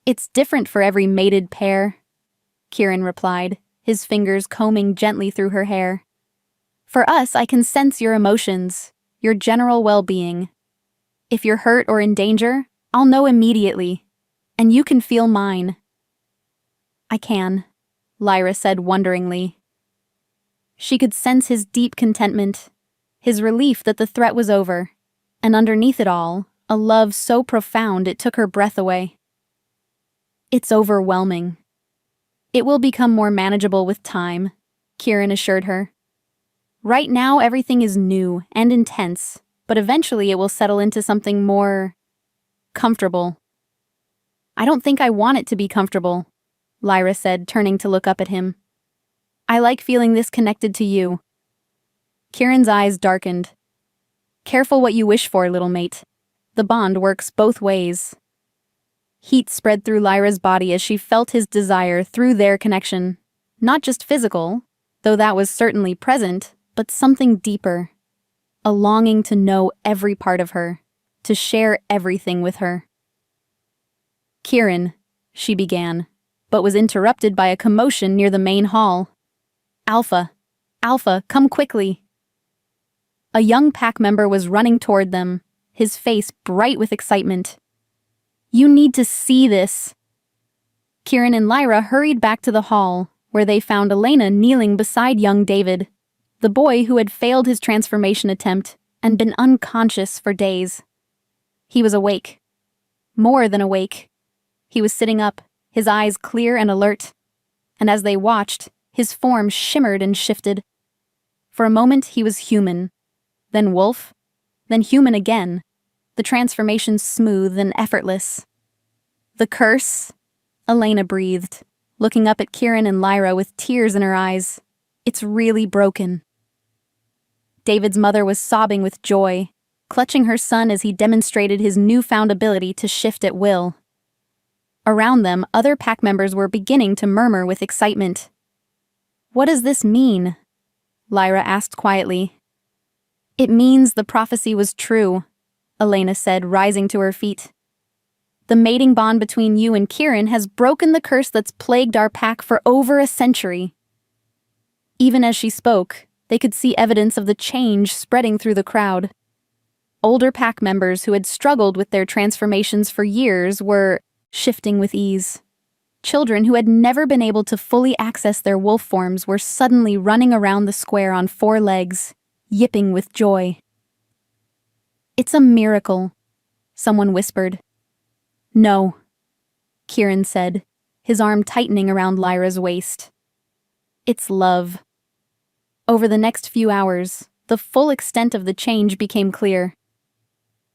"It's different for every mated pair," Kieran replied, his fingers combing gently through her hair. "For us, I can sense your emotions, your general well-being. If you're hurt or in danger, I'll know immediately, and you can feel mine." "I can," Lyra said wonderingly. She could sense his deep contentment, his relief that the threat was over, and underneath it all, a love so profound it took her breath away. "It's overwhelming." "It will become more manageable with time," Kieran assured her. "Right now everything is new and intense, but eventually it will settle into something more comfortable." "I don't think I want it to be comfortable," Lyra said, turning to look up at him. "I like feeling this connected to you." Kieran's eyes darkened. "Careful what you wish for, little mate. The bond works both ways." Heat spread through Lyra's body as she felt his desire through their connection. Not just physical, though that was certainly present, but something deeper. A longing to know every part of her, to share everything with her. "Kieran," she began, but was interrupted by a commotion near the main hall. "Alpha! Alpha, come quickly!" A young pack member was running toward them, his face bright with excitement. "You need to see this." Kieran and Lyra hurried back to the hall, where they found Elena kneeling beside young David, the boy who had failed his transformation attempt and been unconscious for days. He was awake. More than awake. He was sitting up, his eyes clear and alert, and as they watched, his form shimmered and shifted. For a moment he was human, then wolf, then human again, the transformation smooth and effortless. The curse? Elena breathed, looking up at Kieran and Lyra with tears in her eyes. It's really broken. David's mother was sobbing with joy, clutching her son as he demonstrated his newfound ability to shift at will. Around them, other pack members were beginning to murmur with excitement. "What does this mean?" Lyra asked quietly. "It means the prophecy was true," Elena said, rising to her feet. "The mating bond between you and Kieran has broken the curse that's plagued our pack for over a century." Even as she spoke, they could see evidence of the change spreading through the crowd. Older pack members who had struggled with their transformations for years were shifting with ease. Children who had never been able to fully access their wolf forms were suddenly running around the square on 4 legs, yipping with joy. "It's a miracle," someone whispered. "No," Kieran said, his arm tightening around Lyra's waist. "It's love." Over the next few hours, the full extent of the change became clear.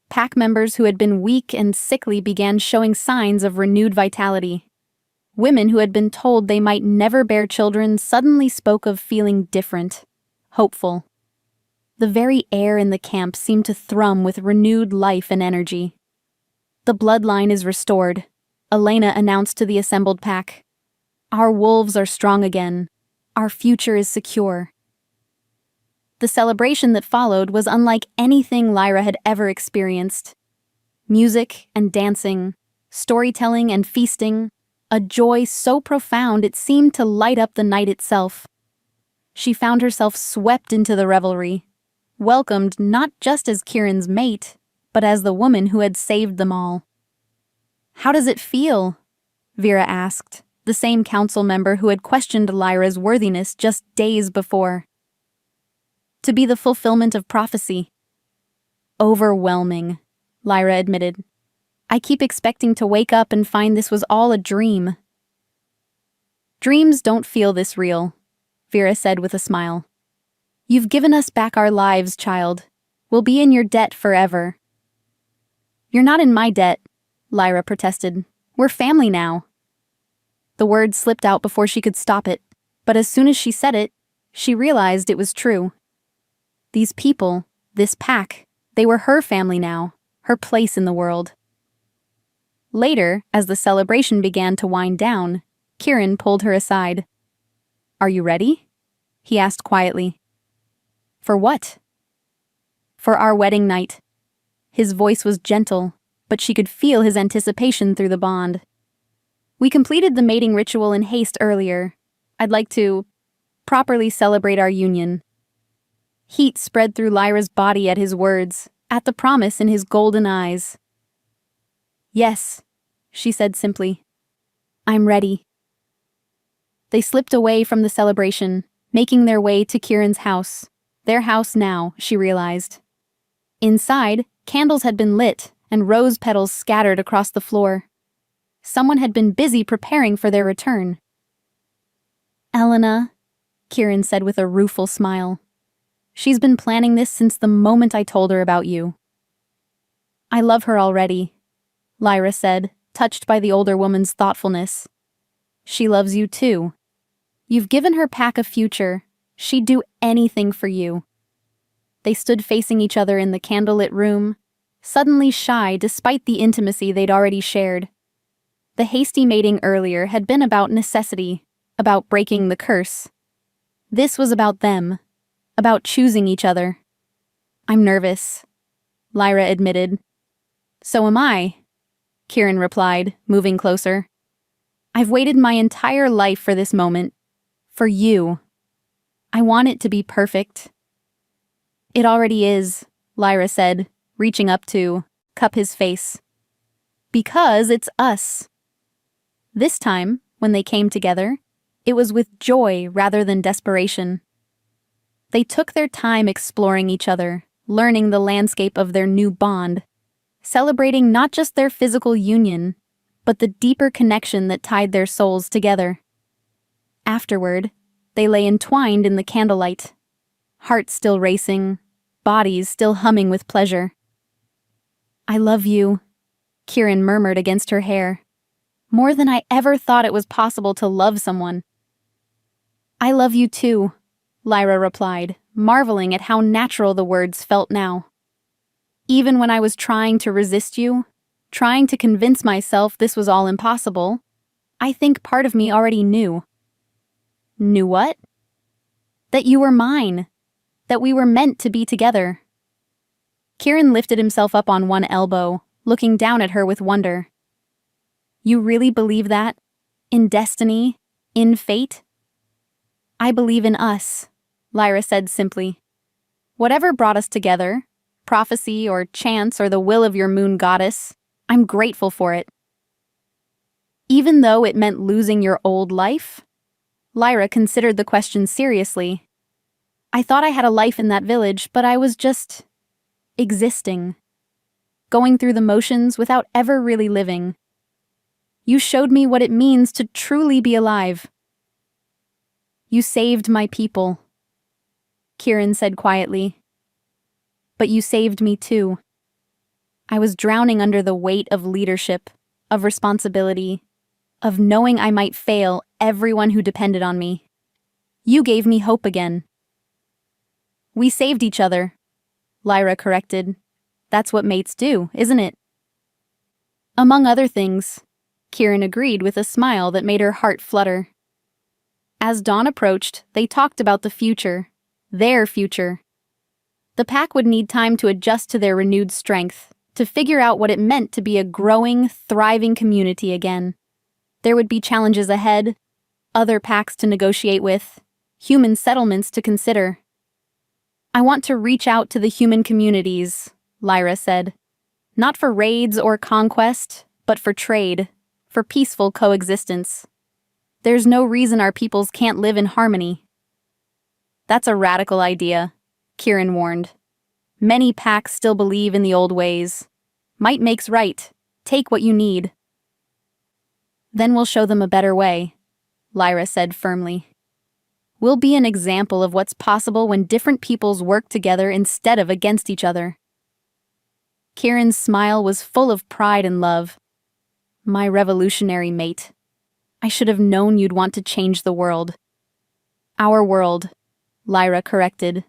Pack members who had been weak and sickly began showing signs of renewed vitality. Women who had been told they might never bear children suddenly spoke of feeling different, hopeful. The very air in the camp seemed to thrum with renewed life and energy. "The bloodline is restored," Elena announced to the assembled pack. "Our wolves are strong again. Our future is secure." The celebration that followed was unlike anything Lyra had ever experienced. Music and dancing, storytelling and feasting, a joy so profound it seemed to light up the night itself. She found herself swept into the revelry, welcomed not just as Kieran's mate, but as the woman who had saved them all. "How does it feel?" Vera asked, the same council member who had questioned Lyra's worthiness just days before. "To be the fulfillment of prophecy." "Overwhelming," Lyra admitted. "I keep expecting to wake up and find this was all a dream." "Dreams don't feel this real," Vera said with a smile. "You've given us back our lives, child. We'll be in your debt forever." "You're not in my debt," Lyra protested. "We're family now." The word slipped out before she could stop it, but as soon as she said it, she realized it was true. These people, this pack, they were her family now, her place in the world. Later, as the celebration began to wind down, Kieran pulled her aside. "Are you ready?" he asked quietly. "For what?" "For our wedding night." His voice was gentle, but she could feel his anticipation through the bond. "We completed the mating ritual in haste earlier. I'd like to properly celebrate our union." Heat spread through Lyra's body at his words, at the promise in his golden eyes. "Yes," she said simply. "I'm ready." They slipped away from the celebration, making their way to Kieran's house. Their house now, she realized. Inside, candles had been lit and rose petals scattered across the floor. Someone had been busy preparing for their return. "Elena," Kieran said with a rueful smile. "She's been planning this since the moment I told her about you." "I love her already," Lyra said, touched by the older woman's thoughtfulness. "She loves you too. You've given her pack a future. She'd do anything for you." They stood facing each other in the candlelit room, suddenly shy despite the intimacy they'd already shared. The hasty mating earlier had been about necessity, about breaking the curse. This was about them, about choosing each other. "I'm nervous," Lyra admitted. "So am I," Kieran replied, moving closer. "I've waited my entire life for this moment. For you. I want it to be perfect." "It already is," Lyra said, reaching up to cup his face. "Because it's us." This time, when they came together, it was with joy rather than desperation. They took their time exploring each other, learning the landscape of their new bond, celebrating not just their physical union, but the deeper connection that tied their souls together. Afterward, they lay entwined in the candlelight, hearts still racing, bodies still humming with pleasure. "I love you," Kieran murmured against her hair. "More than I ever thought it was possible to love someone." "I love you too," Lyra replied, marveling at how natural the words felt now. "Even when I was trying to resist you, trying to convince myself this was all impossible, I think part of me already knew." "Knew what?" "That you were mine. That we were meant to be together." Kieran lifted himself up on one elbow, looking down at her with wonder. "You really believe that? In destiny? In fate?" "I believe in us," Lyra said simply. "Whatever brought us together, prophecy or chance or the will of your moon goddess, I'm grateful for it." "Even though it meant losing your old life?" Lyra considered the question seriously. "I thought I had a life in that village, but I was just existing. Going through the motions without ever really living. You showed me what it means to truly be alive." "You saved my people," Kieran said quietly. "But you saved me too. I was drowning under the weight of leadership, of responsibility, of knowing I might fail everyone who depended on me. You gave me hope again." "We saved each other," Lyra corrected. "That's what mates do, isn't it?" "Among other things," Kieran agreed with a smile that made her heart flutter. As dawn approached, they talked about the future, their future. The pack would need time to adjust to their renewed strength, to figure out what it meant to be a growing, thriving community again. There would be challenges ahead, other packs to negotiate with, human settlements to consider. "I want to reach out to the human communities," Lyra said. "Not for raids or conquest, but for trade, for peaceful coexistence. There's no reason our peoples can't live in harmony." "That's a radical idea," Kieran warned. "Many packs still believe in the old ways. Might makes right. Take what you need." "Then we'll show them a better way," Lyra said firmly. "We'll be an example of what's possible when different peoples work together instead of against each other." Kieran's smile was full of pride and love. "My revolutionary mate. I should have known you'd want to change the world." "Our world," Lyra corrected.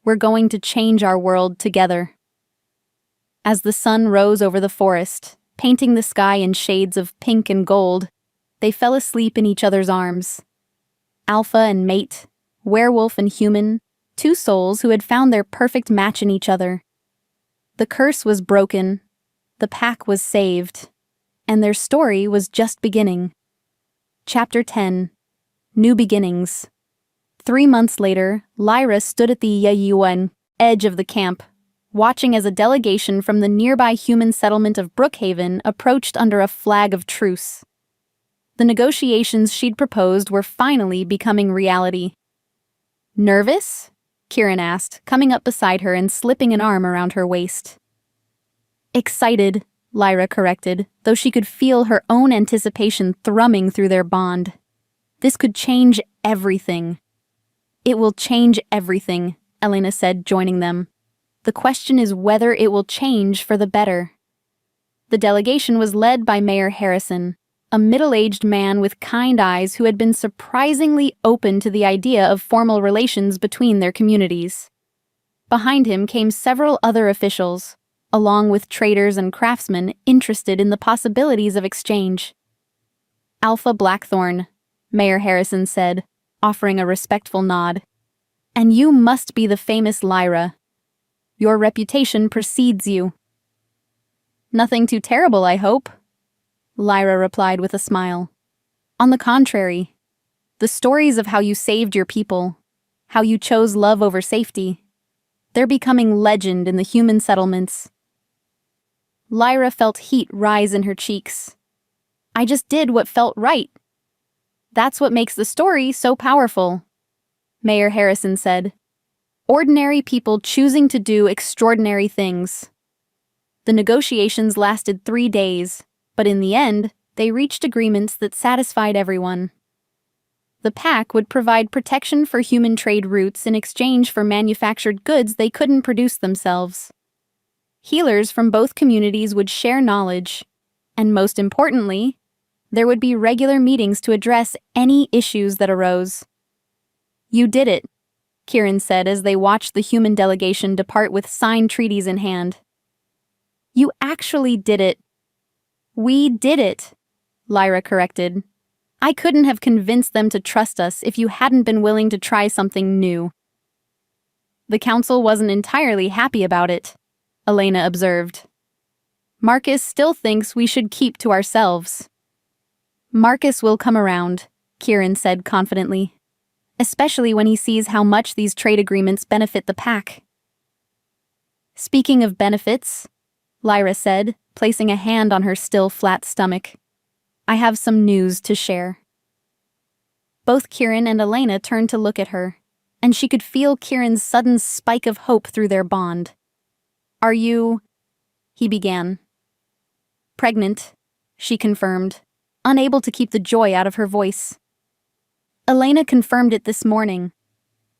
"We're going to change our world together." As the sun rose over the forest, painting the sky in shades of pink and gold, they fell asleep in each other's arms. Alpha and mate, werewolf and human, two souls who had found their perfect match in each other. The curse was broken, the pack was saved, and their story was just beginning. Chapter 10. New Beginnings. 3 months later, Lyra stood at the Yayuan edge of the camp, watching as a delegation from the nearby human settlement of Brookhaven approached under a flag of truce. The negotiations she'd proposed were finally becoming reality. "Nervous?" Kieran asked, coming up beside her and slipping an arm around her waist. "Excited," Lyra corrected, though she could feel her own anticipation thrumming through their bond. This could change everything. "It will change everything," Elena said, joining them. "The question is whether it will change for the better." The delegation was led by Mayor Harrison, a middle-aged man with kind eyes who had been surprisingly open to the idea of formal relations between their communities. Behind him came several other officials, along with traders and craftsmen interested in the possibilities of exchange. "Alpha Blackthorn," Mayor Harrison said, offering a respectful nod. "And you must be the famous Lyra. Your reputation precedes you." "Nothing too terrible, I hope," Lyra replied with a smile. "On the contrary, the stories of how you saved your people, how you chose love over safety, they're becoming legend in the human settlements." Lyra felt heat rise in her cheeks. "I just did what felt right." "That's what makes the story so powerful," Mayor Harrison said. "Ordinary people choosing to do extraordinary things." The negotiations lasted 3 days, but in the end, they reached agreements that satisfied everyone. The pack would provide protection for human trade routes in exchange for manufactured goods they couldn't produce themselves. Healers from both communities would share knowledge, and most importantly, there would be regular meetings to address any issues that arose. "You did it," Kieran said as they watched the human delegation depart with signed treaties in hand. "You actually did it." "We did it," Lyra corrected. "I couldn't have convinced them to trust us if you hadn't been willing to try something new." "The council wasn't entirely happy about it," Elena observed. "Marcus still thinks we should keep to ourselves." "Marcus will come around," Kieran said confidently, "especially when he sees how much these trade agreements benefit the pack." "Speaking of benefits," Lyra said, placing a hand on her still flat stomach, "I have some news to share." Both Kieran and Elena turned to look at her, and she could feel Kieran's sudden spike of hope through their bond. "Are you—" he began. "Pregnant," she confirmed, unable to keep the joy out of her voice. Elena confirmed it this morning.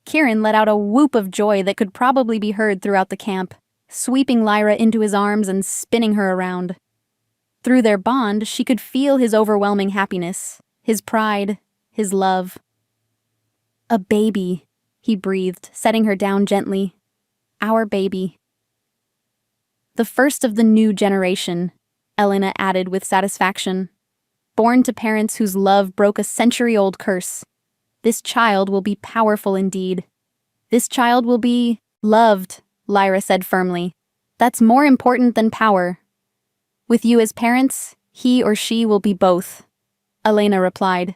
Kieran let out a whoop of joy that could probably be heard throughout the camp, sweeping Lyra into his arms and spinning her around. Through their bond, she could feel his overwhelming happiness, his pride, his love. "A baby," he breathed, setting her down gently. "Our baby." "The first of the new generation," Elena added with satisfaction. "Born to parents whose love broke a century-old curse. This child will be powerful indeed. This child will be loved," Lyra said firmly. "That's more important than power." "With you as parents, he or she will be both," Elena replied.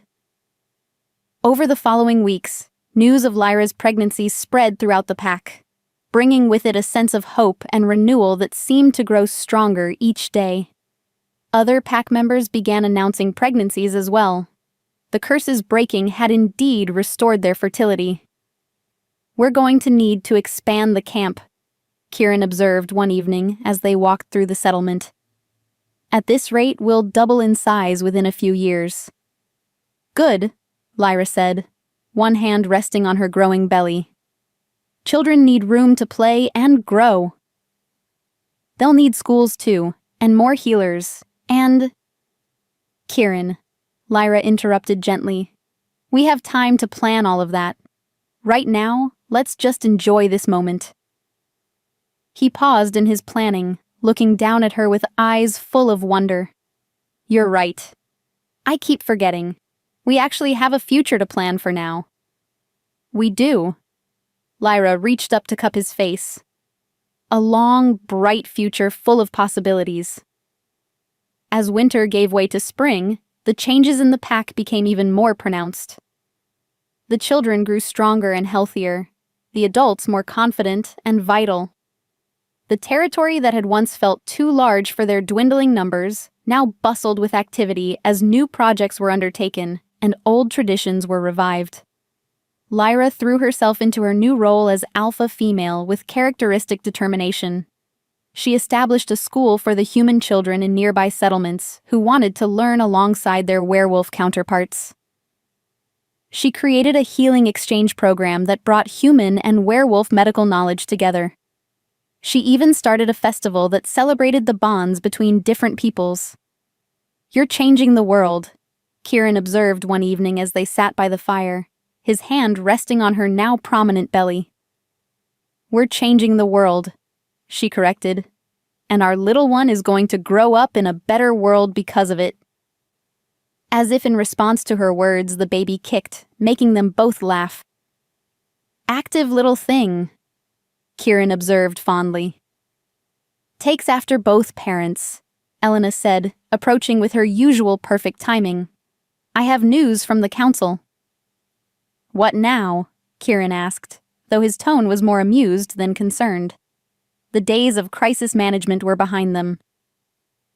Over the following weeks, news of Lyra's pregnancy spread throughout the pack, bringing with it a sense of hope and renewal that seemed to grow stronger each day. Other pack members began announcing pregnancies as well. The curse's breaking had indeed restored their fertility. "We're going to need to expand the camp," Kieran observed one evening as they walked through the settlement. "At this rate, we'll double in size within a few years." "Good," Lyra said, one hand resting on her growing belly. "Children need room to play and grow." "They'll need schools too, and more healers, and—" "Kieran," Lyra interrupted gently, "we have time to plan all of that. Right now, let's just enjoy this moment." He paused in his planning, looking down at her with eyes full of wonder. "You're right. I keep forgetting. We actually have a future to plan for now." "We do." Lyra reached up to cup his face. "A long, bright future full of possibilities." As winter gave way to spring, the changes in the pack became even more pronounced. The children grew stronger and healthier, the adults more confident and vital. The territory that had once felt too large for their dwindling numbers now bustled with activity as new projects were undertaken and old traditions were revived. Lyra threw herself into her new role as alpha female with characteristic determination. She established a school for the human children in nearby settlements who wanted to learn alongside their werewolf counterparts. She created a healing exchange program that brought human and werewolf medical knowledge together. She even started a festival that celebrated the bonds between different peoples. "You're changing the world," Kieran observed one evening as they sat by the fire, his hand resting on her now prominent belly. "We're changing the world," she corrected, "and our little one is going to grow up in a better world because of it." As if in response to her words, the baby kicked, making them both laugh. "Active little thing," Kieran observed fondly. "Takes after both parents," Elena said, approaching with her usual perfect timing. "I have news from the council." "What now?" Kieran asked, though his tone was more amused than concerned. The days of crisis management were behind them.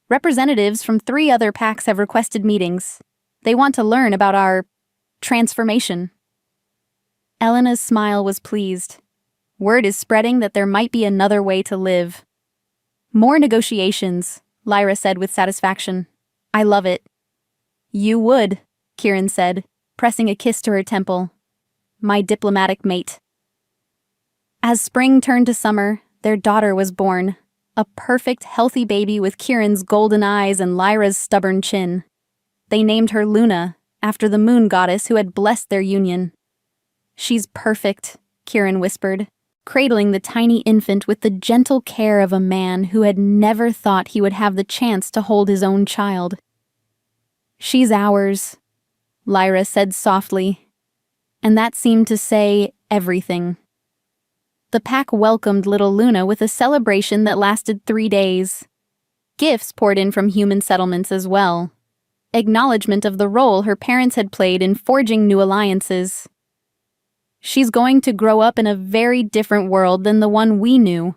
"Representatives from 3 other packs have requested meetings. They want to learn about our transformation." Elena's smile was pleased. Word is spreading that there might be another way to live. "More negotiations," Lyra said with satisfaction. "I love it." "You would," Kieran said, pressing a kiss to her temple. My diplomatic mate. As spring turned to summer, their daughter was born. A perfect, healthy baby with Kieran's golden eyes and Lyra's stubborn chin. They named her Luna, after the moon goddess who had blessed their union. "She's perfect," Kieran whispered, cradling the tiny infant with the gentle care of a man who had never thought he would have the chance to hold his own child. "She's ours," Lyra said softly, and that seemed to say everything. The pack welcomed little Luna with a celebration that lasted 3 days. Gifts poured in from human settlements as well. Acknowledgement of the role her parents had played in forging new alliances. "She's going to grow up in a very different world than the one we knew,"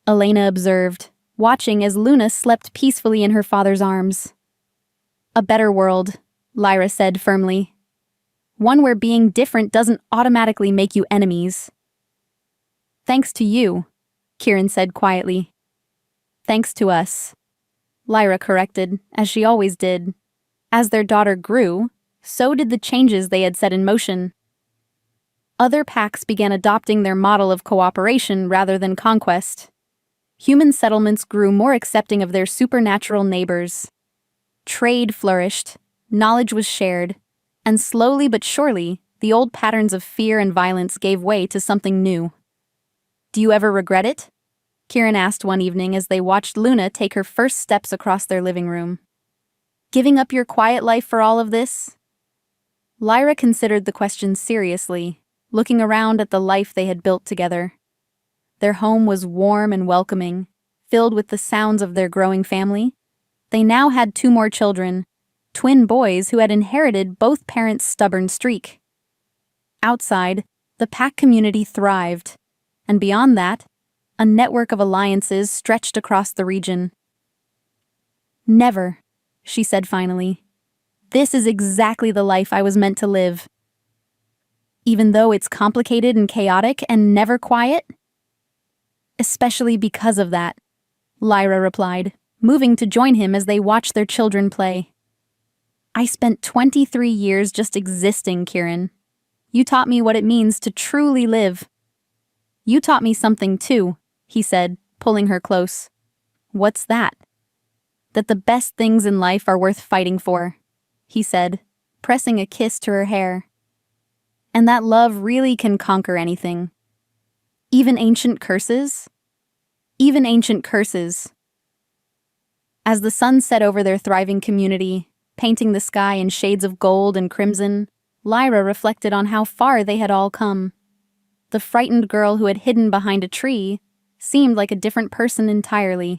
Elena observed, watching as Luna slept peacefully in her father's arms. "A better world," Lyra said firmly. "One where being different doesn't automatically make you enemies." "Thanks to you," Kieran said quietly. "Thanks to us," Lyra corrected, as she always did. As their daughter grew, so did the changes they had set in motion. Other packs began adopting their model of cooperation rather than conquest. Human settlements grew more accepting of their supernatural neighbors. Trade flourished, knowledge was shared, and slowly but surely, the old patterns of fear and violence gave way to something new. "Do you ever regret it?" Kieran asked one evening as they watched Luna take her first steps across their living room. "Giving up your quiet life for all of this?" Lyra considered the question seriously, looking around at the life they had built together. Their home was warm and welcoming, filled with the sounds of their growing family. They now had 2 more children, twin boys who had inherited both parents' stubborn streak. Outside, the pack community thrived, and beyond that, a network of alliances stretched across the region. "Never," she said finally. "This is exactly the life I was meant to live." "Even though it's complicated and chaotic and never quiet?" "Especially because of that," Lyra replied, moving to join him as they watched their children play. "I spent 23 years just existing, Kieran. You taught me what it means to truly live." "You taught me something too," he said, pulling her close. "What's that?" "That the best things in life are worth fighting for," he said, pressing a kiss to her hair. "And that love really can conquer anything. Even ancient curses?" "Even ancient curses." As the sun set over their thriving community, painting the sky in shades of gold and crimson, Lyra reflected on how far they had all come. The frightened girl who had hidden behind a tree seemed like a different person entirely,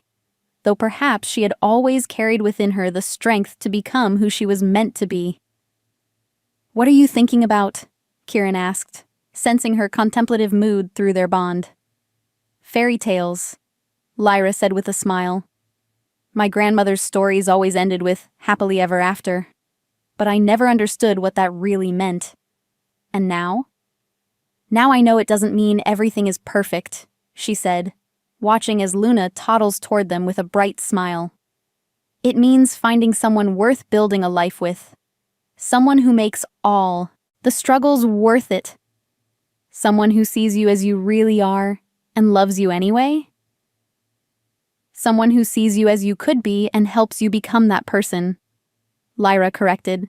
though perhaps she had always carried within her the strength to become who she was meant to be. "What are you thinking about?" Kieran asked, sensing her contemplative mood through their bond. "Fairy tales," Lyra said with a smile. "My grandmother's stories always ended with happily ever after, but I never understood what that really meant. And now? Now I know it doesn't mean everything is perfect," she said, watching as Luna toddles toward them with a bright smile. "It means finding someone worth building a life with. Someone who makes all the struggles worth it. Someone who sees you as you really are and loves you anyway. Someone who sees you as you could be and helps you become that person," Lyra corrected.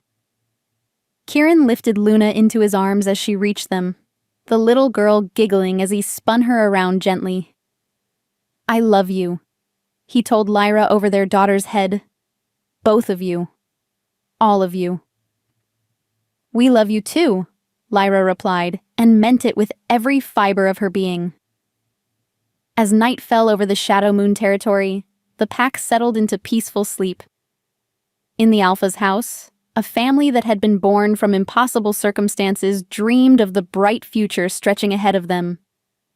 Kieran lifted Luna into his arms as she reached them, the little girl giggling as he spun her around gently. "I love you," he told Lyra over their daughter's head. "Both of you. All of you." "We love you too," Lyra replied, and meant it with every fiber of her being. As night fell over the Shadow Moon territory, the pack settled into peaceful sleep. In the Alpha's house, a family that had been born from impossible circumstances dreamed of the bright future stretching ahead of them.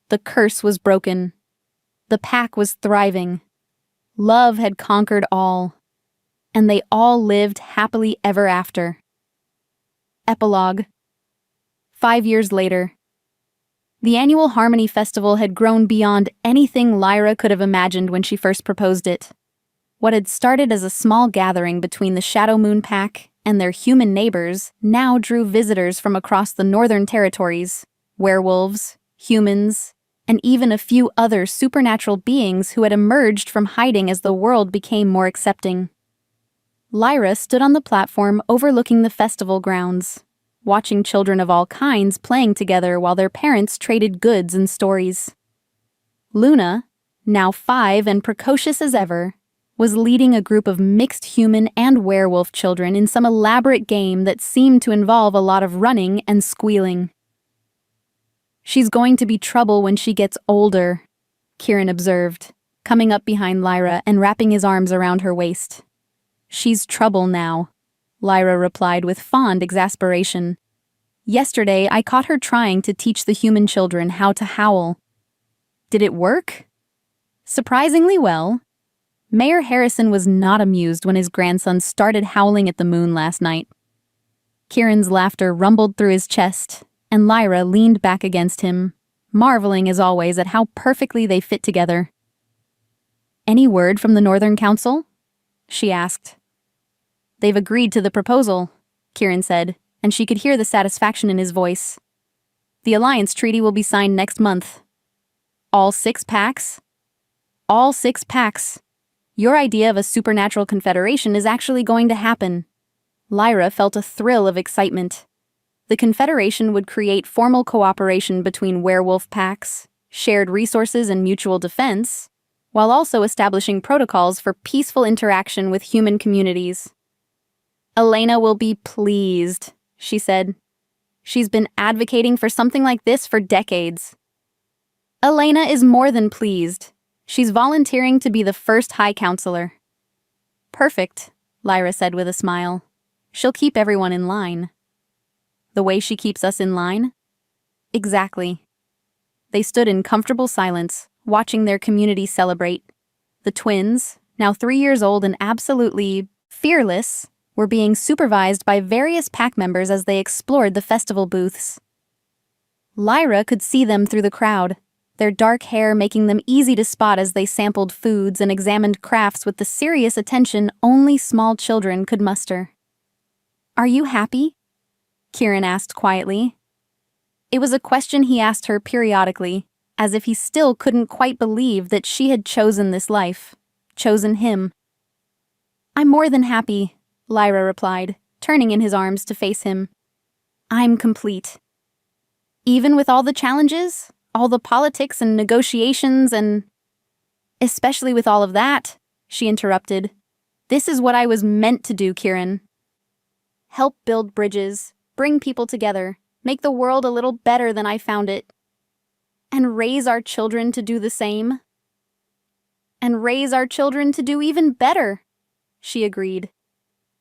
The curse was broken. The pack was thriving. Love had conquered all. And they all lived happily ever after. Epilogue. 5 years later. The annual Harmony Festival had grown beyond anything Lyra could have imagined when she first proposed it. What had started as a small gathering between the Shadow Moon pack and their human neighbors now drew visitors from across the northern territories, werewolves, humans, and even a few other supernatural beings who had emerged from hiding as the world became more accepting. Lyra stood on the platform overlooking the festival grounds, watching children of all kinds playing together while their parents traded goods and stories. Luna, now 5 and precocious as ever, was leading a group of mixed human and werewolf children in some elaborate game that seemed to involve a lot of running and squealing. "She's going to be trouble when she gets older," Kieran observed, coming up behind Lyra and wrapping his arms around her waist. "She's trouble now," Lyra replied with fond exasperation. "Yesterday I caught her trying to teach the human children how to howl." "Did it work?" "Surprisingly well." Mayor Harrison was not amused when his grandson started howling at the moon last night. Kieran's laughter rumbled through his chest, and Lyra leaned back against him, marveling as always at how perfectly they fit together. "Any word from the Northern Council?" she asked. "They've agreed to the proposal," Kieran said, and she could hear the satisfaction in his voice. "The alliance treaty will be signed next month." "All 6 packs?" "All 6 packs. Your idea of a supernatural confederation is actually going to happen." Lyra felt a thrill of excitement. The confederation would create formal cooperation between werewolf packs, shared resources and mutual defense, while also establishing protocols for peaceful interaction with human communities. "Elena will be pleased," she said. "She's been advocating for something like this for decades." "Elena is more than pleased. She's volunteering to be the first High Counselor." "Perfect," Lyra said with a smile. "She'll keep everyone in line." "The way she keeps us in line?" "Exactly." They stood in comfortable silence, watching their community celebrate. The twins, now 3 years old and absolutely fearless, were being supervised by various pack members as they explored the festival booths. Lyra could see them through the crowd, their dark hair making them easy to spot as they sampled foods and examined crafts with the serious attention only small children could muster. "Are you happy?" Kieran asked quietly. It was a question he asked her periodically, as if he still couldn't quite believe that she had chosen this life, chosen him. "I'm more than happy," Lyra replied, turning in his arms to face him. "I'm complete." "Even with all the challenges? All the politics and negotiations and—" "Especially with all of that," she interrupted. "This is what I was meant to do, Kieran. Help build bridges, bring people together, make the world a little better than I found it. And raise our children to do the same. And raise our children to do even better," she agreed.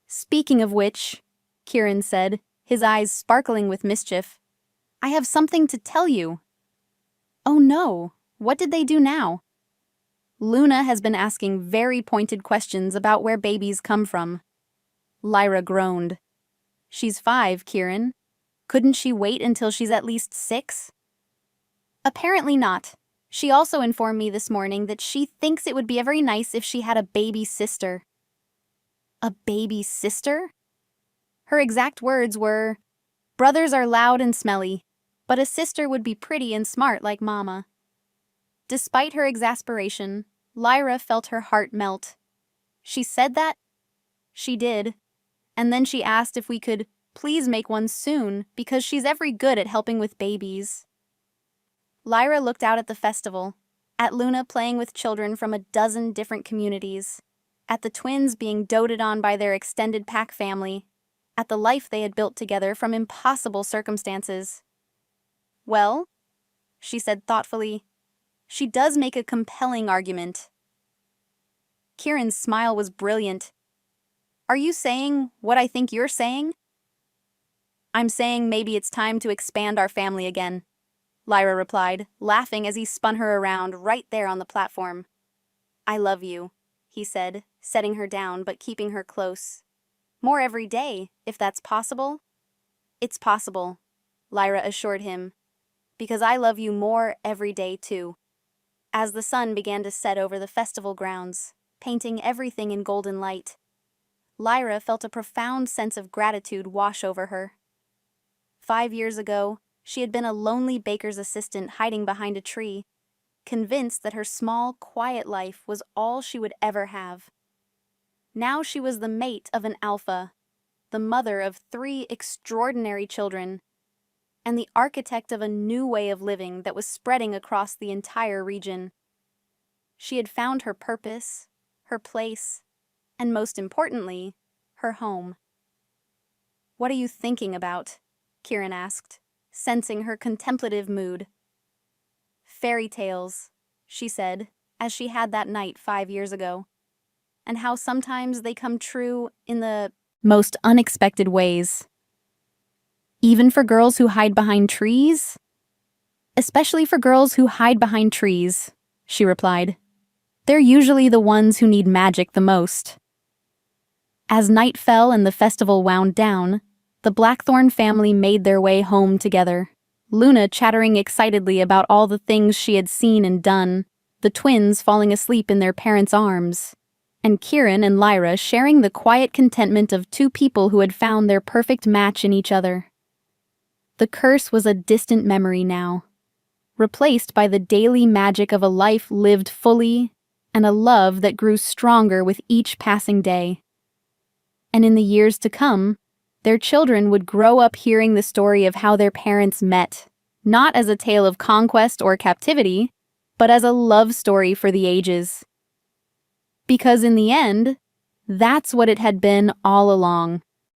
"Speaking of which," Kieran said, his eyes sparkling with mischief, "I have something to tell you." "Oh no, what did they do now?" "Luna has been asking very pointed questions about where babies come from." Lyra groaned. "She's 5, Kieran. Couldn't she wait until she's at least 6? "Apparently not. She also informed me this morning that she thinks it would be very nice if she had a baby sister." "A baby sister?" Her exact words were, "Brothers are loud and smelly, but a sister would be pretty and smart like Mama." Despite her exasperation, Lyra felt her heart melt. "She said that?" "She did. And then she asked if we could please make one soon because she's every good at helping with babies." Lyra looked out at the festival, at Luna playing with children from a dozen different communities, at the twins being doted on by their extended pack family, at the life they had built together from impossible circumstances. "Well," she said thoughtfully, "she does make a compelling argument." Kieran's smile was brilliant. "Are you saying what I think you're saying?" "I'm saying maybe it's time to expand our family again," Lyra replied, laughing as he spun her around right there on the platform. "I love you," he said, setting her down but keeping her close. "More every day, if that's possible." "It's possible," Lyra assured him, "because I love you more every day too." As the sun began to set over the festival grounds, painting everything in golden light, Lyra felt a profound sense of gratitude wash over her. 5 years ago, she had been a lonely baker's assistant hiding behind a tree, convinced that her small, quiet life was all she would ever have. Now she was the mate of an alpha, the mother of 3 extraordinary children, and the architect of a new way of living that was spreading across the entire region. She had found her purpose, her place, and most importantly, her home. "What are you thinking about?" Kieran asked, sensing her contemplative mood. "Fairy tales," she said, as she had that night 5 years ago, "and how sometimes they come true in the most unexpected ways. Even for girls who hide behind trees?" "Especially for girls who hide behind trees," she replied. "They're usually the ones who need magic the most." As night fell and the festival wound down, the Blackthorn family made their way home together, Luna chattering excitedly about all the things she had seen and done, the twins falling asleep in their parents' arms, and Kieran and Lyra sharing the quiet contentment of 2 people who had found their perfect match in each other. The curse was a distant memory now, replaced by the daily magic of a life lived fully and a love that grew stronger with each passing day. And in the years to come, their children would grow up hearing the story of how their parents met, not as a tale of conquest or captivity, but as a love story for the ages. Because in the end, that's what it had been all along.